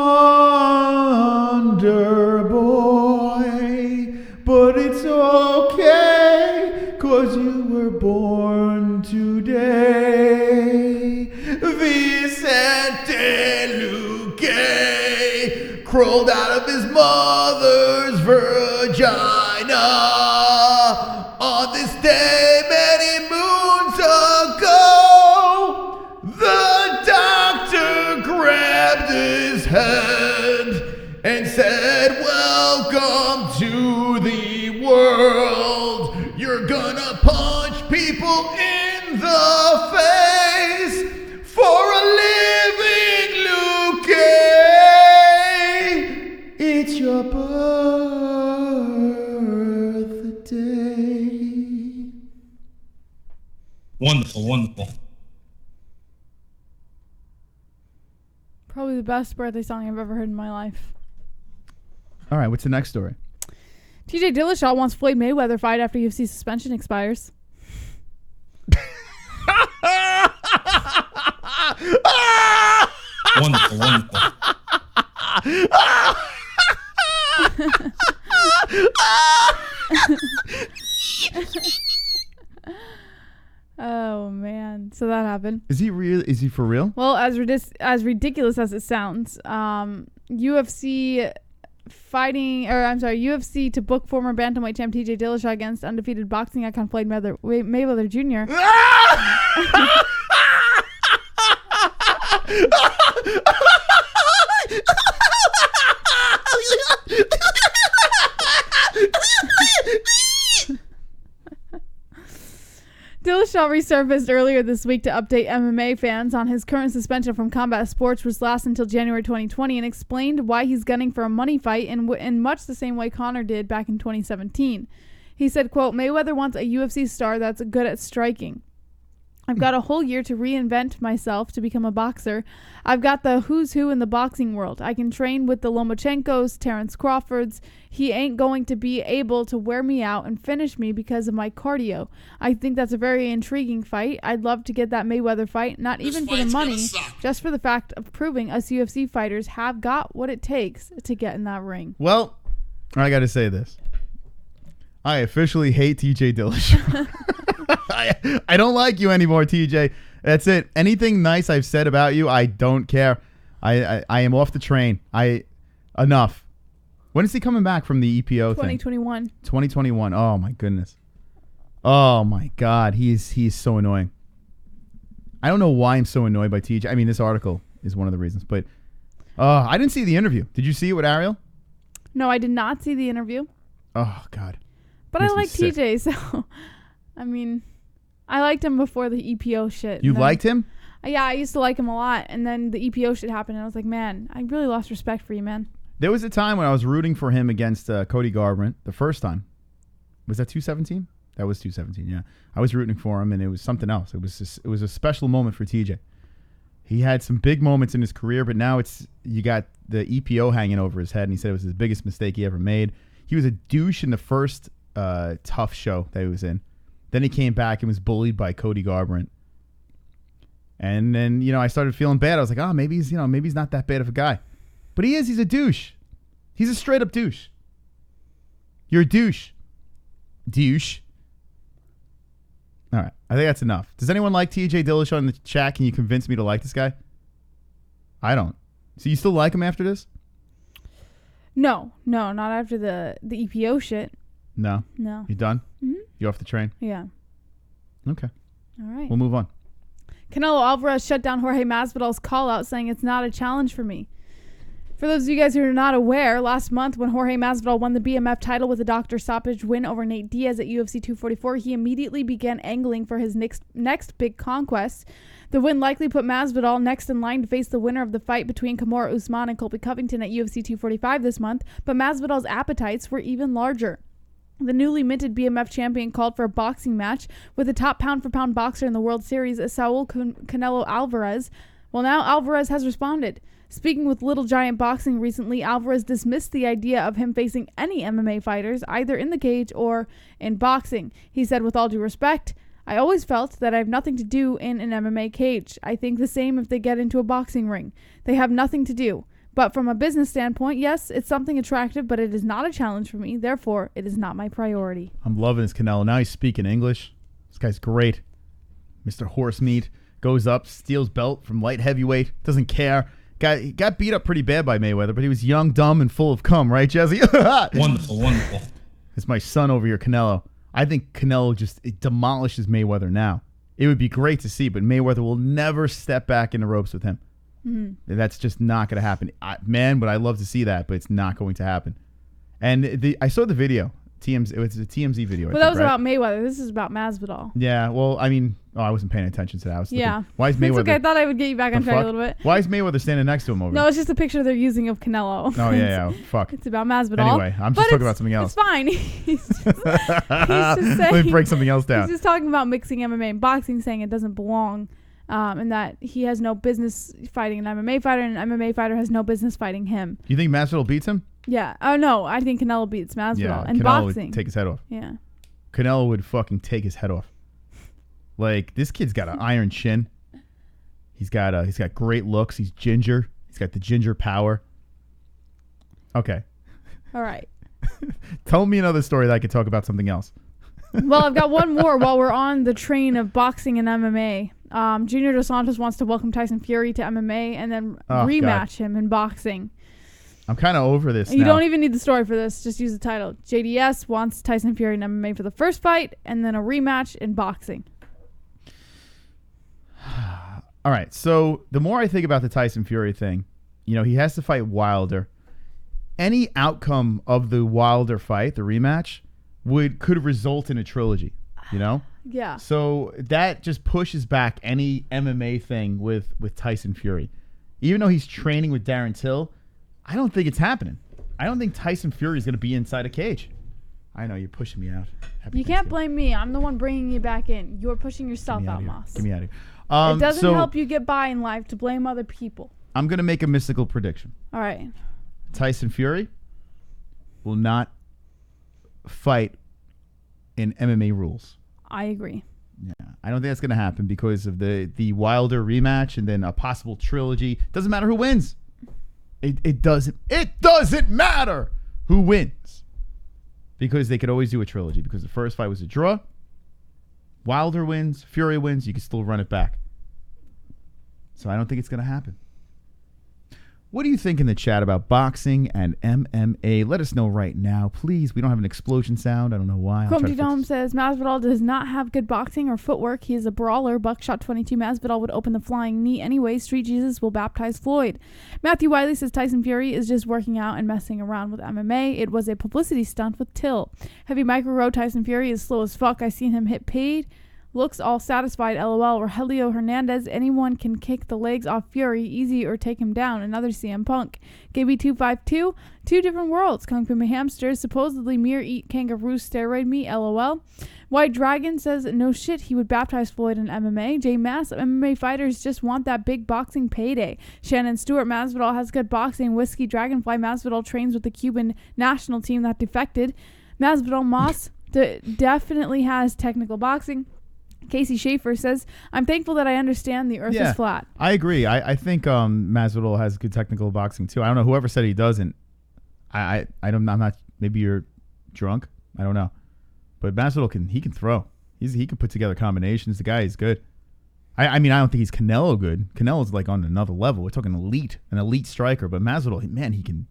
Boy. But it's okay, 'cause you were born today. Vicente Luque crawled out of his mother's vagina on this day many moons ago. The doctor grabbed his hand and said, "Welcome to the world. You're gonna punch people in the face for a living, Luque. It's your birthday."
Wonderful, wonderful.
Probably the best birthday song I've ever heard in my life.
All right, what's the next story?
TJ Dillashaw wants Floyd Mayweather fight after UFC suspension expires.
Wonderful, wonderful.
Oh man, so that happened.
Is he real? Is he for real?
Well, as ridiculous as it sounds, UFC to book former bantamweight champ TJ Dillashaw against undefeated boxing icon Floyd Mayweather Jr. Dillashaw resurfaced earlier this week to update MMA fans on his current suspension from combat sports, which lasts until January 2020, and explained why he's gunning for a money fight in much the same way Conor did back in 2017. He said, quote, "Mayweather wants a UFC star that's good at striking. I've got a whole year to reinvent myself to become a boxer. I've got the who's who in the boxing world. I can train with the Lomachenkos, Terrence Crawfords. He ain't going to be able to wear me out and finish me because of my cardio. I think that's a very intriguing fight. I'd love to get that Mayweather fight, not even for the money, just for the fact of proving us UFC fighters have got what it takes to get in that ring.
Well, I got to say this. I officially hate TJ Dillashaw. I don't like you anymore, TJ. That's it. Anything nice I've said about you, I don't care. I am off the train. Enough. When is he coming back from the EPO
2021.
thing? 2021. Oh my goodness. Oh my God. He's so annoying. I don't know why I'm so annoyed by TJ. I mean, this article is one of the reasons, but I didn't see the interview. Did you see it with Ariel?
No, I did not see the interview.
Oh God.
But I like TJ, so I mean, I liked him before the EPO shit.
You liked him?
Yeah, I used to like him a lot, and then the EPO shit happened, and I was like, man, I really lost respect for you, man.
There was a time when I was rooting for him against Cody Garbrandt the first time. Was that 217? That was 217, yeah. I was rooting for him, and it was something else. It was a special moment for TJ. He had some big moments in his career, but now you got the EPO hanging over his head, and he said it was his biggest mistake he ever made. He was a douche in the first tough show that he was in. Then he came back and was bullied by Cody Garbrandt. And then, I started feeling bad. I was like, maybe he's not that bad of a guy. But he is. He's a douche. He's a straight up douche. You're a douche. Douche. All right. I think that's enough. Does anyone like TJ Dillashaw in the chat? Can you convince me to like this guy? I don't. So you still like him after this?
No, not after the EPO shit.
No. You done?
Mm-hmm.
You off the train?
Yeah.
Okay.
All right.
We'll move on.
Canelo Alvarez shut down Jorge Masvidal's call out, saying it's not a challenge for me. For those of you guys who are not aware, last month when Jorge Masvidal won the BMF title with a doctor stoppage win over Nate Diaz at UFC 244, he immediately began angling for his next big conquest. The win likely put Masvidal next in line to face the winner of the fight between Kamaru Usman and Colby Covington at UFC 245 this month, but Masvidal's appetites were even larger. The newly minted BMF champion called for a boxing match with the top pound-for-pound boxer in the World Series, Saul Canelo Alvarez. Well, now Alvarez has responded. Speaking with Little Giant Boxing recently, Alvarez dismissed the idea of him facing any MMA fighters, either in the cage or in boxing. He said, with all due respect, I always felt that I have nothing to do in an MMA cage. I think the same if they get into a boxing ring. They have nothing to do. But from a business standpoint, yes, it's something attractive, but it is not a challenge for me. Therefore, it is not my priority.
I'm loving this Canelo. Now he's speaking English. This guy's great. Mr. Horsemeat goes up, steals belt from light heavyweight, doesn't care. Got beat up pretty bad by Mayweather, but he was young, dumb, and full of cum, right, Jesse?
Wonderful.
It's my son over here, Canelo. I think Canelo it demolishes Mayweather now. It would be great to see, but Mayweather will never step back in the ropes with him. Mm-hmm. That's just not going to happen. Would I love to see that, but it's not going to happen. And I saw the video. It was a TMZ video.
Well, that was about Mayweather. This is about Masvidal.
Yeah, well, I mean, I wasn't paying attention to that. I was looking, why is Mayweather?
It's okay. I thought I would get you back on track a little bit.
Why is Mayweather standing next to him over there?
No, it's just a picture they're using of Canelo.
Oh, yeah. Fuck.
It's about Masvidal.
Anyway, I'm just talking about something else.
It's fine. he's just saying.
Let me break something else down.
He's just talking about mixing MMA and boxing, saying it doesn't belong. And that he has no business fighting an MMA fighter, and an MMA fighter has no business fighting him.
You think Masvidal beats him?
Yeah. Oh, no. I think Canelo beats Masvidal.
Yeah,
and
Canelo
boxing.
would take his head off.
Yeah.
Canelo would fucking take his head off. Like, this kid's got an iron chin. He's got great looks. He's ginger. He's got the ginger power. Okay.
All right.
Tell me another story that I could talk about something else.
Well, I've got one more while we're on the train of boxing and MMA. Junior Dos Santos wants to welcome Tyson Fury to MMA and then rematch him in boxing.
I'm kind of over this now.
You don't even need the story for this. Just use the title. JDS wants Tyson Fury in MMA for the first fight and then a rematch in boxing.
All right. So the more I think about the Tyson Fury thing, he has to fight Wilder. Any outcome of the Wilder fight, the rematch, could result in a trilogy,
Yeah.
So that just pushes back any MMA thing with Tyson Fury. Even though he's training with Darren Till, I don't think it's happening. I don't think Tyson Fury is going to be inside a cage. I know you're pushing me out.
You can't blame me. I'm the one bringing you back in. You're pushing yourself out, Moss.
Get me out of here.
It doesn't help you get by in life to blame other people.
I'm going to make a mystical prediction.
All right.
Tyson Fury will not fight in MMA rules.
I agree.
Yeah, I don't think that's going to happen because of the Wilder rematch and then a possible trilogy. Doesn't matter who wins. It doesn't matter who wins because they could always do a trilogy because the first fight was a draw. Wilder wins, Fury wins, you can still run it back. So I don't think it's going to happen. What do you think in the chat about boxing and MMA? Let us know right now, please. We don't have an explosion sound. I don't know why.
Crumpty Dome says Masvidal does not have good boxing or footwork. He is a brawler. Buckshot 22. Masvidal would open the flying knee anyway. Street Jesus will baptize Floyd. Matthew Wiley says Tyson Fury is just working out and messing around with MMA. It was a publicity stunt with Till. Heavy Micro Road Tyson Fury is slow as fuck. I seen him hit paid. Looks all satisfied, LOL. Rogelio Hernandez, anyone can kick the legs off Fury easy or take him down. Another CM Punk. KB252, two different worlds. Kung Fu Hamsters, supposedly mere eat kangaroo steroid me, LOL. White Dragon says, no shit, he would baptize Floyd in MMA. J Mass, MMA fighters just want that big boxing payday. Shannon Stewart, Masvidal has good boxing. Whiskey Dragonfly, Masvidal trains with the Cuban national team that defected. Masvidal Moss definitely has technical boxing. Casey Schaefer says, I'm thankful that I understand the earth is flat.
I agree. I think Masvidal has good technical boxing too. I don't know. Whoever said he doesn't, I'm not, maybe you're drunk. I don't know. But Masvidal can throw. He can put together combinations. The guy is good. I mean, I don't think he's Canelo good. Canelo's like on another level. We're talking an elite striker. But Masvidal, man, he can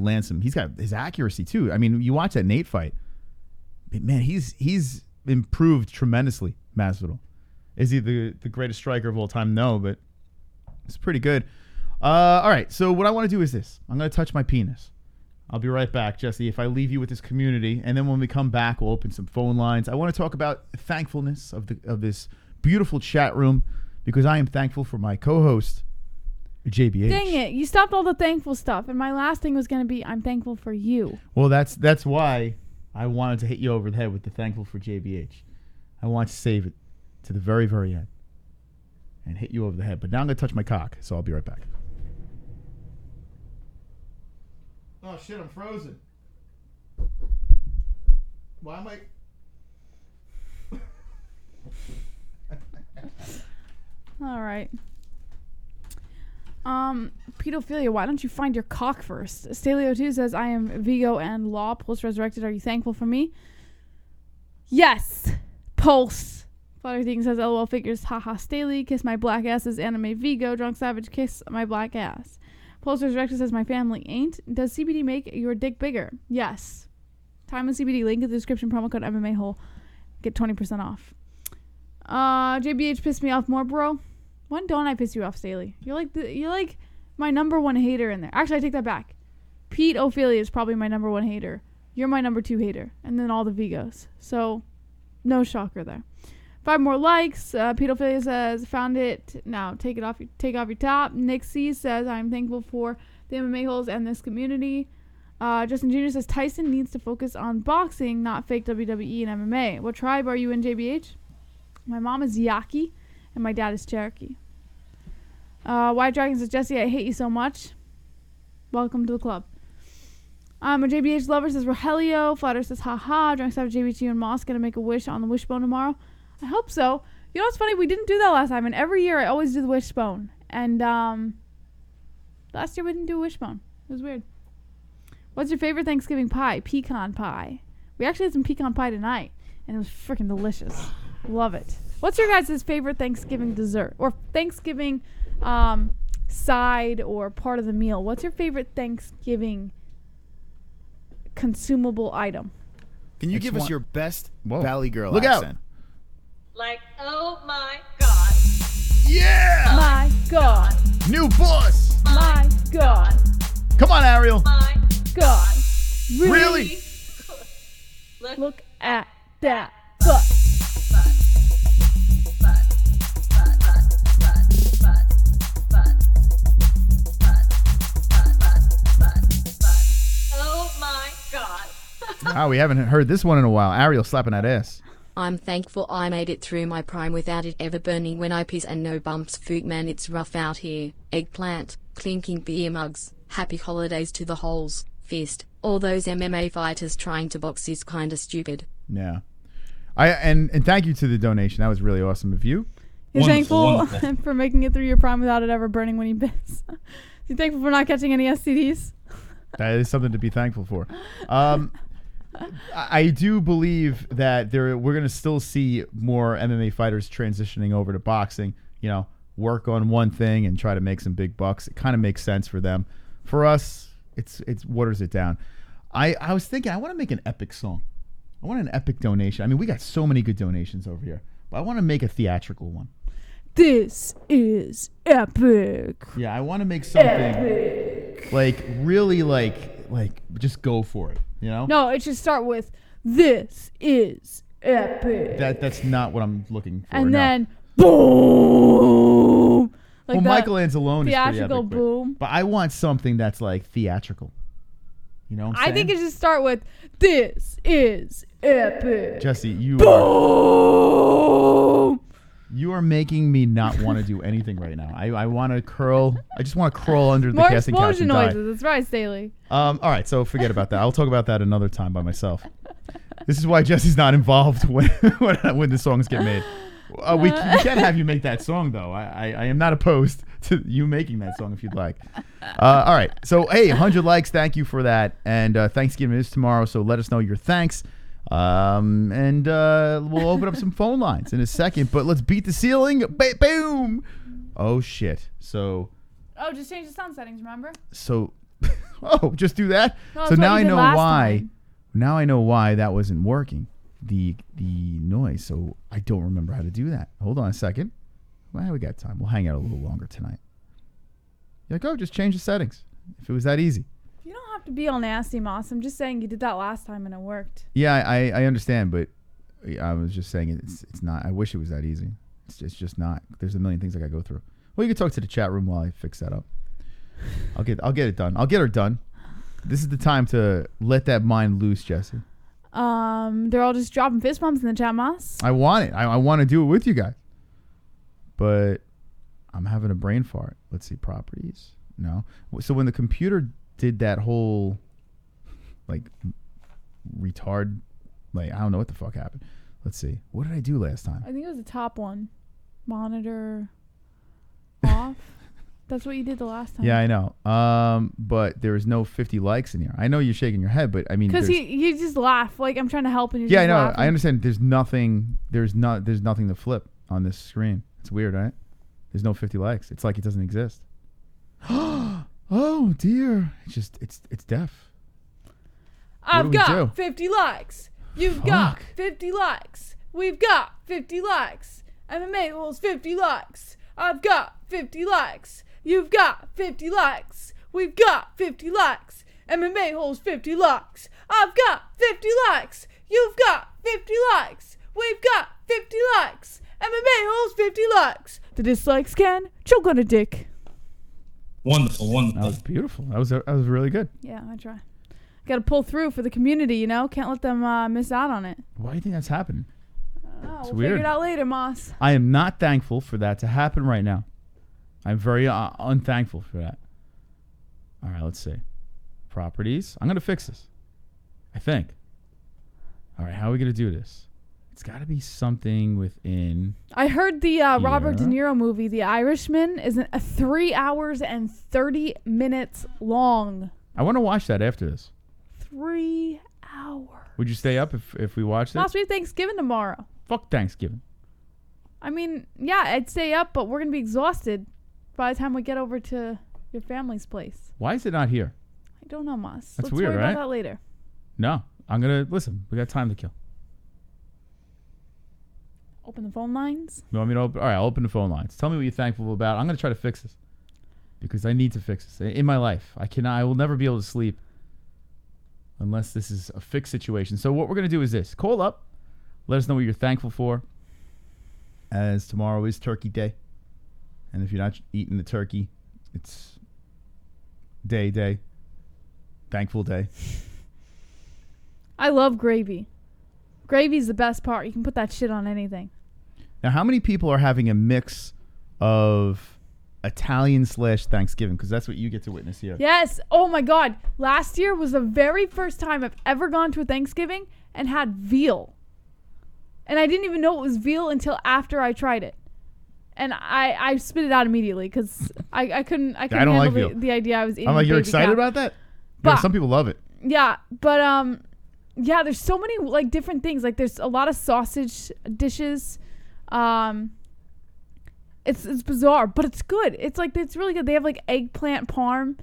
land some. He's got his accuracy too. I mean, you watch that Nate fight. Man, he's improved tremendously. Masvidal. Is he the greatest striker of all time? No, but it's pretty good. All right, so what I want to do is this. I'm going to touch my penis. I'll be right back, Jesse, if I leave you with this community. And then when we come back, we'll open some phone lines. I want to talk about thankfulness of this beautiful chat room because I am thankful for my co-host, JBH.
Dang it. You stopped all the thankful stuff. And my last thing was going to be, I'm thankful for you.
Well, that's why I wanted to hit you over the head with the thankful for JBH. I want to save it to the very, very end and hit you over the head. But now I'm going to touch my cock, so I'll be right back. Oh, shit, I'm frozen. Why am I...
All right. Pedophilia, why don't you find your cock first? Staley02 says, I am Vigo and Law. Pulse Resurrected, are you thankful for me? Yes. Pulse. Flutter Thing says, LOL figures, haha Staley. Kiss my black ass is Anime Vigo. Drunk Savage, kiss my black ass. Pulse Resurrected says, my family ain't. Does CBD make your dick bigger? Yes. Time with CBD, link in the description, promo code MMA-Hole. Get 20% off. JBH pissed me off more, bro. When don't I piss you off, Staley? You're like my number one hater in there. Actually, I take that back. Pete Ophelia is probably my number one hater. You're my number two hater. And then all the Vigos. So, no shocker there. 5 more likes. Pete Ophelia says, found it. Now, take off your top. Nick C says, I'm thankful for the MMA-Holes and this community. Justin Jr. says, Tyson needs to focus on boxing, not fake WWE and MMA. What tribe are you in, JBH? My mom is Yaqui. And my dad is Cherokee. White Dragon says, Jesse, I hate you so much. Welcome to the club. A JBH lover says, Rogelio. Flutter says, haha. Drunk Savage, JBH, and Moss gonna make a wish on the wishbone tomorrow. I hope so. You know what's funny? We didn't do that last time. And every year I always do the wishbone. And last year we didn't do a wishbone. It was weird. What's your favorite Thanksgiving pie? Pecan pie. We actually had some pecan pie tonight. And it was freaking delicious. Love it. What's your guys' favorite Thanksgiving dessert? Or Thanksgiving side or part of the meal? What's your favorite Thanksgiving consumable item?
Can you give us your best
Whoa.
Valley Girl
Look
accent?
Like, oh my God.
Yeah!
My God.
New boss!
My God.
Come on, Ariel.
My
God.
Really?
Look at that butt.
Oh my God.
All Oh, we haven't heard this one in a while. Ariel slapping that ass.
I'm thankful I made it through my prime without it ever burning when I piss and no bumps. Food man, it's rough out here. Eggplant, clinking beer mugs, happy holidays to the holes, fist. All those MMA fighters trying to box is kinda stupid.
Yeah. And thank you to the donation. That was really awesome of you.
You're thankful for making it through your prime without it ever burning when you piss. You're thankful for not catching any STDs.
That is something to be thankful for. I do believe that we're going to still see more MMA fighters transitioning over to boxing. You know, work on one thing and try to make some big bucks. It kind of makes sense for them. For us, it's waters it down. I was thinking I want to make an epic song. I want an epic donation. I mean, we got so many good donations over here, but I want to make a theatrical one.
This is epic.
Yeah, I want to make something like really like just go for it, you know?
No, it should start with this is epic.
That's not what I'm looking for.
And
no.
then boom.
Like Michael Anzalone is pretty epic,
boom.
But I want something that's like theatrical. You know what I'm saying?
I think it should start with this is epic.
Jesse, you
boom.
You are making me not want to do anything right now. I want to curl. I just want to crawl under the
More
casting couch and die.
noises. That's right, Staley.
All right, so forget about that. I'll talk about that another time by myself. This is why Jesse's not involved when the songs get made. We can have you make that song, though. I am not opposed to you making that song if you'd like. All right, so hey, 100 likes. Thank you for that. And Thanksgiving is tomorrow, so let us know your thanks. And we'll open up some phone lines in a second, but let's beat the ceiling. Boom. Oh shit. So
Just change the sound settings, remember?
Just do that.
No,
so now I know why.
Time.
Now I know why that wasn't working. The noise. So I don't remember how to do that. Hold on a second. Well, we got time. We'll hang out a little longer tonight. You're like, just change the settings. If it was that easy.
You don't have to be all nasty, Moss. I'm just saying you did that last time and it worked.
Yeah, I understand, but I was just saying it's not. I wish it was that easy. It's just not. There's a million things I got to go through. Well, you can talk to the chat room while I fix that up. I'll get it done. I'll get her done. This is the time to let that mind loose, Jesse.
They're all just dropping fist bumps in the chat, Moss.
I want it. I want to do it with you guys. But I'm having a brain fart. Let's see, properties. No. So when the computer did that whole retard, I don't know what the fuck happened. Let's see. What did I do last time?
I think it was the top one. Monitor off. That's what you did the last time.
Yeah, I know. But there is no 50 likes in here. I know you're shaking your head, but I mean,
because you just laugh. Like I'm trying to help and you.
Yeah,
just
I know.
laughing.
I understand. There's nothing to flip on this screen. It's weird, right? There's no 50 likes. It's like it doesn't exist. Oh dear. It's deaf.
I've got 50 likes. You've got 50 likes. We've got 50 likes. MMA-Holes 50 likes. I've got 50 likes. You've got 50 likes. We've got 50 likes. MMA-Holes 50 likes. I've got 50 likes. You've got 50 likes. We've got 50 likes. MMA-Holes 50 likes. The dislikes can choke on a dick.
Wonderful.
That was beautiful. That was really good.
Yeah, I try. Got to pull through for the community, you know? Can't let them miss out on it.
Why do you think that's happening?
We'll figure it out later, Moss.
I am not thankful for that to happen right now. I'm very unthankful for that. All right, let's see. Properties. I'm going to fix this. I think. All right, how are we going to do this? It's got to be something within...
I heard the Robert De Niro movie, The Irishman, is 3 hours and 30 minutes long.
I want to watch that after this.
3 hours.
Would you stay up if we watched it?
Last week Thanksgiving tomorrow.
Fuck Thanksgiving.
I mean, yeah, I'd stay up, but we're going to be exhausted by the time we get over to your family's place.
Why is it not here?
I don't know, Moss.
That's
Let's
weird,
worry
right?
about that later.
No. I'm going to... Listen, we got time to kill.
Open the phone lines?
You want me to open? All right, I'll open the phone lines. Tell me what you're thankful about. I'm going to try to fix this. Because I need to fix this. In my life, I will never be able to sleep unless this is a fixed situation. So what we're going to do is this. Call up. Let us know what you're thankful for. As tomorrow is Turkey Day. And if you're not eating the turkey, it's day. Thankful day.
I love gravy. Gravy's the best part. You can put that shit on anything.
Now, how many people are having a mix of Italian/Thanksgiving? Because that's what you get to witness here.
Yes. Oh my God. Last year was the very first time I've ever gone to a Thanksgiving and had veal. And I didn't even know it was veal until after I tried it. And I spit it out immediately because I couldn't
I don't
handle
like veal.
the idea I was eating.
I'm like, you're
baby
excited
cow.
about that?
But,
Yeah, some people love it.
Yeah, but yeah, there's so many like different things. Like there's a lot of sausage dishes. It's bizarre, but it's good. It's really good. They have like eggplant parm,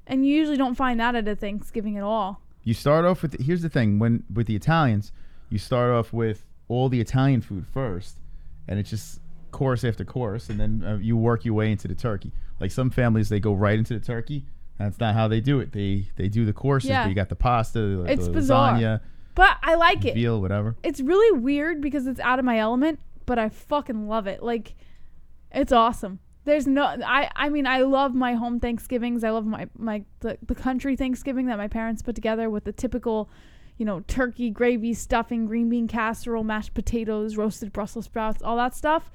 and you usually don't find that at a Thanksgiving at all.
You start off with here's the thing, with the Italians, you start off with all the Italian food first, and it's just course after course, and then you work your way into the turkey. Like some families, they go right into the turkey. That's not how they do it. They do the courses.
Yeah.
You got the pasta,
It's
the
bizarre.
lasagna,
But I like it.
veal, whatever.
It's really weird because it's out of my element, but I fucking love it. Like, it's awesome. There's no, I mean, I love my home Thanksgivings. I love the country Thanksgiving that my parents put together with the typical, turkey, gravy, stuffing, green bean casserole, mashed potatoes, roasted Brussels sprouts, all that stuff.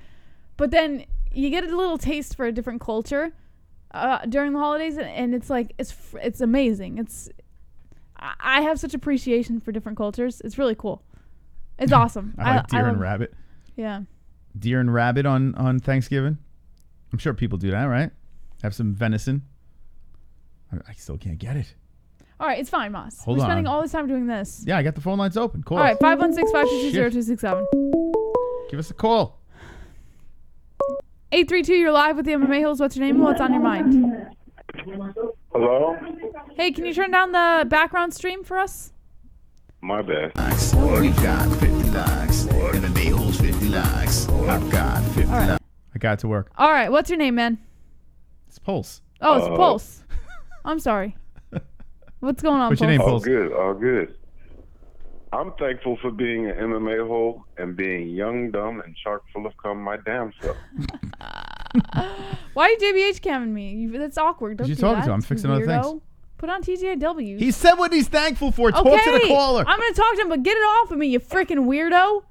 But then you get a little taste for a different culture during the holidays, and it's like, it's amazing. I have such appreciation for different cultures. It's really cool. It's awesome.
I like deer and rabbit.
Yeah.
Deer and rabbit on Thanksgiving. I'm sure people do that, right? Have some venison. I still can't get it.
All right, it's fine, Moss.
Hold
We're
on.
spending all this time doing this.
Yeah, I got the phone lines open. Call
All
us.
right, 516-522-0267.
Give us a call.
832, you're live with the MMA-Holes. What's your name and what's on your mind?
Hello?
Hey, can you turn down the background stream for us?
My bad.
We got 50 likes. MMA-Holes 50 likes. I've got 50 likes.
I got it to work.
All right, what's your name, man?
It's Pulse.
Oh, it's Pulse. I'm sorry. What's going on,
What's your name,
All
Pulse?
good, all good. I'm thankful for being an MMA hole and being young, dumb, and chock full of cum my damn self.
Why are you JBH camming me? That's awkward. Don't
You
do
talking
that,
to? I'm
you
fixing other
weirdo.
things.
Put on TGIW.
He said what he's thankful for. Talk
okay.
to the caller.
I'm going to talk to him, but get it off of me, you freaking weirdo.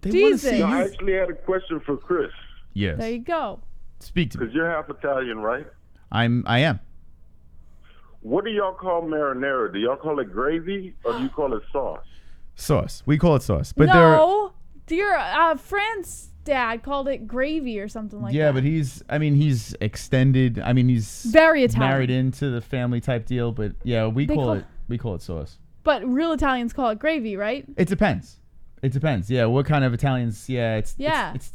Jesus.
I actually had a question for Chris.
Yes.
There you go.
Speak to me.
Because you're half Italian, right?
I am.
What do y'all call marinara? Do y'all call it gravy or do you call it sauce?
Sauce. We call it sauce. But
no. Your Fran's dad called it gravy or something like that.
yeah, but he's extended. He's
very Italian.
Married into the family type deal. But yeah, we call it sauce.
But real Italians call it gravy, right?
It depends. Yeah, what kind of Italians? Yeah, it varies.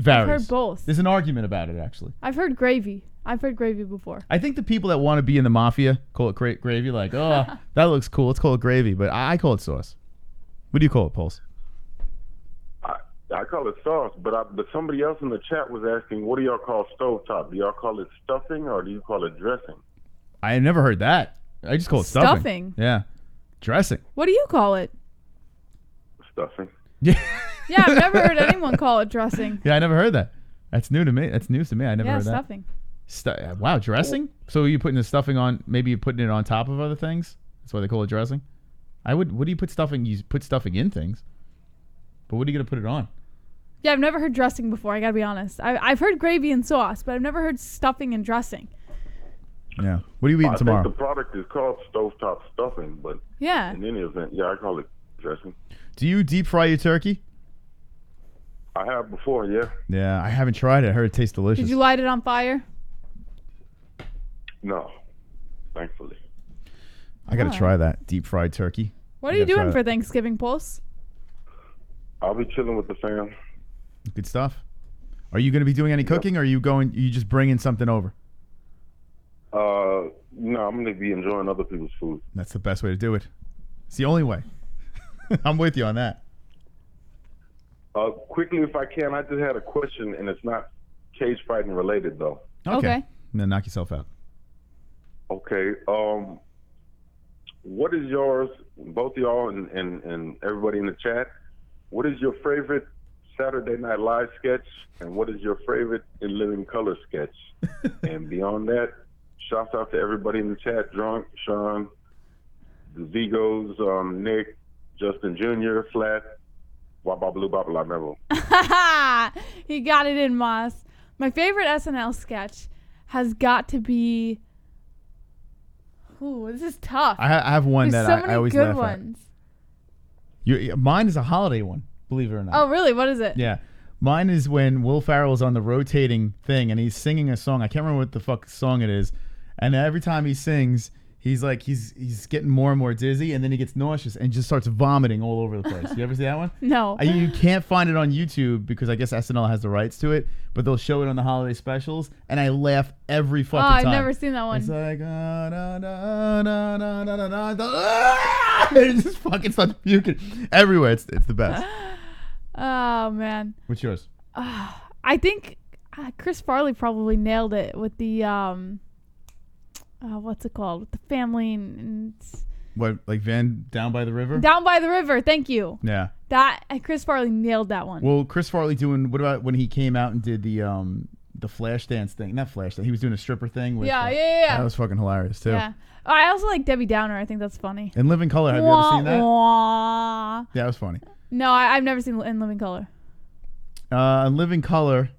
I've heard both.
There's an argument about it actually.
I've heard gravy. Before.
I think the people that want to be in the mafia call it gravy. Like, oh, that looks cool. Let's call it gravy. But I call it sauce. What do you call it, Pulse?
I call it sauce, but somebody else in the chat was asking, what do y'all call stovetop? Do y'all call it stuffing or do you call it dressing?
I never heard that. I just call it stuffing. Yeah. Dressing.
What do you call it?
Stuffing.
Yeah.
Yeah, I've never heard anyone call it dressing.
Yeah, I never heard that. That's new to me. That's news to me. I never heard
stuffing.
that. Wow, dressing? So you're putting the stuffing on, maybe you're putting it on top of other things? That's why they call it dressing? What do you put stuffing? You put stuffing in things. But what are you going to put it on?
Yeah, I've never heard dressing before, I got to be honest. I've heard gravy and sauce, but I've never heard stuffing and dressing.
Yeah. What are you eating tomorrow?
I think the product is called stovetop stuffing, but
yeah.
In any event, yeah, I call it dressing.
Do you deep fry your turkey?
I have before, yeah.
Yeah, I haven't tried it. I heard it tastes delicious.
Did you light it on fire?
No, thankfully.
I got to try that deep fried turkey.
What are you doing for Thanksgiving, Pulse?
I'll be chilling with the fam.
Good stuff. Are you going to be doing any cooking, or are you just bringing something over?
No, I'm going to be enjoying other people's food.
That's the best way to do it. It's the only way. I'm with you on that.
Quickly, if I can, I just had a question, and it's not cage fighting related, though.
Okay.
Then knock yourself out.
Okay. What is yours, both y'all and everybody in the chat, what is your favorite Saturday Night Live sketch, and what is your favorite In Living Color sketch? And beyond that, shouts out to everybody in the chat, Drunk, Sean, the Vigos, Nick, Justin Jr., Flat, Wabba Blue Bobble, I remember.
He got it in, Moss. My favorite SNL sketch has got to be... Ooh, this is tough.
I have one
There's
that
so many
I always
good
laugh
ones.
at. Mine is a holiday one, believe it or not.
Oh, really? What is it?
Yeah. Mine is when Will Ferrell's on the rotating thing and he's singing a song. I can't remember what the fuck song it is. And every time he sings, he's like, he's getting more and more dizzy, and then he gets nauseous and just starts vomiting all over the place. You ever see that one?
No.
You can't find it on YouTube because I guess SNL has the rights to it, but they'll show it on the holiday specials, and I laugh every fucking time.
I've never seen that one.
It's like, it just fucking starts puking everywhere. It's the best.
Oh, man.
What's yours?
I think Chris Farley probably nailed it with the... what's it called? With the family and
What, like Van Down by the River?
Down by the River. Thank you.
Yeah.
That Chris Farley nailed that one.
Well, Chris Farley what about when he came out and did the flash dance thing? Not flash dance. He was doing a stripper thing. With,
yeah.
That was fucking hilarious too.
Yeah. I also like Debbie Downer. I think that's funny.
In Living Color, have you ever seen that?
Wah.
Yeah, it was funny.
No, I've never seen In Living Color.
In Living Color,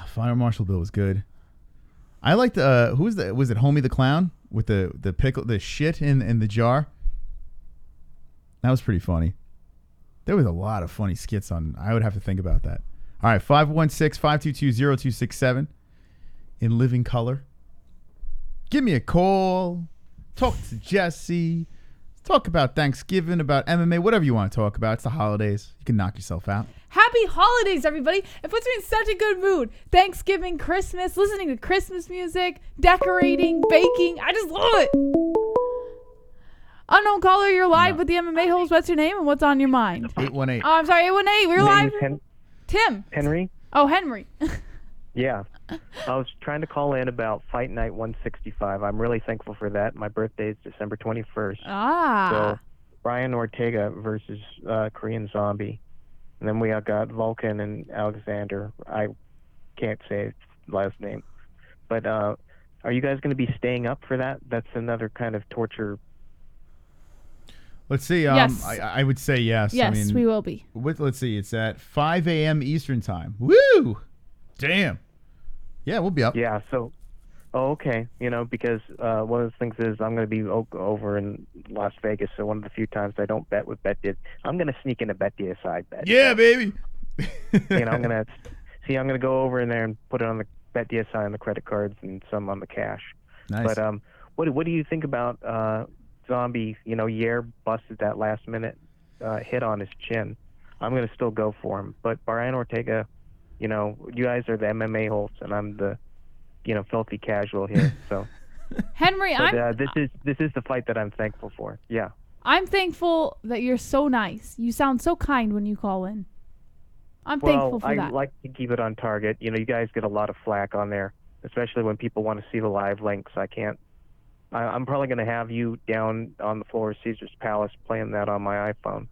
Fire Marshal Bill was good. I liked was it Homie the Clown with the pickle, the shit in the jar? That was pretty funny. There was a lot of funny skits on. I would have to think about that. All right, 516-522-0267 in Living Color. Give me a call. Talk to Jesse. Talk about Thanksgiving, about MMA, whatever you want to talk about. It's the holidays. You can knock yourself out.
Happy holidays, everybody. It puts me in such a good mood. Thanksgiving, Christmas, listening to Christmas music, decorating, baking. I just love it. Unknown caller, you're live with the MMA-Holes. What's your name and what's on your mind?
818.
Oh, I'm sorry, 818. We're live. Tim.
Henry.
Oh, Henry.
Yeah. I was trying to call in about Fight Night 165. I'm really thankful for that. My birthday is December 21st. So Brian Ortega versus Korean Zombie. And then we got Vulcan and Alexander. I can't say his last name. But are you guys going to be staying up for that? That's another kind of torture.
Let's see.
Yes.
I would say yes.
Yes,
I mean,
we will be.
Let's see. It's at 5 a.m. Eastern time. Woo! Damn. Yeah, we'll be up.
Yeah, so, okay. Because one of the things is I'm going to be over in Las Vegas, so one of the few times I don't bet with BetDSI. I'm going to sneak in a BetDSI bet.
Yeah, baby.
I'm going to go over in there and put it on the BetDSI on the credit cards and some on the cash.
Nice.
But what do you think about Zombie? Yair busted that last minute hit on his chin. I'm going to still go for him. But Brian Ortega, you guys are the MMA-Holes, and I'm the, filthy casual here. So,
Henry,
this is the fight that I'm thankful for. Yeah.
I'm thankful that you're so nice. You sound so kind when you call in. I'm thankful for that.
I like to keep it on target. You guys get a lot of flack on there, especially when people want to see the live links. I can't. I'm probably going to have you down on the floor of Caesar's Palace playing that on my iPhone.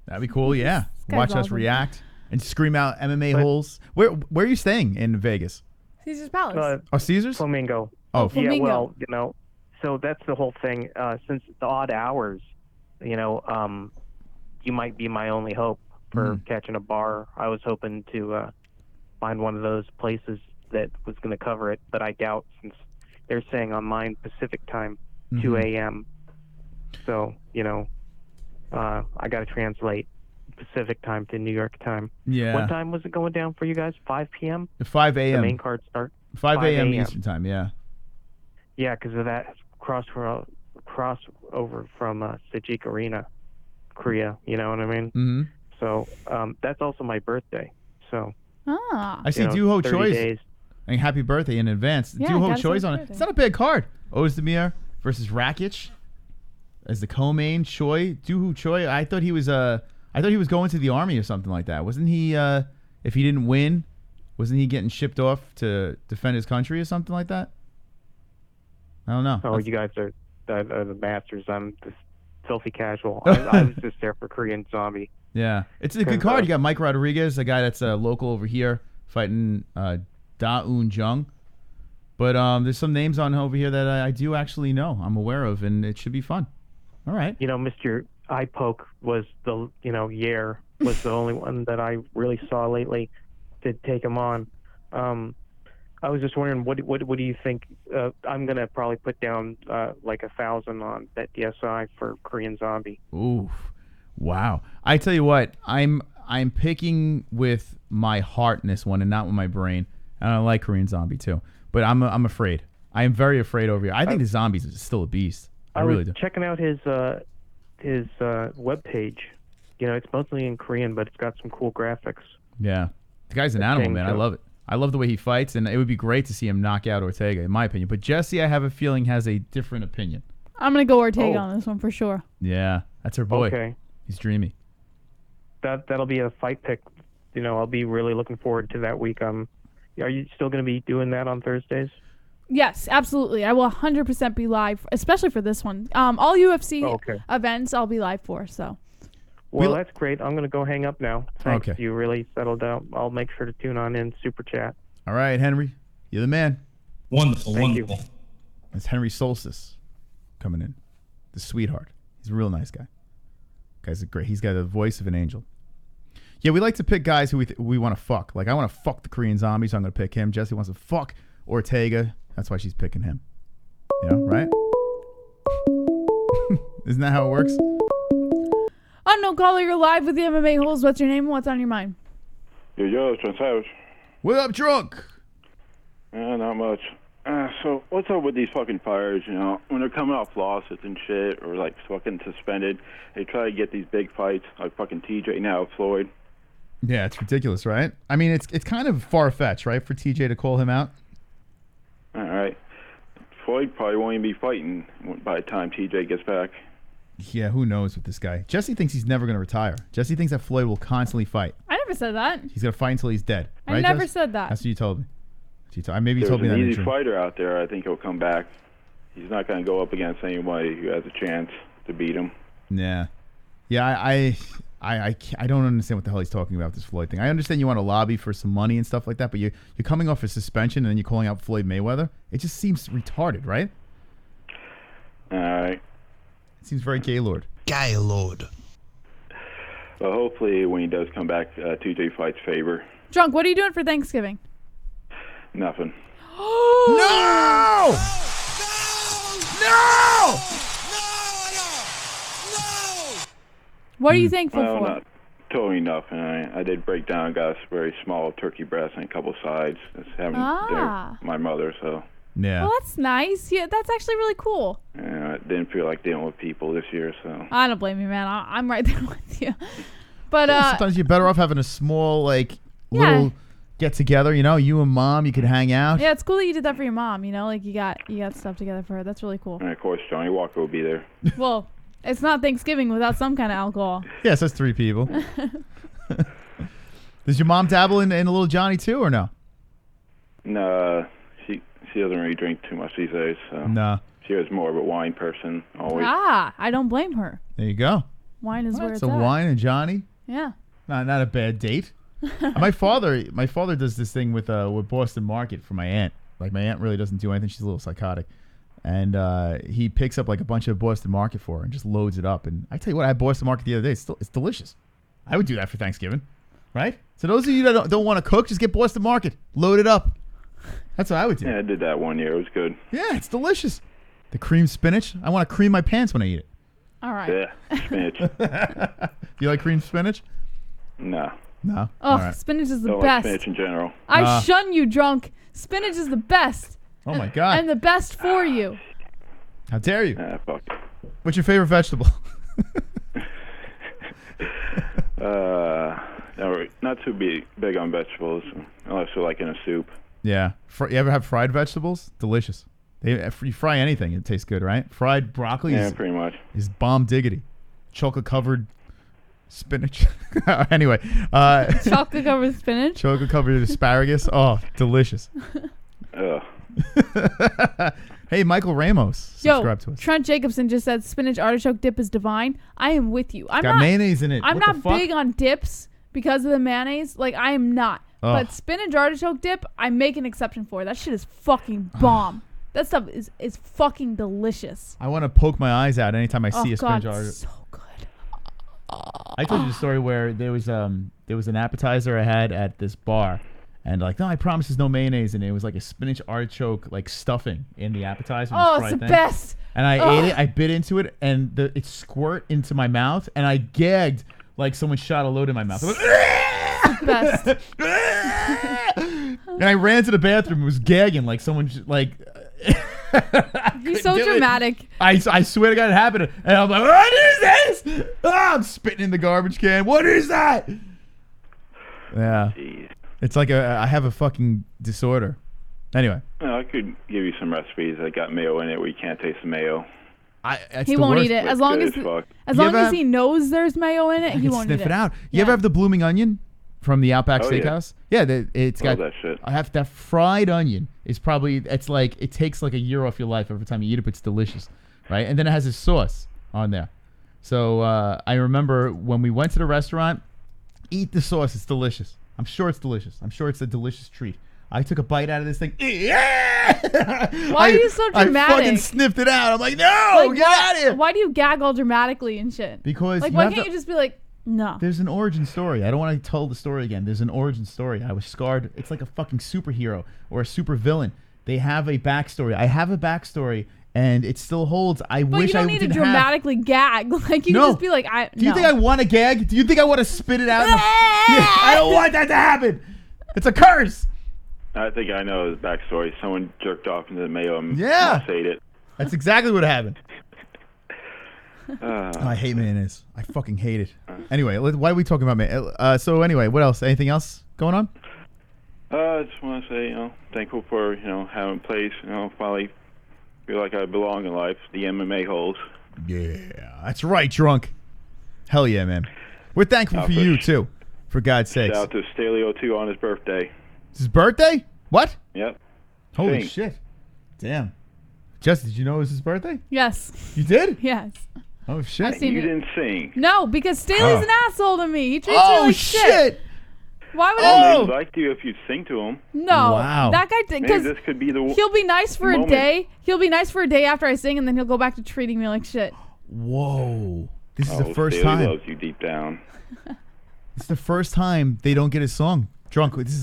That'd be cool, yeah. Watch us react and scream out MMA-Holes. Where are you staying in Vegas?
Caesar's Palace.
Caesar's?
Flamingo.
Oh,
yeah, well, so that's the whole thing. Since the odd hours, you might be my only hope for catching a bar. I was hoping to find one of those places that was going to cover it, but I doubt, since they're saying on mine Pacific time, 2 a.m. So, I got to translate Pacific time to New York time.
Yeah.
What time was it going down for you guys? 5 p.m.?
5 a.m.
The main card start?
5 a.m. Eastern time, yeah.
Yeah, because of that crossover from Sajik Arena, Korea, you know what I mean?
Mm-hmm.
So that's also my birthday. So
I see Duho Choi's. And happy birthday in advance.
Yeah,
Duho Choi's on it. It's not a bad card. Ozdemir versus Rakic as the co-main. Choi, Duho Choi. I thought he was going to the army or something like that. Wasn't he? If he didn't win, wasn't he getting shipped off to defend his country or something like that? I don't know.
Oh, you guys are the masters. I'm just filthy casual. I was just there for Korean Zombie.
Yeah, it's a good card. You got Mike Rodriguez, a guy that's local over here, fighting Da-Un Jung. But there's some names on over here that I do actually know, I'm aware of, and it should be fun. All right.
Mr. eye poke was the Yair was the only one that I really saw lately to take him on. I was just wondering, what do you think? I'm gonna probably put down like 1,000 on BetDSI for Korean Zombie.
Ooh, wow! I tell you what, I'm picking with my heart in this one and not with my brain. And I like Korean Zombie too, but I'm afraid. I am very afraid over here. I think the Zombies is still a beast. I really do.
Checking out his webpage. It's mostly in Korean, but it's got some cool graphics.
Yeah, the guy's an animal, man. I love it. I love the way he fights, and it would be great to see him knock out Ortega, in my opinion. But Jesse, I have a feeling, has a different opinion.
I'm going to go Ortega on this one for sure.
Yeah, that's her boy.
Okay.
He's dreamy.
That'll be a fight pick. I'll be really looking forward to that week. Are you still going to be doing that on Thursdays?
Yes, absolutely. I will 100% be live, especially for this one. All UFC events I'll be live for, so.
Well, that's great. I'm going to go hang up now. Thanks.
Okay.
You really settled out. I'll make sure to tune on in Super Chat.
All right, Henry. You're the man.
Wonderful,
Thank
wonderful.
you.
That's Henry Solstice coming in. The sweetheart. He's a real nice guy. Guy's great. He's got the voice of an angel. Yeah, we like to pick guys who we want to fuck. Like, I want to fuck the Korean Zombie, so I'm going to pick him. Jesse wants to fuck Ortega. That's why she's picking him. Right? Isn't that how it works?
Unknown caller, you're live with the MMA Holes. What's your name and what's on your mind?
Yo, it's John Savage.
What up, drunk?
Not much. So, what's up with these fucking fighters, when they're coming off losses and shit, or like fucking suspended, they try to get these big fights, like fucking TJ now, Floyd.
Yeah, it's ridiculous, right? I mean, it's kind of far-fetched, right, for TJ to call him out?
All right. Floyd probably won't even be fighting by the time TJ gets back.
Yeah, who knows with this guy. Jesse thinks he's never going to retire. Jesse thinks that Floyd will constantly fight.
I never said that.
He's going to fight until he's dead.
I
Right,
never
Jess?
said that.
That's what you told me. Maybe you
There's
told me that
an
in
easy
the dream.
fighter out there. I think he'll come back. He's not going to go up against anybody who has a chance to beat him.
Yeah. Yeah, I don't understand what the hell he's talking about, this Floyd thing. I understand you want to lobby for some money and stuff like that, but you're coming off a suspension and then you're calling out Floyd Mayweather? It just seems retarded, right?
All right.
It seems very Gaylord.
Gaylord. Well, hopefully when he does come back, TJ fights favor.
Drunk, what are you doing for Thanksgiving?
Nothing.
No! No!
What are you thankful
Well,
for?
not totally nothing. I did break down, got a very small turkey breast and a couple sides. Just having dinner with my mother, so.
Yeah.
Well, that's nice. Yeah, that's actually really cool.
I didn't feel like dealing with people this year, so.
I don't blame you, man. I'm right there with you. But
sometimes you're better off having a small, little get together. You and mom, you could hang out.
yeah, it's cool that you did that for your mom. You got stuff together for her. That's really cool.
And of course, Johnny Walker will be there.
Well, it's not Thanksgiving without some kind of alcohol.
Yes, that's 3 people. Does your mom dabble in a little Johnny too, or no?
No, she doesn't really drink too much these days. So.
No.
She was more of a wine person always.
I don't blame her.
There you go.
Wine is where it's
So
at.
wine and Johnny.
Yeah.
Not a bad date. My father does this thing with Boston Market for my aunt. Like, my aunt really doesn't do anything. She's a little psychotic. And he picks up like a bunch of Boston Market for her and just loads it up. And I tell you what, I had Boston Market the other day. It's delicious. I would do that for Thanksgiving, right? So those of you that don't want to cook, just get Boston Market, load it up. That's what I would do.
Yeah, I did that one year. It was good.
Yeah, it's delicious. The cream spinach. I want to cream my pants when I eat it.
All right.
Yeah, spinach.
Do you like cream spinach?
No.
No.
Oh,
All right.
spinach is the
Don't
best.
like spinach in general.
I shun you, drunk. Spinach is the best.
Oh my God.
And the best for you.
How dare you?
Fuck it.
What's your favorite vegetable?
Not too big on vegetables, unless they're like in a soup.
Yeah. You ever have fried vegetables? Delicious. You fry anything, it tastes good, right? Fried broccoli
pretty much.
is bomb diggity. Chocolate covered spinach. Anyway.
Chocolate covered spinach?
Chocolate covered asparagus. Oh, delicious.
Ugh.
Hey, Michael Ramos. Subscribe to us.
Trent Jacobson just said spinach artichoke dip is divine. I am with you. I'm
Got
not,
mayonnaise in it.
I'm
What the
not
fuck?
big on dips because of the mayonnaise. Like, I am not.
Ugh.
But spinach artichoke dip, I make an exception for. That shit is fucking bomb. That stuff is fucking delicious.
I want to poke my eyes out anytime I see a
God,
spinach artichoke.
so good.
I told you the story where there was an appetizer I had at this bar, and like, no, I promise there's no mayonnaise in it. It was like a spinach artichoke like stuffing in the appetizer.
Oh, it's the best.
And I ate it. I bit into it, and it squirt into my mouth, and I gagged like someone shot a load in my mouth. I went,
best.
And I ran to the bathroom and was gagging like someone like.
You're so dramatic.
I swear to God it happened. And I'm like, what is this? I'm spitting in the garbage can. What is that? Yeah.
Jeez.
It's like I have a fucking disorder. Anyway.
I could give you some recipes that got mayo in it where you can't taste the mayo.
He won't eat it. As long as he knows there's mayo in it, he won't eat it.
Sniff it out. You ever have the blooming onion from the Outback
Oh,
Steakhouse? Yeah, it's got
that shit.
I have that fried onion. It's probably it takes like a year off your life every time you eat it, but it's delicious, right? And then it has a sauce on there. So I remember when we went to the restaurant, eat the sauce. It's delicious. I'm sure it's delicious. I'm sure it's a delicious treat. I took a bite out of this thing.
Why are you so dramatic?
I fucking sniffed it out. I'm like, no, get out of here.
Why do you gag all dramatically and shit?
Because
like, why can't you just be like, no?
There's an origin story. I don't want to tell the story again. There's an origin story. I was scarred. It's like a fucking superhero or a super villain. They have a backstory. I have a backstory, and it still holds. I
but
wish I
didn't
didn't
need to dramatically gag. Like you can just be like,
Do you think I want to gag? Do you think I want to spit it out? I don't want that to happen. It's a curse.
I think I know his backstory. Someone jerked off into the mayo and ate it.
That's exactly what happened. I hate mayonnaise. I fucking hate it. Anyway, why are we talking about mayonnaise? So anyway, what else? Anything else going on?
I just want to say, thankful for, having a place, finally feel like I belong in life, the MMA-Holes.
Yeah, that's right, drunk. Hell yeah, man. We're thankful for you, too, for God's sakes.
Shout out to Staley02 on his birthday.
It's his birthday? What?
Yep.
Holy
Sing.
shit. Damn. Jess, did you know it was his birthday?
Yes.
You did?
Yes.
Oh, shit.
You didn't sing.
No, because Staley's an asshole to me. He treats me like
shit.
Why would
They'd like you if you'd sing to him.
No.
Wow.
That guy
Maybe
because
this could be the
he'll be nice for
moment.
a day. He'll be nice for a day after I sing, and then he'll go back to treating me like shit.
Whoa. This is the first
Staley
time.
loves you deep down.
It's the first time they don't get a song. Drunk. This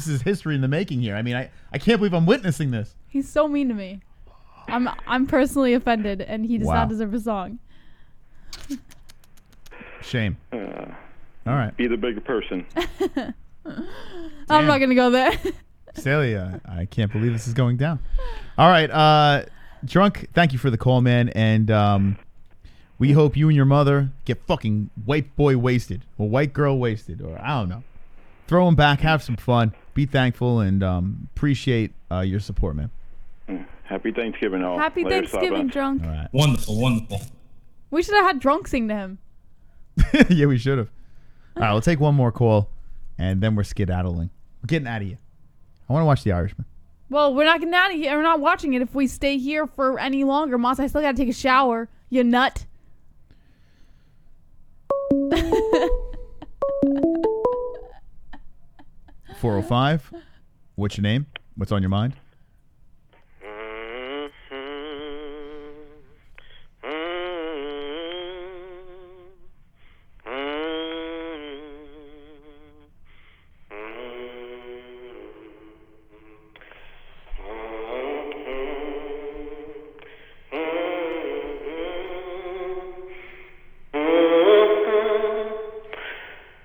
is history in the making here. I mean, I can't believe I'm witnessing this.
He's so mean to me. I'm personally offended, and he does
Wow.
not deserve a song.
Shame. All right.
Be the bigger person.
I'm not gonna go there.
Celia, I can't believe this is going down. All right, Drunk, thank you for the call, man. And we hope you and your mother get fucking white boy wasted or white girl wasted, or I don't know. Throw them back, have some fun, be thankful, and appreciate your support, man.
Happy Thanksgiving, all.
Happy
Later,
Thanksgiving,
Starbucks.
Drunk.
All right.
Wonderful.
We should have had Drunk sing to him.
Yeah, we should have. All right, we'll take one more call, and then we're skedaddling. We're getting out of here. I want to watch The Irishman.
Well, we're not getting out of here. We're not watching it if we stay here for any longer. Moss, I still gotta take a shower. You nut.
405. What's your name? What's on your mind?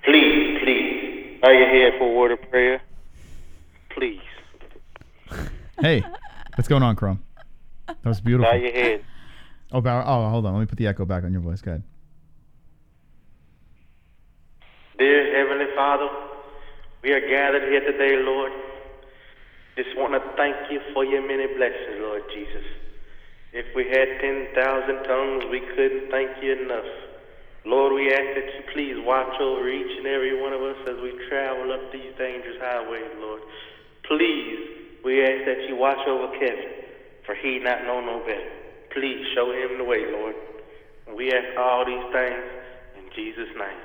Please, bow your head for a word of prayer. Please.
Hey, what's going on, Chrome? That was beautiful.
Bow your head.
Oh, hold on. Let me put the echo back on your voice. Go ahead.
Dear Heavenly Father, we are gathered here today, Lord. Just want to thank you for your many blessings, Lord Jesus. If we had 10,000 tongues, we couldn't thank you enough. Lord, we ask that you please watch over each and every one of us as we travel up these dangerous highways, Lord. Please, we ask that you watch over Kevin, for he not know no better. Please show him the way, Lord. We ask all these things in Jesus' name.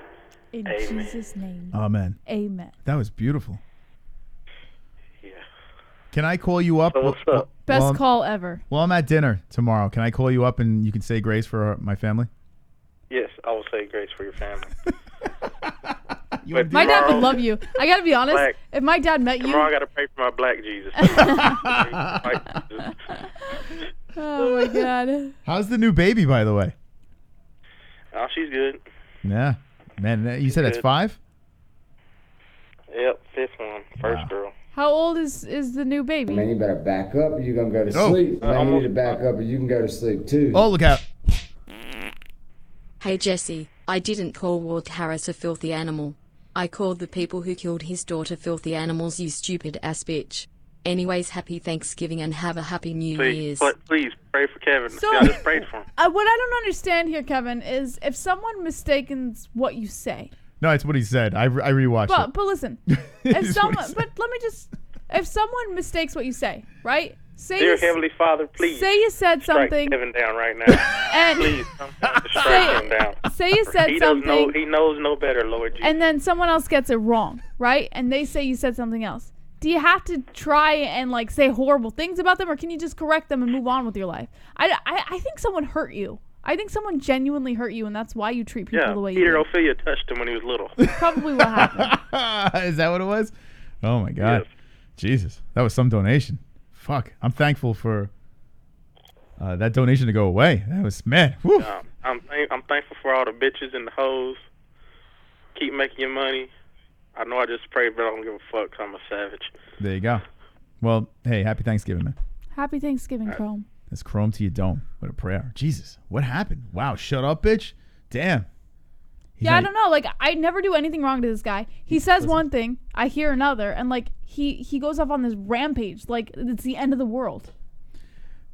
In
Amen.
Jesus' name.
Amen.
Amen.
That was beautiful.
Yeah.
Can I call you up?
What's up?
Best call ever.
Well, I'm at dinner tomorrow. Can I call you up and you can say grace for my family?
Yes, I will say grace for your family.
My dad would love you. I gotta be honest.
Black.
If my dad met you,
Tomorrow I gotta pray for my black Jesus.
oh my god.
How's the new baby, by the way?
Oh, she's good.
Yeah. Man, you said that's
good.
5?
Yep, 5th one, first girl.
How old is the new baby?
Man, you better back up or you're going to go to sleep. Man, you need to back up or you can go to sleep too.
Oh, look out.
Hey Jesse, I didn't call Ward Harris a filthy animal. I called the people who killed his daughter filthy animals, you stupid ass bitch. Anyways, happy Thanksgiving and have a happy New Year's.
Please pray for Kevin.
So-
See, I just prayed for him.
What I don't understand here, Kevin, is if someone mistakes what you say.
No, it's what he said. I rewatched it.
But listen, if someone mistakes what you say, right? Say
Dear
you,
Heavenly Father, please.
Say you said
strike
something.
Kevin down right now.
And
please, just strike him down.
Say you said
he
something.
He knows no better, Lord Jesus.
And then someone else gets it wrong, right? And they say you said something else. Do you have to try and like say horrible things about them, or can you just correct them and move on with your life? I think someone hurt you. I think someone genuinely hurt you, and that's why you treat people the way
Peter
you do.
Ophelia touched him when he was little.
Probably what happened.
Is that what it was? Oh my God.
Yes.
Jesus. That was some donation. Fuck. I'm thankful for that donation to go away. That was, man. Whew.
I'm thankful for all the bitches and the hoes. Keep making your money. I know I just prayed, but I don't give a fuck 'cause I'm a savage.
There you go. Well, hey, happy Thanksgiving, man.
Happy Thanksgiving, Chrome.
That's Chrome to your dome. What a prayer. Jesus. What happened? Wow. Shut up, bitch. Damn. He's
Yeah,
not-
I don't know. Like, I never do anything wrong to this guy. He says one thing, I hear another, and like he goes off on this rampage, like it's the end of the world.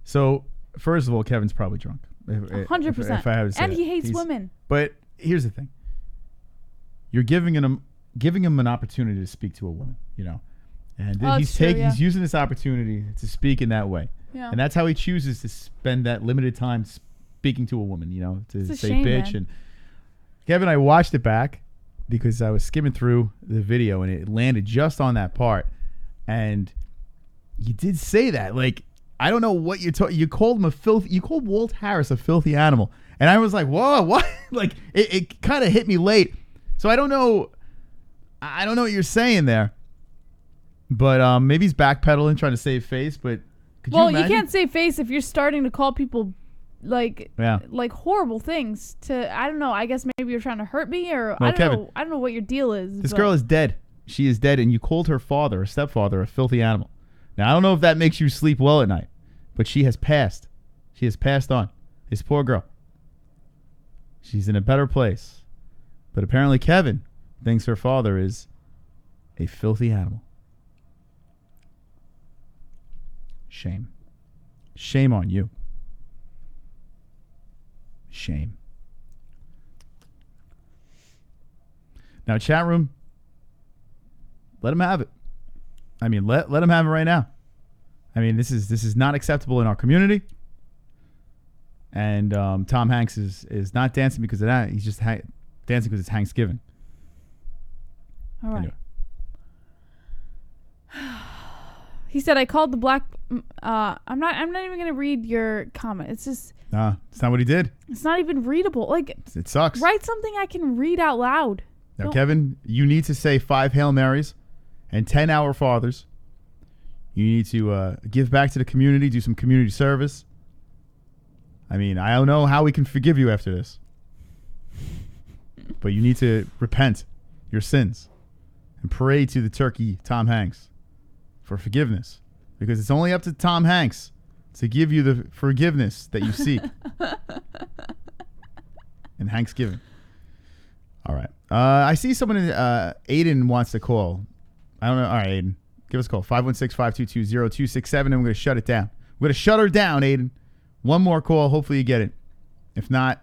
So, first of all, Kevin's probably drunk.
100%.
If I have to say
And
that.
he hates women.
But here's the thing. You're giving him an opportunity to speak to a woman, you know. And
Oh,
he's
it's true, yeah.
he's using this opportunity to speak in that way.
Yeah.
And that's how he chooses to spend that limited time speaking to a woman, you know, to
It's a
say
shame,
bitch.
man.
And Kevin, I watched it back because I was skimming through the video and it landed just on that part. And you did say that. Like, I don't know what you're talking. You called him you called Walt Harris a filthy animal. And I was like, whoa, what? Like, it kind of hit me late. So I don't know what you're saying there. But maybe he's backpedaling, trying to save face. But could you imagine?
can't save face if you're starting to call people like horrible things. I don't know. I guess maybe you're trying to hurt me, or
Well,
I don't
Kevin,
know. I don't know what your deal is.
This
but-
girl is dead. She is dead, and you called her father, her stepfather, a filthy animal. Now, I don't know if that makes you sleep well at night, but she has passed. She has passed on. This poor girl. She's in a better place. But apparently Kevin thinks her father is a filthy animal. Shame. Shame on you. Shame. Now, chat room, let him have it. I mean, let him have it right now. I mean, this is not acceptable in our community. And Tom Hanks is not dancing because of that. He's just dancing because it's Thanksgiving.
All right.
Anyway.
He said, "I called the black." I'm not even gonna read your comment. It's just.
Nah, it's not what he did.
It's not even readable. Like,
It sucks.
write something I can read out loud.
Now,
Don't-
Kevin, you need to say 5 Hail Marys and 10 Our Fathers. You need to give back to the community, do some community service. I mean, I don't know how we can forgive you after this. But you need to repent your sins and pray to the turkey, Tom Hanks, for forgiveness. Because it's only up to Tom Hanks to give you the forgiveness that you seek. And Thanksgiving. All right. I see someone in Aiden wants to call. I don't know. All right, Aiden. Give us a call. 516-522-0267, and we're going to shut it down. We're going to shut her down, Aiden. One more call. Hopefully you get it. If not,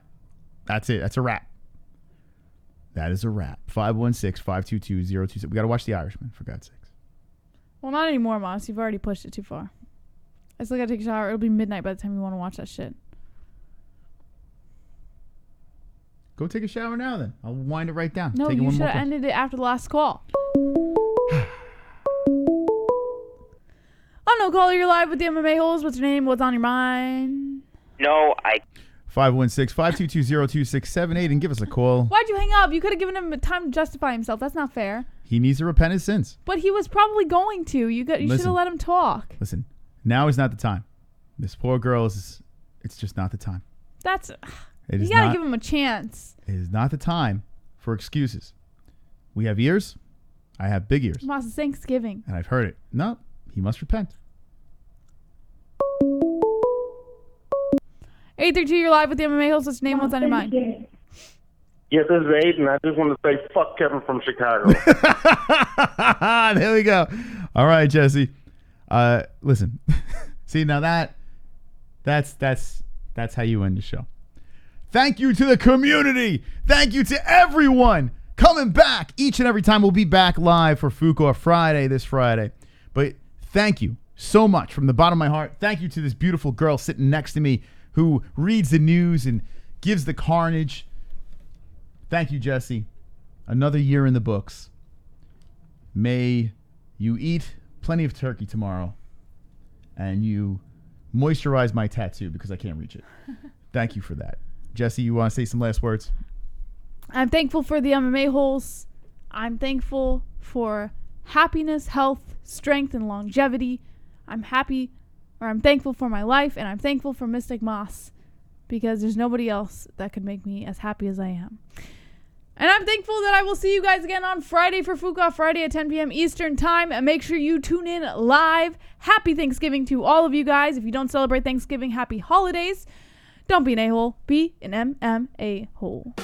that's it. That's a wrap. That is a wrap. 516-522-0267. We got to watch The Irishman, for God's sakes.
Well, not anymore, Moss. You've already pushed it too far. I still gotta take a shower. It'll be midnight by the time you want to watch that shit.
Go take a shower now, then. I'll wind it right down.
No,
Take it
you
one
should
more
have
time.
ended it after the last call. Oh no, caller, you're live with the MMA Holes. What's your name? What's on your mind?
No,
516-522-0268 and give us a call.
Why'd you hang up? You could have given him time to justify himself. That's not fair.
He needs to repent his sins.
But he was probably going to. You should have let him talk.
Listen, now is not the time. This poor girl it's just not the time.
You gotta give him a chance.
It is not the time for excuses. We have ears. I have big ears.
Moss, it's Thanksgiving.
And I've heard it. No, he must repent.
832, you're live with the MMA-Holes. What's your name? What's on your mind?
Yes, this is Aiden. I just want to say fuck Kevin from Chicago.
There we go. All right, Jesse. Listen. See, now that's how you end the show. Thank you to the community. Thank you to everyone coming back each and every time. We'll be back live for Fuqua Friday this Friday. But thank you so much from the bottom of my heart. Thank you to this beautiful girl sitting next to me who reads the news and gives the carnage. Thank you, Jesse. Another year in the books. May you eat plenty of turkey tomorrow and you moisturize my tattoo because I can't reach it. Thank you for that. Jesse, you want to say some last words?
I'm thankful for the MMA-Holes. I'm thankful for happiness, health, strength, and longevity. I'm thankful for my life, and I'm thankful for Mystic Moss because there's nobody else that could make me as happy as I am. And I'm thankful that I will see you guys again on Friday for Fuqua Friday at 10 p.m. Eastern Time. And make sure you tune in live. Happy Thanksgiving to all of you guys. If you don't celebrate Thanksgiving, happy holidays. Don't be an a-hole. Be an MMA-hole.